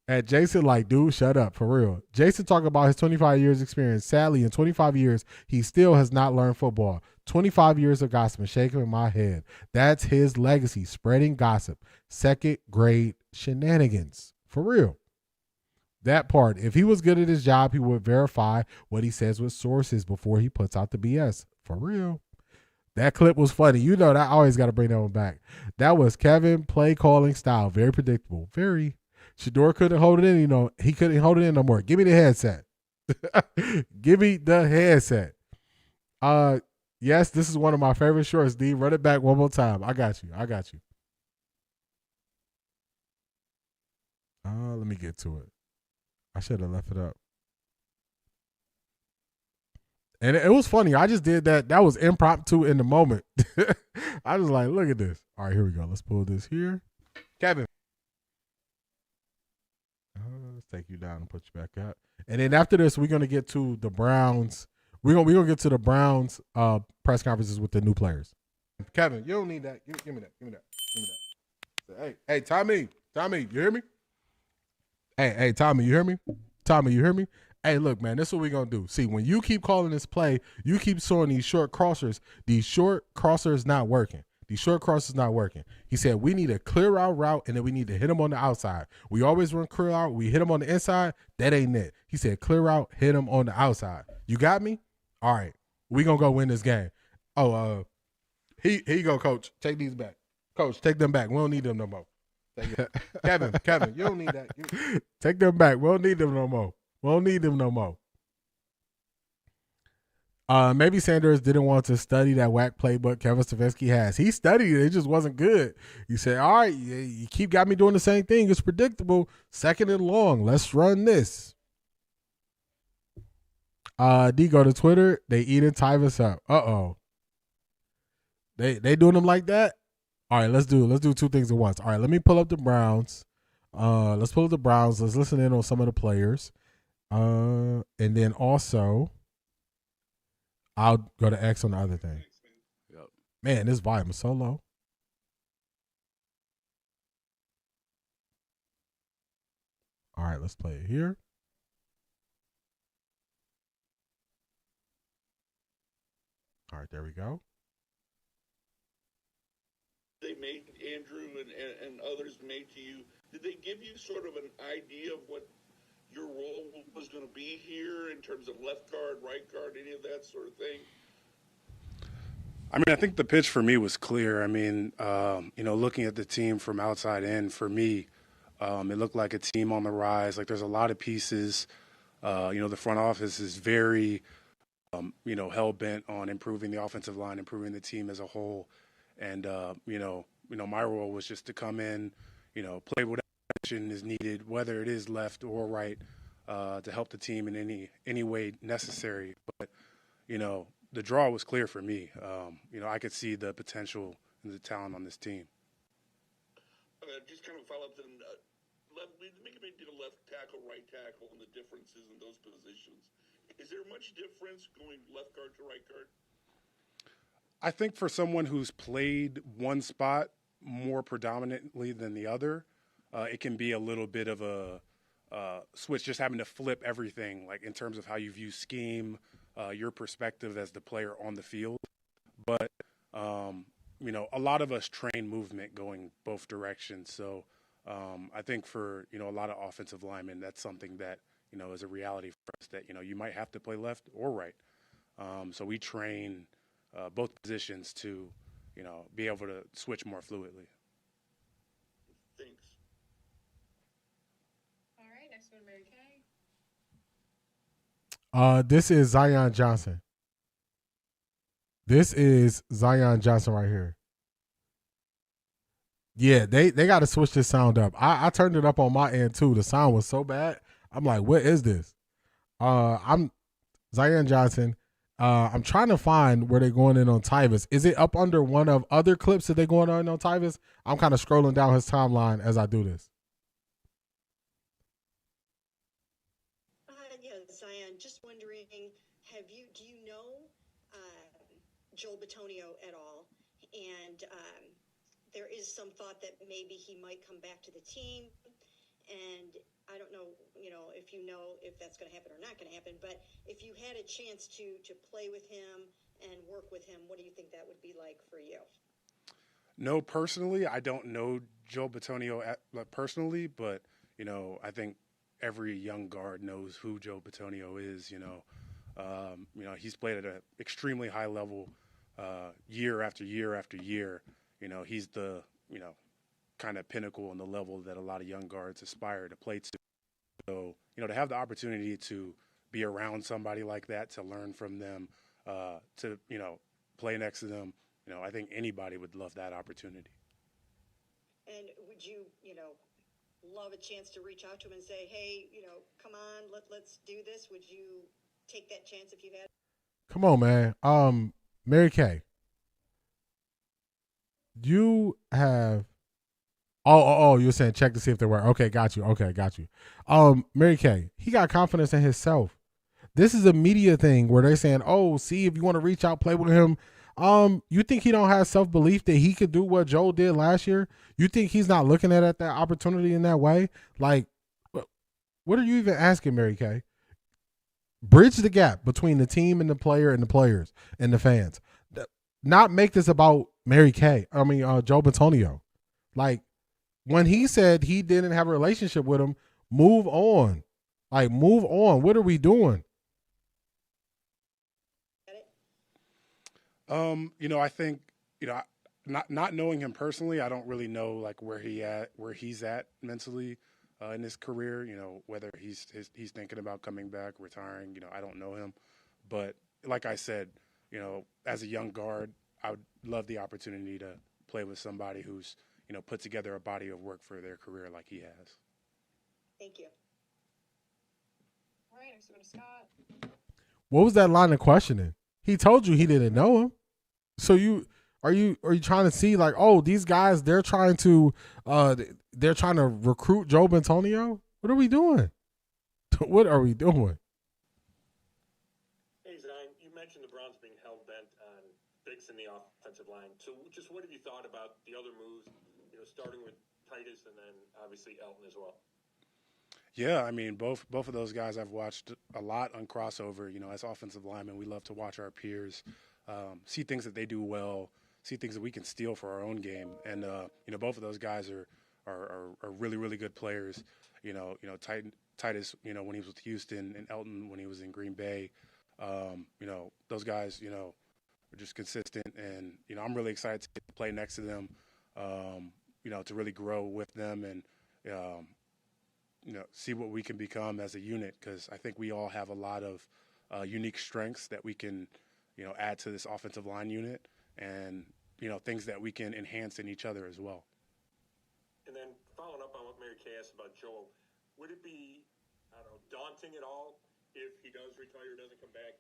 At Jason, like, dude, shut up, for real. Jason talking about his 25 years experience. Sadly, in 25 years, he still has not learned football. 25 years of gossip, shaking my head. That's his legacy, spreading gossip. Second grade shenanigans, for real. That part, if he was good at his job, he would verify what he says with sources before he puts out the BS, for real. That clip was funny. You know that I always got to bring that one back. That was Kevin play calling style, very predictable, very. Shedeur couldn't hold it in, he couldn't hold it in no more. Give me the headset. Give me the headset. Yes, this is one of my favorite shorts, D. Run it back one more time. I got you. Let me get to it. I should have left it up. And it was funny. I just did that. That was impromptu in the moment. I was like, look at this. All right, here we go. Let's pull this here. Kevin. Let's take you down and put you back up. And then after this, we're going to get to the Browns. We're gonna get to the Browns press conferences with the new players. Kevin, you don't need that. Give me that. Hey, Tommy, you hear me? Hey, Tommy, you hear me? Hey, look, man, this is what we're going to do. See, when you keep calling this play, you keep showing these short crossers. These short crossers not working. He said, we need a clear out route, and then we need to hit him on the outside. We always run clear out. We hit him on the inside. That ain't it. He said, clear out, hit him on the outside. You got me? All right. We going to go win this game. Oh, here you go, Coach. Take these back. Coach, take them back. We don't need them no more. Kevin, you don't need that. Take them back. We don't need them no more. Maybe Sanders didn't want to study that whack playbook Kevin Stefanski has. He studied it. It just wasn't good. He said, all right, you keep got me doing the same thing. It's predictable. Second and long. Let's run this. D, go to Twitter. They eating Tyvis up. Uh-oh. They doing them like that? All right, let's do two things at once. All right, let me pull up the Browns. Let's listen in on some of the players. And then also, I'll go to X on the other thing. Yep. Man, this volume is so low. All right, let's play it here. All right, there we go. They made Andrew and others made to you, did they give you sort of an idea of what your role was going to be here in terms of left guard, right guard, any of that sort of thing? I mean, I think the pitch for me was clear. I mean, looking at the team from outside in, for me, it looked like a team on the rise. Like there's a lot of pieces. The front office is very, hell-bent on improving the offensive line, improving the team as a whole. And, my role was just to come in, play whatever action is needed, whether it is left or right, to help the team in any way necessary. But, the draw was clear for me. I could see the potential and the talent on this team. Just kind of follow up then, maybe did a left tackle, right tackle, and the differences in those positions. Is there much difference going left guard to right guard? I think for someone who's played one spot more predominantly than the other, it can be a little bit of a switch, just having to flip everything, like in terms of how you view scheme, your perspective as the player on the field. But, a lot of us train movement going both directions. So I think for, a lot of offensive linemen, that's something that, is a reality for us that, you might have to play left or right. So we train both positions to, be able to switch more fluidly. Thanks. All right, next one, Mary Kay. This is Zion Johnson. Right here. Yeah, they got to switch this sound up. I turned it up on my end too. The sound was so bad. I'm like, what is this? I'm Zion Johnson. I'm trying to find where they're going in on Tyvis. Is it up under one of other clips that they're going on Tyvis? I'm kind of scrolling down his timeline as I do this. Zion, just wondering, do you know Joel Bitonio at all? And there is some thought that maybe he might come back to the team. And I don't know, if that's going to happen or not going to happen. But if you had a chance to play with him and work with him, what do you think that would be like for you? No, personally, I don't know Joel Bitonio personally, but, I think every young guard knows who Joe Bitonio is. He's played at an extremely high level year after year after year. He's the, kind of pinnacle on the level that a lot of young guards aspire to play to. So, to have the opportunity to be around somebody like that, to learn from them, to, play next to them. I think anybody would love that opportunity. And would you, love a chance to reach out to him and say, hey, come on, let's do this? Would you take that chance if you had? Come on, man. Mary Kay, you have. Oh, you're saying check to see if they were. Okay, got you. Mary Kay, he got confidence in himself. This is a media thing where they're saying, oh, see, if you want to reach out, play with him. You think he don't have self-belief that he could do what Joe did last year? You think he's not looking at that opportunity in that way? Like, what are you even asking, Mary Kay? Bridge the gap between the team and the player and the players and the fans. Not make this about Mary Kay. Joe Bitonio. Like, when he said he didn't have a relationship with him, move on. Like, move on. What are we doing? I think, not knowing him personally, I don't really know like where he's at mentally in his career. Whether he's thinking about coming back, retiring. I don't know him, but like I said, as a young guard, I would love the opportunity to play with somebody who's put together a body of work for their career like he has. Thank you. All right, next we go to Scott. What was that line of questioning? He told you he didn't know him. So are you trying to see like, oh, these guys, they're trying to recruit Joe Bitonio? What are we doing? What are we doing? Hey, Zion, you mentioned the Browns being hell-bent on fixing the offensive line. So just what have you thought about the other moves, starting with Titus and then obviously Elton as well? Yeah, both of those guys I've watched a lot on crossover. As offensive linemen, we love to watch our peers see things that they do well, see things that we can steal for our own game. And both of those guys are really, really good players. Titus, when he was with Houston, and Elton when he was in Green Bay. Those guys, are just consistent, and I'm really excited to play next to them. To really grow with them and see what we can become as a unit, because I think we all have a lot of unique strengths that we can, add to this offensive line unit, and, things that we can enhance in each other as well. And then following up on what Mary Kay asked about Joel, would it be, daunting at all if he does retire, doesn't come back,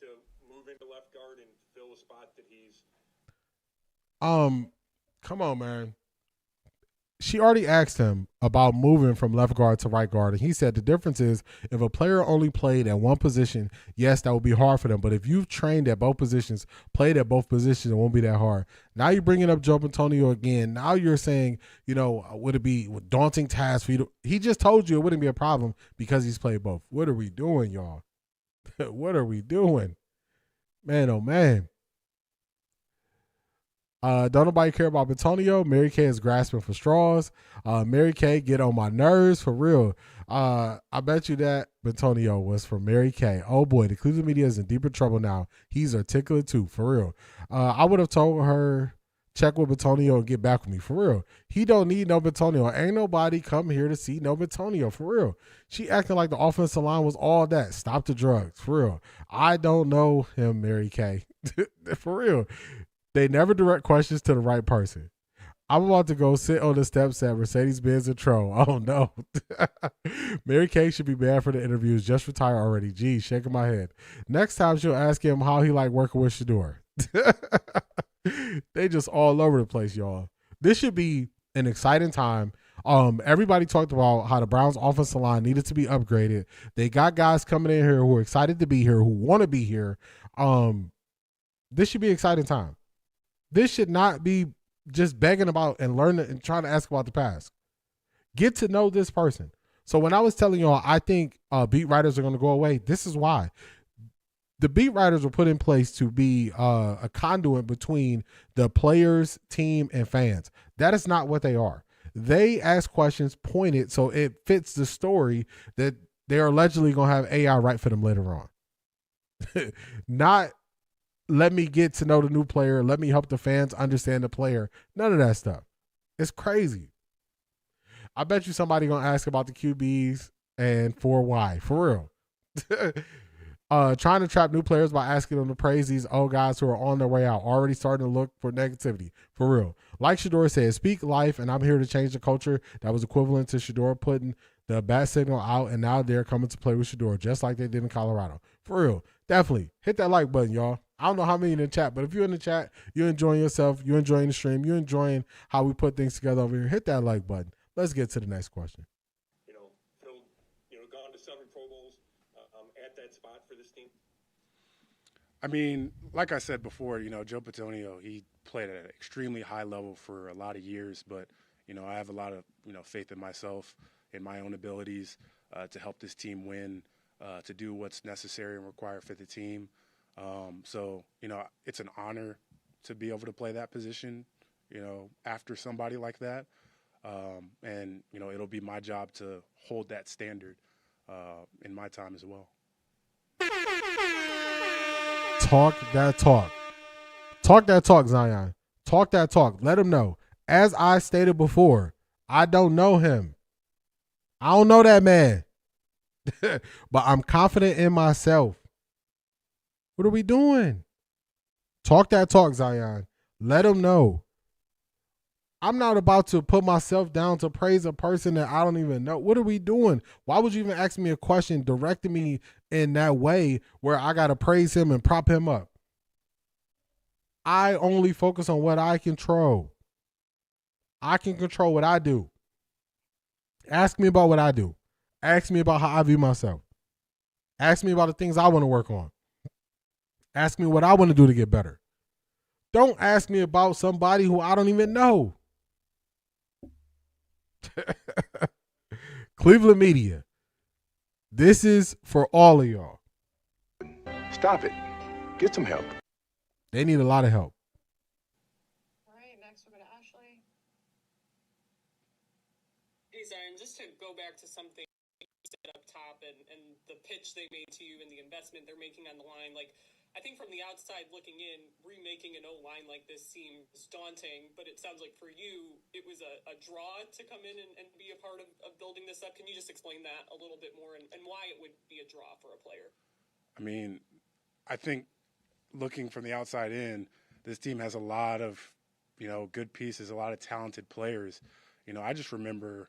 to move into left guard and fill a spot that he's... Come on, man. She already asked him about moving from left guard to right guard, and he said the difference is if a player only played at one position, yes, that would be hard for them. But if you've trained at both positions, played at both positions, it won't be that hard. Now you're bringing up Joe Bitonio again. Now you're saying, would it be a daunting task for you? He just told you it wouldn't be a problem because he's played both. What are we doing, y'all? What are we doing? Man, oh, man. Don't nobody care about Bitonio. Mary Kay is grasping for straws. Mary Kay, get on my nerves for real. I bet you that Bitonio was from Mary Kay. Oh boy, the Cleveland media is in deeper trouble now. He's articulate too, for real. I would have told her, check with Bitonio and get back with me, for real. He don't need no Bitonio. Ain't nobody come here to see no Bitonio, for real. She acting like the offensive line was all that. Stop the drugs, for real. I don't know him, Mary Kay. For real. They never direct questions to the right person. I'm about to go sit on the steps at Mercedes-Benz and Tro. Oh, no. Mary Kay should be banned for the interviews. Just retire already. Geez, shaking my head. Next time she'll ask him how he like working with Shedeur. They just all over the place, y'all. This should be an exciting time. Everybody talked about how the Browns offensive line needed to be upgraded. They got guys coming in here who are excited to be here, who want to be here. This should be an exciting time. This should not be just begging about and learning and trying to ask about the past. Get to know this person. So when I was telling y'all, I think beat writers are going to go away, this is why. The beat writers were put in place to be a conduit between the players, team, and fans. That is not what they are. They ask questions pointed so it fits the story that they're allegedly going to have AI write for them later on. Not let me get to know the new player. Let me help the fans understand the player. None of that stuff. It's crazy. I bet you somebody going to ask about the QBs and for why. For real. Trying to trap new players by asking them to praise these old guys who are on their way out, already starting to look for negativity. For real. Like Shedeur said, speak life, and I'm here to change the culture. That was equivalent to Shedeur putting the bat signal out, and now they're coming to play with Shedeur, just like they did in Colorado. For real. Definitely. Hit that like button, y'all. I don't know how many in the chat, but if you're in the chat, you're enjoying yourself, you're enjoying the stream, you're enjoying how we put things together over here, hit that like button. Let's get to the next question. Phil, gone to 7 Pro Bowls, at that spot for this team? I mean, like I said before, Joe Bitonio, he played at an extremely high level for a lot of years, but, I have a lot of, faith in myself, in my own abilities to help this team win, to do what's necessary and required for the team. So, it's an honor to be able to play that position, after somebody like that. And, it'll be my job to hold that standard in my time as well. Talk that talk. Talk that talk, Zion. Talk that talk. Let him know. As I stated before, I don't know him. I don't know that man. But I'm confident in myself. What are we doing? Talk that talk, Zion. Let him know. I'm not about to put myself down to praise a person that I don't even know. What are we doing? Why would you even ask me a question directing me in that way where I got to praise him and prop him up? I only focus on what I control. I can control what I do. Ask me about what I do. Ask me about how I view myself. Ask me about the things I want to work on. Ask me what I want to do to get better. Don't ask me about somebody who I don't even know. Cleveland media. This is for all of y'all. Stop it. Get some help. They need a lot of help. All right, next we'll go to Ashley. Hey, Zion, just to go back to something you said up top and the pitch they made to you and the investment they're making on the line, I think from the outside looking in, remaking an O-line like this seems daunting, but it sounds like for you, it was a draw to come in and be a part of building this up. Can you just explain that a little bit more and why it would be a draw for a player? I mean, I think looking from the outside in, this team has a lot of, good pieces, a lot of talented players. I just remember,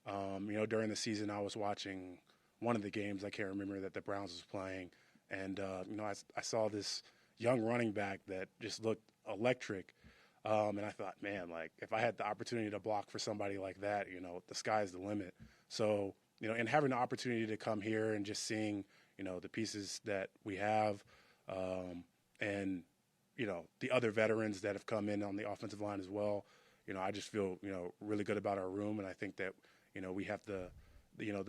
during the season I was watching one of the games, I can't remember, that the Browns was playing. And, I saw this young running back that just looked electric. And I thought, man, if I had the opportunity to block for somebody like that, the sky's the limit. So, and having the opportunity to come here and just seeing, the pieces that we have and, the other veterans that have come in on the offensive line as well, I just feel, really good about our room. And I think that, we have the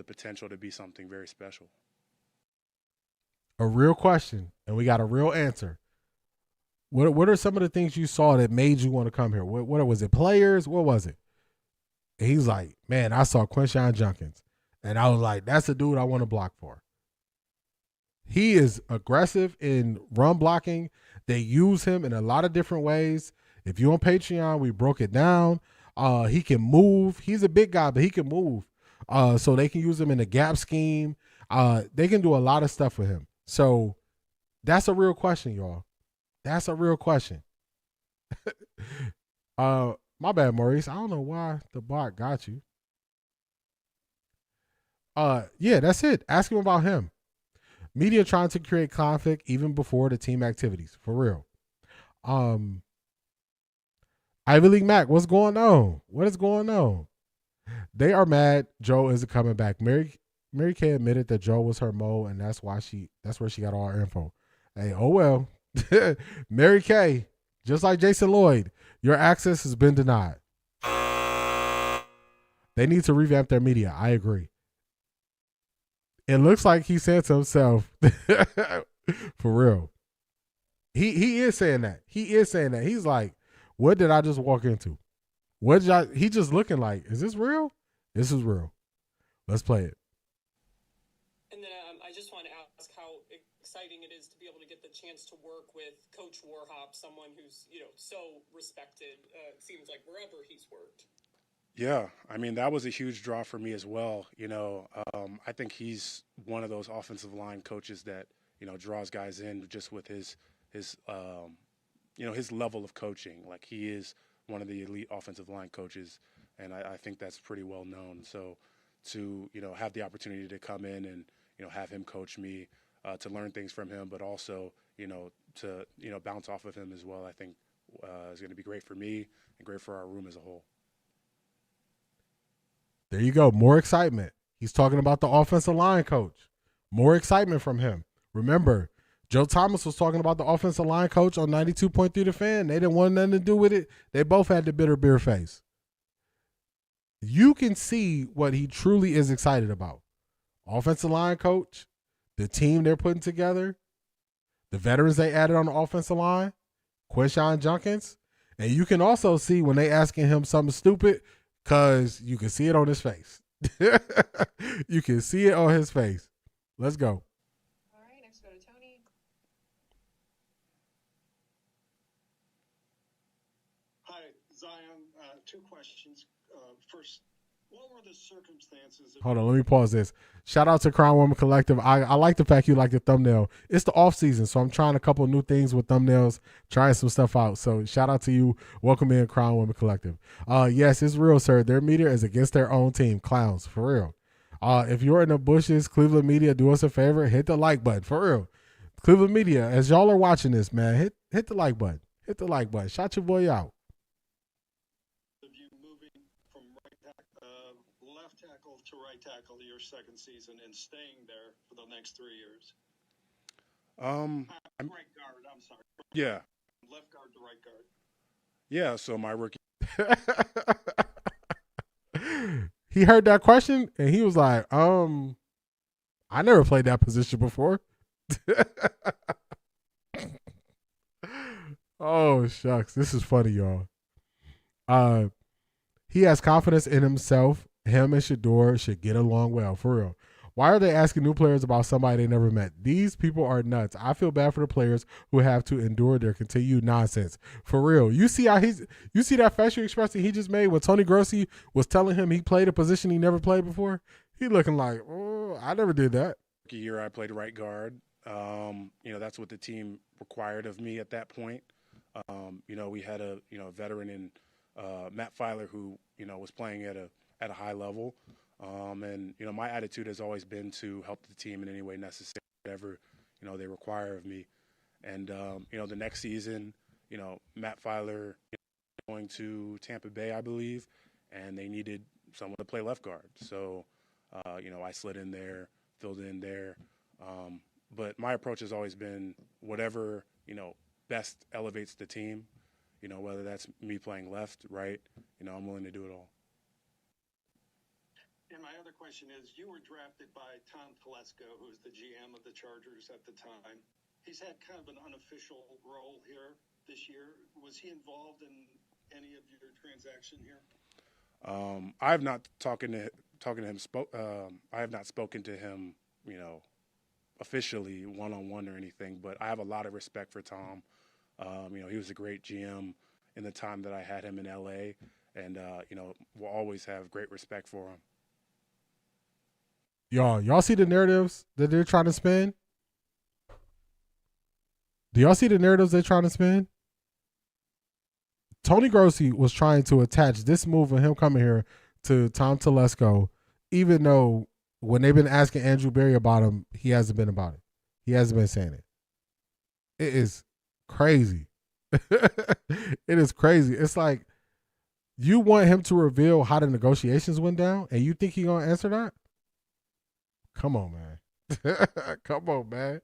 potential to be something very special. A real question, and we got a real answer. What are some of the things you saw that made you want to come here? What was it? Players? What was it? And he's like, man, I saw Quinshon Judkins, and I was like, that's a dude I want to block for. He is aggressive in run blocking. They use him in a lot of different ways. If you're on Patreon, we broke it down. He can move. He's a big guy, but he can move. So they can use him in the gap scheme. They can do a lot of stuff with him. So that's a real question, y'all. That's a real question. My bad, Maurice. I don't know why the bot got you. Yeah, that's it. Ask him about him. Media trying to create conflict even before the team activities. For real. Ivy League Mac, what's going on? What is going on? They are mad Joe isn't coming back. Mary Kay admitted that Joe was her mole, and that's where she got all her info. Hey, oh well. Mary Kay, just like Jason Lloyd, your access has been denied. They need to revamp their media. I agree. It looks like he said to himself, for real. He is saying that. He is saying that. He's like, what did I just walk into? He just looking like, is this real? This is real. Let's play it. And then I just want to ask how exciting it is to be able to get the chance to work with Coach Warhop, someone who's, so respected, it seems like wherever he's worked. Yeah, I mean, that was a huge draw for me as well. I think he's one of those offensive line coaches that, draws guys in just with his level of coaching. Like, he is one of the elite offensive line coaches, and I think that's pretty well known. So to, have the opportunity to come in and, have him coach me, to learn things from him, but also, to, bounce off of him as well, I think is going to be great for me and great for our room as a whole. There you go. More excitement. He's talking about the offensive line coach. More excitement from him. Remember, Joe Thomas was talking about the offensive line coach on 92.3 The Fan. They didn't want nothing to do with it. They both had the bitter beer face. You can see what he truly is excited about. Offensive line coach, the team they're putting together, the veterans they added on the offensive line, Quinshon Judkins. And you can also see when they asking him something stupid, because you can see it on his face. You can see it on his face. Let's go. All right, next go to Tony. Hi, Zion. 2 questions. First, what were the circumstances? Hold on, let me pause this. Shout out to Crown Woman Collective. I like the fact you like the thumbnail. It's the off season, so I'm trying a couple new things with thumbnails, trying some stuff out. So shout out to you. Welcome in, Crown Woman Collective. Yes, it's real, sir. Their media is against their own team. Clowns, for real. If you're in the bushes, Cleveland media, do us a favor, hit the like button, for real. Cleveland media, as y'all are watching this, man, hit the like button. Hit the like button. Shout your boy out. Left tackle to right tackle your second season and staying there for the next 3 years? Right guard, I'm sorry. Yeah. Left guard to right guard. Yeah, so my rookie. He heard that question and he was like, I never played that position before. Oh, shucks. This is funny, y'all. He has confidence in himself. Him and Shedeur should get along well, for real. Why are they asking new players about somebody they never met? These people are nuts. I feel bad for the players who have to endure their continued nonsense. For real. You see that facial expression he just made when Tony Grossi was telling him he played a position he never played before? He looking like, oh, I never did that. Rookie year, I played right guard. That's what the team required of me at that point. We had a veteran in Matt Filer who was playing at a high level. My attitude has always been to help the team in any way necessary, whatever, they require of me. And, the next season, Matt Filer going to Tampa Bay, I believe, and they needed someone to play left guard. So, I slid in there, filled in there. But my approach has always been whatever, best elevates the team, whether that's me playing left, right, I'm willing to do it all. And my other question is, you were drafted by Tom Telesco, who's the GM of the Chargers at the time. He's had kind of an unofficial role here this year. Was he involved in any of your transaction here? I have not talking to him. I have not spoken to him, officially one-on-one or anything. But I have a lot of respect for Tom. He was a great GM in the time that I had him in LA, and we'll always have great respect for him. Y'all see the narratives that they're trying to spin? Do y'all see the narratives they're trying to spin? Tony Grossi was trying to attach this move of him coming here to Tom Telesco, even though when they've been asking Andrew Berry about him, he hasn't been about it. He hasn't been saying it. It is crazy. It is crazy. It's like you want him to reveal how the negotiations went down, and you think he's going to answer that? Come on, man. Come on, man.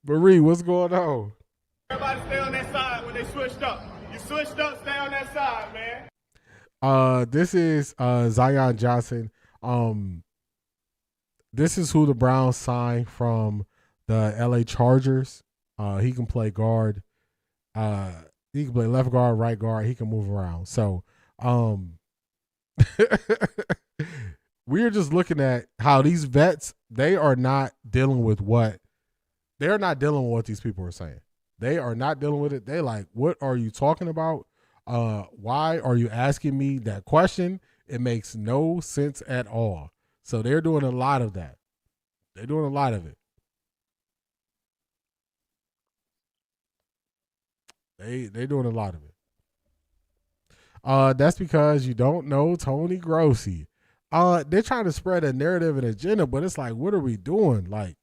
Marie, what's going on? Everybody stay on that side when they switched up. You switched up, stay on that side, man. This is Zion Johnson. This is who the Browns signed from the LA Chargers. He can play guard. He can play left guard, right guard. He can move around. So, we're just looking at how these vets, they are not dealing with what these people are saying. They are not dealing with it. They like, what are you talking about? Why are you asking me that question? It makes no sense at all. So they're doing a lot of that. They're doing a lot of it. They doing a lot of it. That's because you don't know Tony Grossi. They're trying to spread a narrative and agenda, but it's like, what are we doing? Like,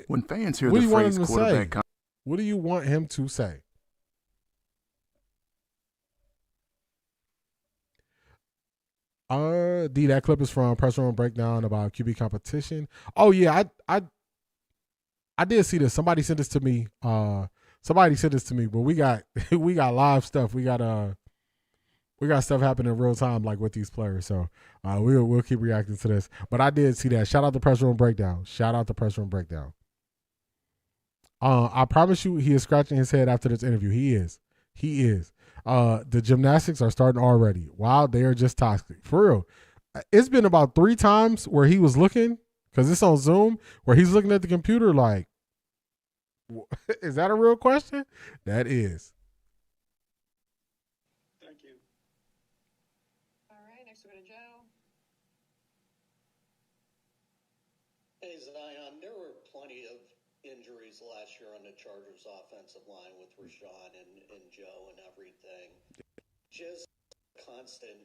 when fans hear what the do you want phrase him to quarterback, say? What do you want him to say? D, that clip is from Press Room Breakdown about QB competition. Oh yeah, I did see this. Somebody sent this to me. But we got we got live stuff. We got stuff happening in real time, like with these players. So we'll keep reacting to this. But I did see that. Shout out to Press Room Breakdown. I promise you, he is scratching his head after this interview. He is. The gymnastics are starting already. Wow, they are just toxic. For real. It's been about 3 times where he was looking, because it's on Zoom, where he's looking at the computer like, is that a real question? That is. Thank you. All right, next we go to Joe. Hey, Zion, there were plenty of injuries last year on the Chargers offensive line with Rashawn and Joe and everything. Just constant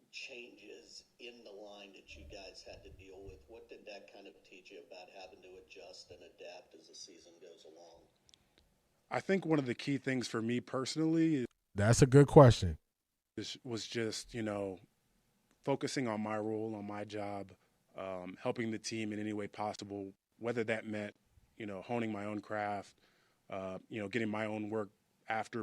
changes in the line that you guys had to deal with. What did that kind of teach you about having to adjust and adapt as the season goes along? I think one of the key things for me personally That's a good question. was just, focusing on my role, on my job, helping the team in any way possible, whether that meant, honing my own craft, getting my own work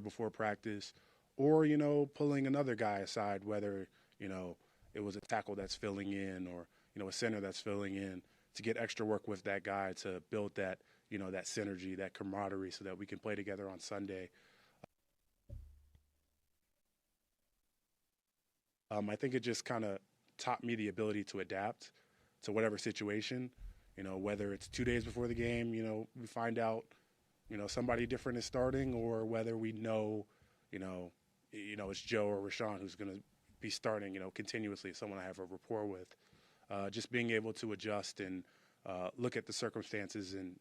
before practice, or, pulling another guy aside, whether, it was a tackle that's filling in or, a center that's filling in, to get extra work with that guy to build that, that synergy, that camaraderie, so that we can play together on Sunday. I think it just kind of taught me the ability to adapt to whatever situation, whether it's 2 days before the game, we find out, somebody different is starting, or whether we know, it's Joe or Rashawn who's going to be starting, continuously, someone I have a rapport with. Just being able to adjust and look at the circumstances and,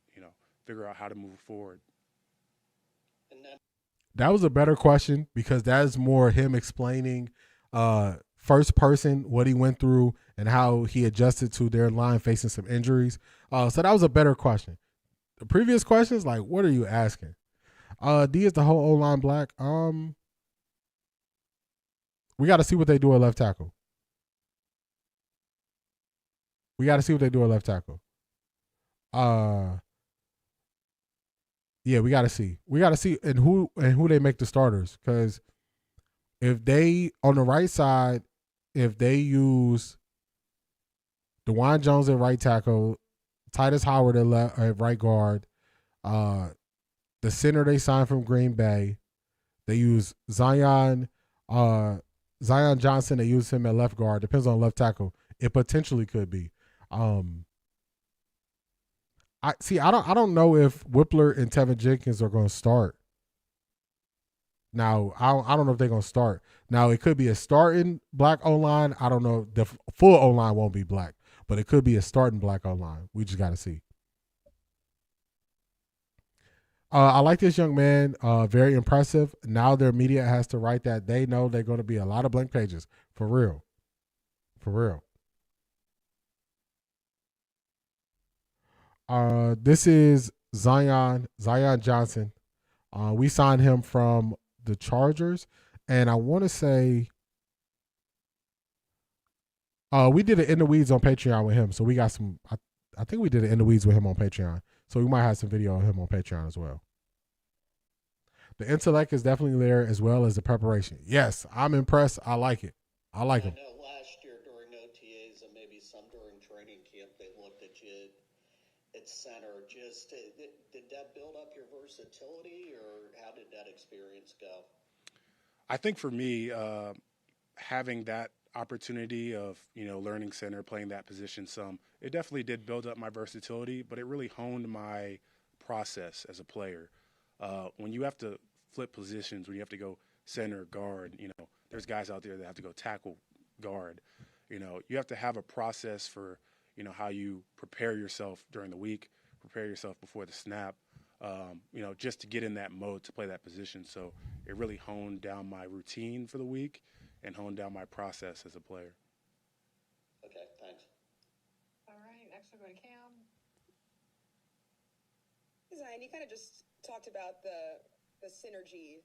figure out how to move forward. That was a better question, because that is more him explaining first person what he went through and how he adjusted to their line facing some injuries. So that was a better question. The previous question is like, what are you asking? D, is the whole O-line black? We got to see what they do at left tackle. Yeah, we got to see. And who they make the starters, because if they on the right side, if they use DeJuan Jones at right tackle, Titus Howard at right guard, the center they signed from Green Bay, they use Zion Johnson. They use him at left guard. Depends on left tackle. It potentially could be. I don't know if Whippler and Tevin Jenkins are going to start. Now, I don't know if they're going to start. Now, it could be a starting black O-line. I don't know. The full O-line won't be black, but it could be a starting black O-line. We just got to see. I like this young man. Very impressive. Now their media has to write that. They know they're going to be a lot of blank pages. For real. This is Zion Johnson. We signed him from the Chargers, and I want to say we did an In the Weeds on Patreon with him, so we got some. I think we did an In the Weeds with him on Patreon, so we might have some video of him on Patreon as well. The intellect is definitely there, as well as the preparation. Yes, I'm impressed. I like it. I like him. I know last year during OTAs and maybe some during training camp, they looked at you at center. Just did that build up your versatility, or how did that experience go? I think for me, having that opportunity of, learning center, playing that position some, it definitely did build up my versatility, but it really honed my process as a player. When you have to flip positions, when you have to go center, guard, there's guys out there that have to go tackle, guard. You have to have a process for, how you prepare yourself during the week, prepare yourself before the snap. just to get in that mode to play that position. So it really honed down my routine for the week and honed down my process as a player. Okay, thanks. All right, next we'll go to Cam. Zion, you kind of just talked about the synergy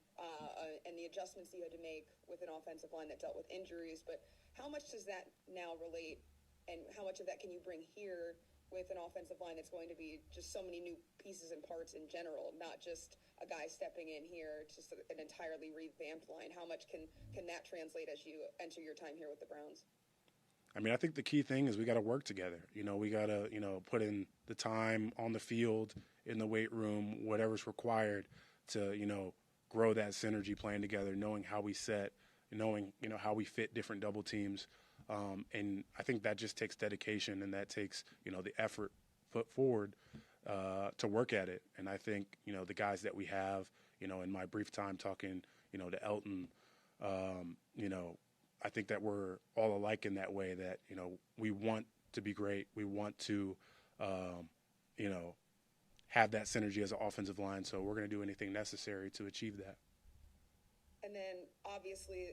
and the adjustments you had to make with an offensive line that dealt with injuries, but how much does that now relate, and how much of that can you bring here with an offensive line that's going to be just so many new pieces and parts in general, not just a guy stepping in here, just an entirely revamped line? How much can that translate as you enter your time here with the Browns? I mean, I think the key thing is we got to work together. We got to, put in the time on the field, in the weight room, whatever's required to, grow that synergy playing together, knowing how we set, knowing, how we fit different double teams. And I think that just takes dedication, and that takes, the effort put forward to work at it. And I think, the guys that we have, in my brief time talking, to Elton, I think that we're all alike in that way, that, we want to be great. We want to, have that synergy as an offensive line. So we're going to do anything necessary to achieve that. And then obviously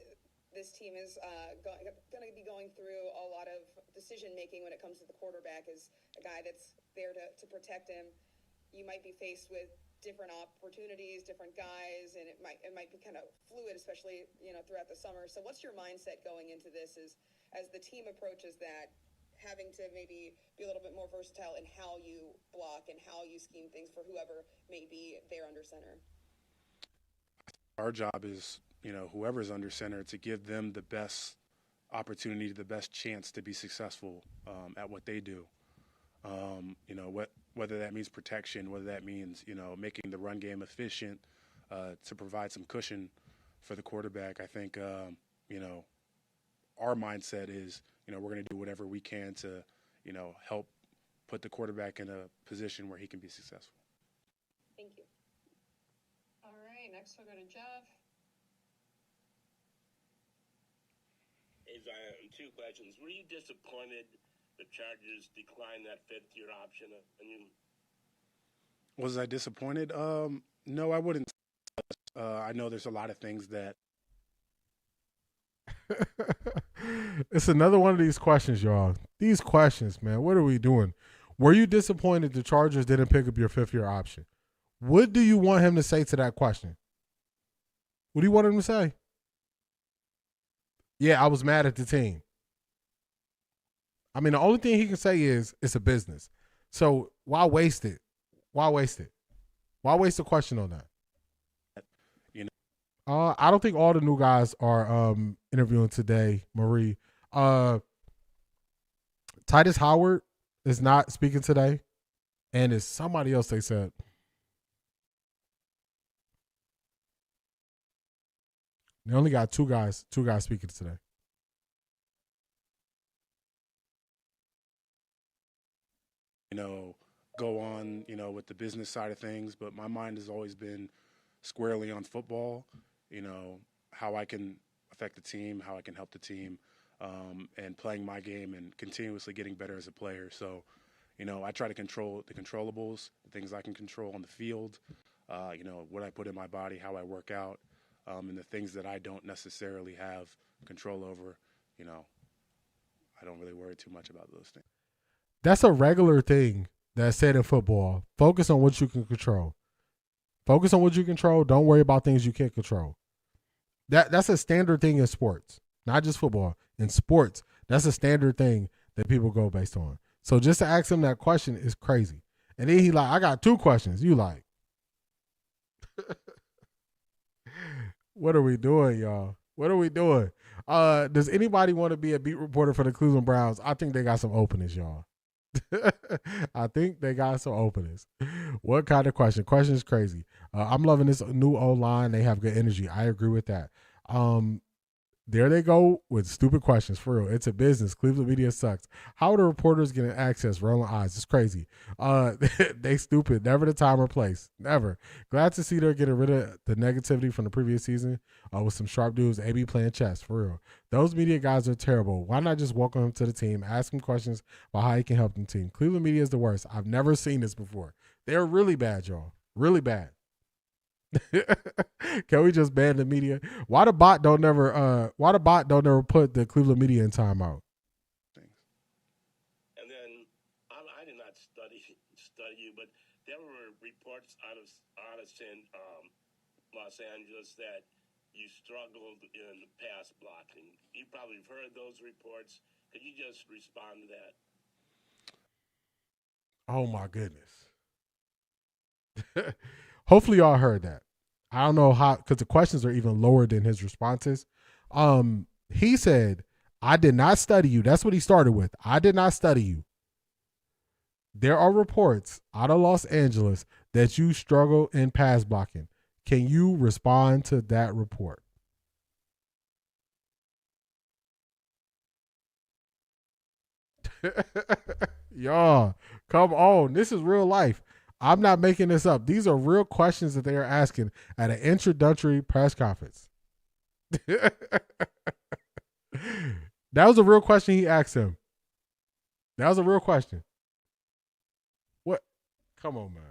this team is going to be going through a lot of decision-making when it comes to the quarterback, as a guy that's there to protect him. You might be faced with different opportunities, different guys, and it might be kind of fluid, especially, throughout the summer. So what's your mindset going into this as the team approaches that, having to maybe be a little bit more versatile in how you block and how you scheme things for whoever may be there under center? Our job is, whoever's under center, to give them the best opportunity, the best chance to be successful at what they do. Whether that means protection, whether that means, making the run game efficient to provide some cushion for the quarterback. I think, our mindset is, we're going to do whatever we can to, help put the quarterback in a position where he can be successful. Thank you. All right, next we'll go to Jeff. Hey, Zion, 2 questions. Were you disappointed the Chargers declined that 5th-year option on you? Was I disappointed? No, I wouldn't. I know there's a lot of things that. It's another one of these questions, y'all. These questions, man. What are we doing? Were you disappointed the Chargers didn't pick up your 5th-year option? What do you want him to say to that question? What do you want him to say? Yeah, I was mad at the team. I mean, the only thing he can say is it's a business. So why waste it? Why waste it? Why waste a question on that? I don't think all the new guys are interviewing today, Marie. Titus Howard is not speaking today, and it's somebody else they said. They only got two guys speaking today. Go on, with the business side of things, but my mind has always been squarely on football, how I can affect the team, how I can help the team, and playing my game and continuously getting better as a player. So, I try to control the controllables, the things I can control on the field, what I put in my body, how I work out, and the things that I don't necessarily have control over, I don't really worry too much about those things. That's a regular thing that's said in football. Focus on what you can control. Focus on what you control. Don't worry about things you can't control. That's a standard thing in sports, not just football. In sports, that's a standard thing that people go based on. So just to ask him that question is crazy. And then he like, I got 2 questions. You like, what are we doing, y'all? What are we doing? Does anybody want to be a beat reporter for the Cleveland Browns? I think they got some openings, y'all. I think they got some openings. What kind of question? Question is crazy. I'm loving this new O-line. They have good energy. I agree with that. There they go with stupid questions. For real, it's a business. Cleveland media sucks. How are the reporters getting access? Rolling eyes. It's crazy. They stupid. Never the time or place. Never. Glad to see they're getting rid of the negativity from the previous season with some sharp dudes. AB playing chess. For real. Those media guys are terrible. Why not just welcome him to the team? Ask him questions about how he can help the team. Cleveland media is the worst. I've never seen this before. They're really bad, y'all. Really bad. Can we just ban the media? Why the bot don't never put the Cleveland media in timeout? And then I did not study you, but there were reports out of Los Angeles that you struggled in pass blocking. You probably have heard those reports. Could you just respond to that? Oh my goodness. Hopefully y'all heard that. I don't know how, because the questions are even lower than his responses. He said, I did not study you. That's what he started with. I did not study you. There are reports out of Los Angeles that you struggle in pass blocking. Can you respond to that report? Y'all, come on. This is real life. I'm not making this up. These are real questions that they are asking at an introductory press conference. That was a real question he asked him. That was a real question. What? Come on, man.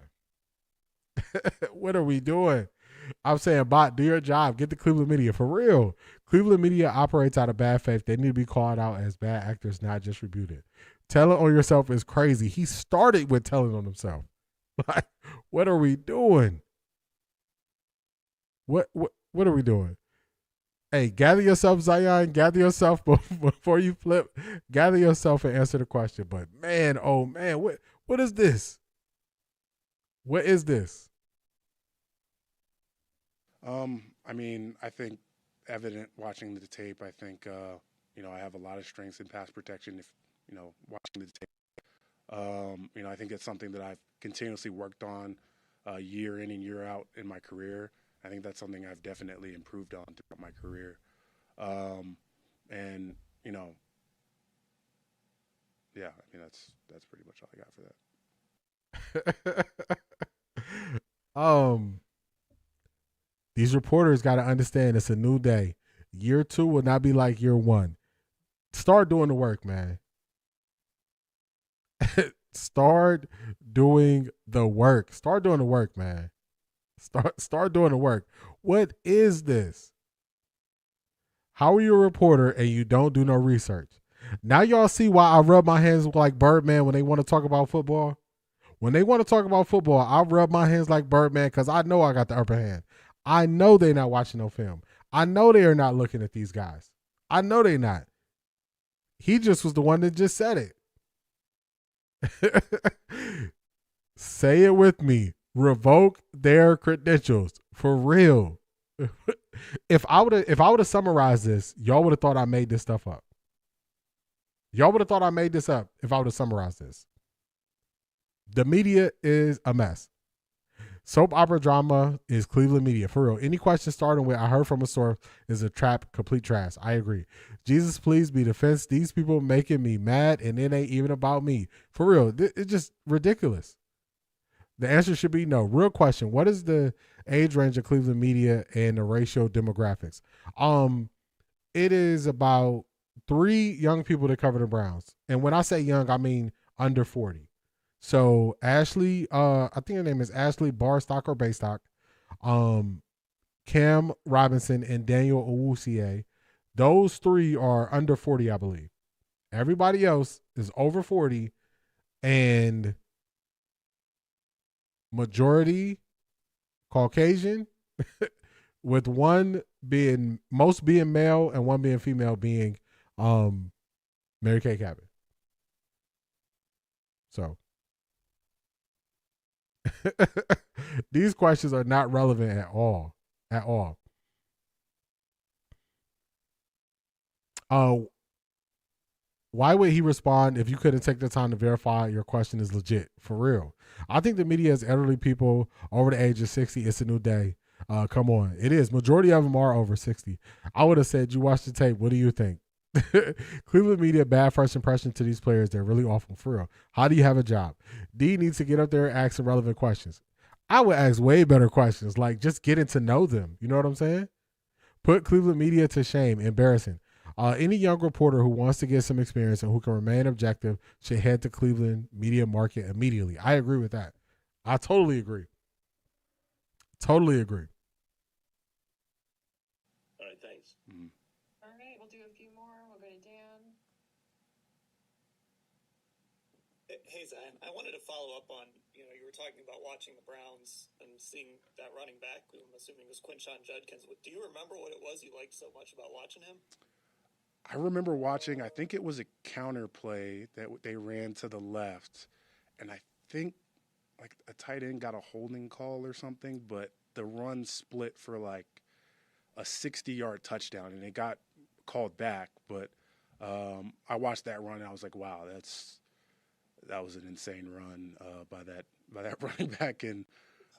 What are we doing? I'm saying, bot, do your job. Get the Cleveland media. For real. Cleveland media operates out of bad faith. They need to be called out as bad actors, not just rebuted. Telling on yourself is crazy. He started with telling on himself. Like, what are we doing? What are we doing? Hey, gather yourself, Zion. Gather yourself before you flip. Gather yourself and answer the question. But man, oh man, what is this? What is this? I mean, I think evident watching the tape, I think, I have a lot of strengths in pass protection if, watching the tape. I think it's something that I've continuously worked on year in and year out in my career. I think that's something I've definitely improved on throughout my career. Yeah, I mean, that's pretty much all I got for that. These reporters got to understand it's a new day. Year 2 will not be like year 1. Start doing the work, man. Start doing the work. Start doing the work, man. Start doing the work. What is this? How are you a reporter and you don't do no research? Now y'all see why I rub my hands like Birdman when they want to talk about football. When they want to talk about football, I rub my hands like Birdman because I know I got the upper hand. I know they're not watching no film. I know they are not looking at these guys. I know they're not. He just was the one that just said it. Say it with me. Revoke their credentials. For real. If I would have summarized this, y'all would have thought I made this stuff up. Y'all would have thought I made this up if I would have summarized this. The media is a mess. Soap opera drama is Cleveland media. For real. Any question starting with, I heard from a source, is a trap, complete trash. I agree. Jesus, please be defense. These people making me mad and it ain't even about me. For real. It's just ridiculous. The answer should be no. Real question. What is the age range of Cleveland media and the racial demographics? It is about 3 young people that cover the Browns. And when I say young, I mean under 40. So Ashley, I think her name is Ashley Barstock or Baystock, Cam Robinson, and Daniel Owusie. Those 3 are under 40, I believe. Everybody else is over 40 and majority Caucasian with most being male and one being female being Mary Kay Cabot. So these questions are not relevant at all. At all. Why would he respond if you couldn't take the time to verify your question is legit? For real. I think the media is elderly people over the age of 60. It's a new day. Come on. It is. Majority of them are over 60. I would have said, you watched the tape. What do you think? Cleveland media, bad first impression to these players. They're really awful. For real. How do you have a job? D needs to get up there and ask some relevant questions. I would ask way better questions, like just getting to know them. You know what I'm saying? Put Cleveland media to shame. Embarrassing. Any young reporter who wants to get some experience and who can remain objective should head to Cleveland media market immediately. I agree with that. I totally agree. Totally agree. All right, thanks. Mm-hmm. All right, we'll do a few more. We'll go to Dan. Hey, Zion, I wanted to follow up on, you were talking about watching the Browns and seeing that running back, who I'm assuming was Quinshon Judkins. Do you remember what it was you liked so much about watching him? I remember watching, I think it was a counter play that they ran to the left, and I think like a tight end got a holding call or something, but the run split for like a 60-yard touchdown, and it got called back. But I watched that run, and I was like, wow, that was an insane run by that running back. And,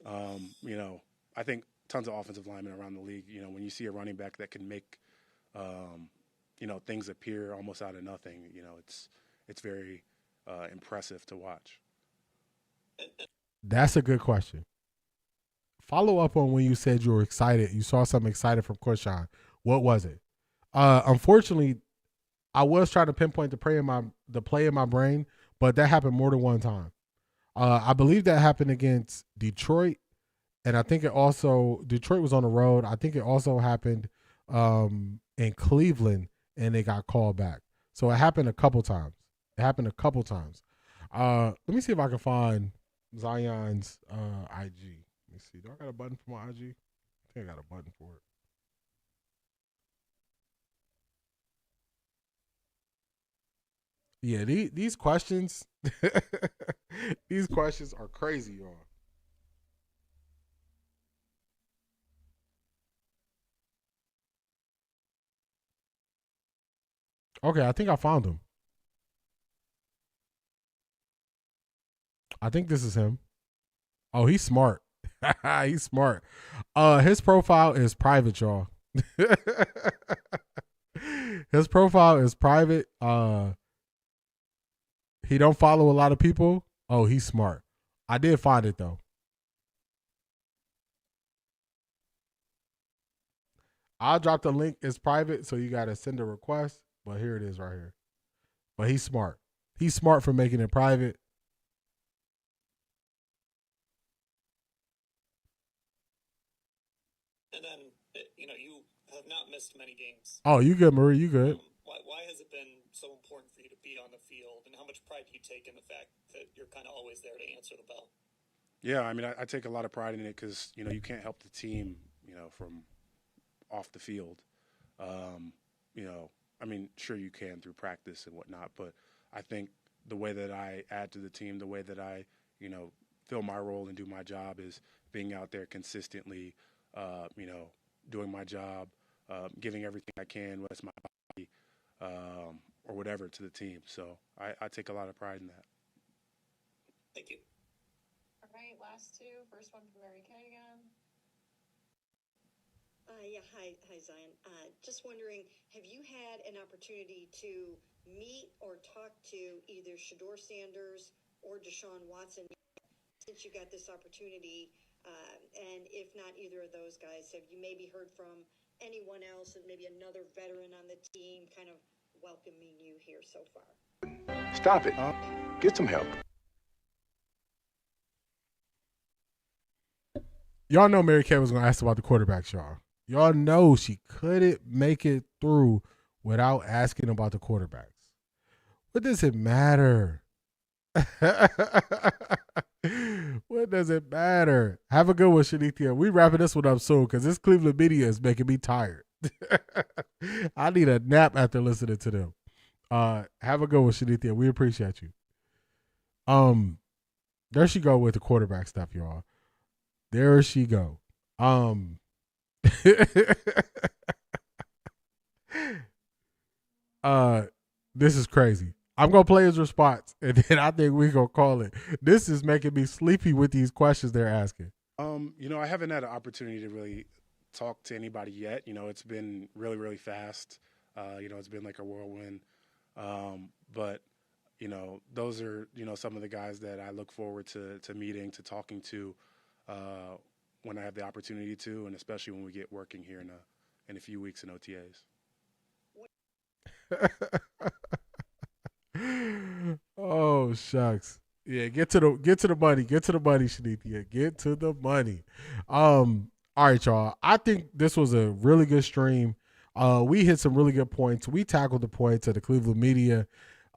I think tons of offensive linemen around the league, when you see a running back that can make, things appear almost out of nothing, it's very impressive to watch. That's a good question. Follow up on when you said you were excited. You saw something excited from Quinshon. What was it? Unfortunately, I was trying to pinpoint the play in my brain, but that happened more than one time. I believe that happened against Detroit, and I think Detroit was on the road. I think it also happened in Cleveland, and they got called back. So it happened a couple times. Let me see if I can find Zion's IG. Let me see. Do I got a button for my IG? I think I got a button for it. Yeah, these questions, these questions are crazy, y'all. Okay, I think I found him. I think this is him. Oh, he's smart. He's smart. His profile is private, y'all. His profile is private. He don't follow a lot of people. Oh, he's smart. I did find it though. I'll drop the link. It's private, so you gotta send a request. But here it is right here. But he's smart. He's smart for making it private. And then, you have not missed many games. Oh, you good, Marie? You good? Why has it been so important for you to be on the field, and how much pride do you take in the fact that you're kind of always there to answer the bell? Yeah, I mean, I take a lot of pride in it because, you can't help the team, from off the field. I mean, sure you can through practice and whatnot, but I think the way that I add to the team, the way that I, fill my role and do my job is being out there consistently, doing my job, giving everything I can, whether it's my body or whatever, to the team. So I take a lot of pride in that. Thank you. All right, last two. First one from Mary Kay again. Hi, Zion. Just wondering, have you had an opportunity to meet or talk to either Shedeur Sanders or Deshaun Watson since you got this opportunity? And if not either of those guys, have you maybe heard from anyone else and maybe another veteran on the team kind of welcoming you here so far? Stop it. Get some help. Y'all know Mary Kay was going to ask about the quarterbacks, y'all. Y'all know she couldn't make it through without asking about the quarterbacks. What does it matter? What does it matter? Have a good one, Shanithia. We wrapping this one up soon because this Cleveland media is making me tired. I need a nap after listening to them. Have a good one, Shanithia. We appreciate you. There she go with the quarterback stuff, y'all. There she go. This is crazy. I'm gonna play his response, and then I think we gonna call it. This is making me sleepy with these questions they're asking. I haven't had an opportunity to really talk to anybody yet. It's been really, really fast. It's been like a whirlwind. But those are some of the guys that I look forward to meeting, to talking to when I have the opportunity to, and especially when we get working here in a few weeks in OTAs. Oh, shucks. Yeah, get to the money. Get to the money, Shanithia. Get to the money. All right, y'all. I think this was a really good stream. We hit some really good points. We tackled the points of the Cleveland media.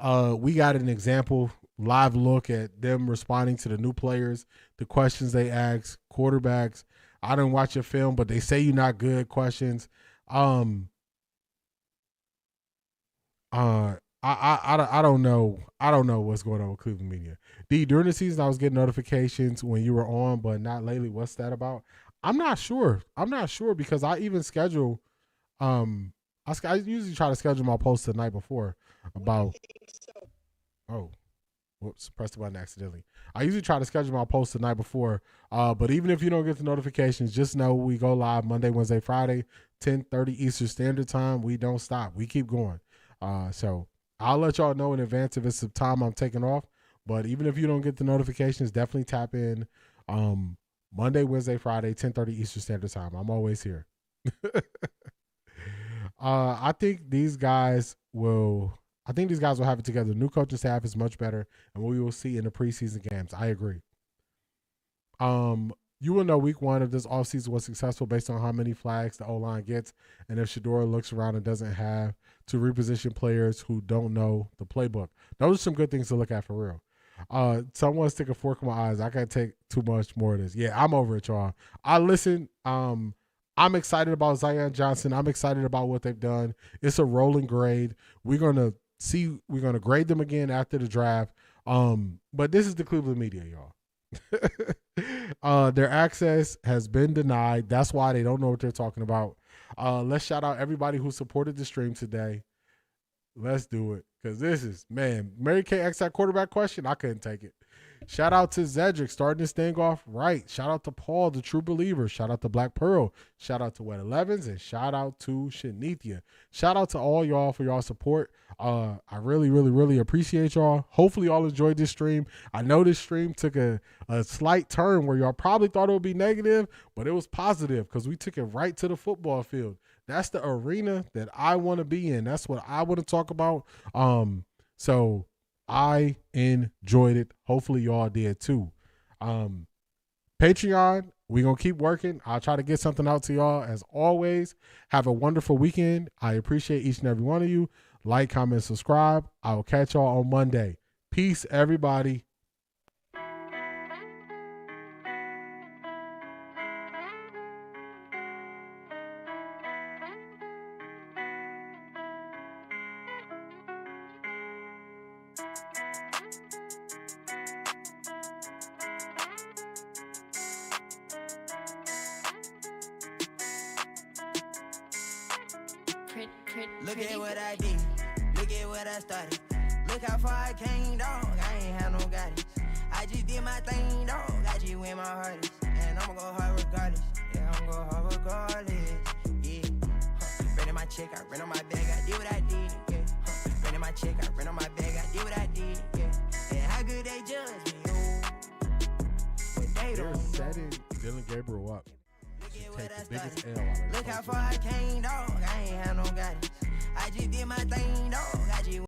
We got an example, live look at them responding to the new players, the questions they ask, quarterbacks. I didn't watch your film, but they say you're not good questions. I don't know. I don't know what's going on with Cleveland media. D, during the season, I was getting notifications when you were on, but not lately. What's that about? I'm not sure. Because I even schedule. I usually try to schedule my posts the night before about. Oh, whoops! Pressed the button accidentally. I usually try to schedule my posts the night before. But even if you don't get the notifications, just know we go live Monday, Wednesday, Friday, 10:30 Eastern Standard Time. We don't stop. We keep going. So I'll let y'all know in advance if it's the time I'm taking off. But even if you don't get the notifications, definitely tap in Monday, Wednesday, Friday, 10:30 Eastern Standard Time. I'm always here. I think these guys will have it together. The new coaching staff is much better, and we will see in the preseason games. I agree. You will know week one if this offseason was successful based on how many flags the O-line gets, and if Shedeur looks around and doesn't have to reposition players who don't know the playbook. Those are some good things to look at for real. Someone stick a fork in my eyes. I can't take too much more of this. Yeah, I'm over it, y'all. I listen. I'm excited about Zion Johnson. I'm excited about what they've done. It's a rolling grade. We're gonna grade them again after the draft. But this is the Cleveland media, y'all. Their access has been denied. That's why they don't know what they're talking about. Let's shout out everybody who supported the stream today. Let's do it. Because this is, man, Mary Kay asked that quarterback question. I couldn't take it. Shout out to Zedric starting this thing off right. Shout out to Paul, the true believer. Shout out to Black Pearl. Shout out to Wet 11s. And shout out to Shanithia. Shout out to all y'all for y'all support. I really, really, really appreciate y'all. Hopefully y'all enjoyed this stream. I know this stream took a slight turn where y'all probably thought it would be negative, but it was positive because we took it right to the football field. That's the arena that I want to be in. That's what I want to talk about. So I enjoyed it. Hopefully y'all did too. Patreon, we're going to keep working. I'll try to get something out to y'all as always. Have a wonderful weekend. I appreciate each and every one of you. Like, comment, subscribe. I will catch y'all on Monday. Peace, everybody. Look at what I did. Look at what I started. Look how far I came, dog. I ain't had no guidance. I just did my thing, dog. I just went my hardest. And I'ma go hard regardless. Yeah, I'ma go hard regardless. Yeah. Ran in my check, I ran on my bag, I did what I did. Yeah. Ran in my check, I ran on my bag, I did what I did. Yeah. And how good they judge me, oh. But they They're don't setting Dylan Gabriel up. Take the biggest L out of Look how far I came, dog. I ain't had no guidance. I just did my thing, dog. I just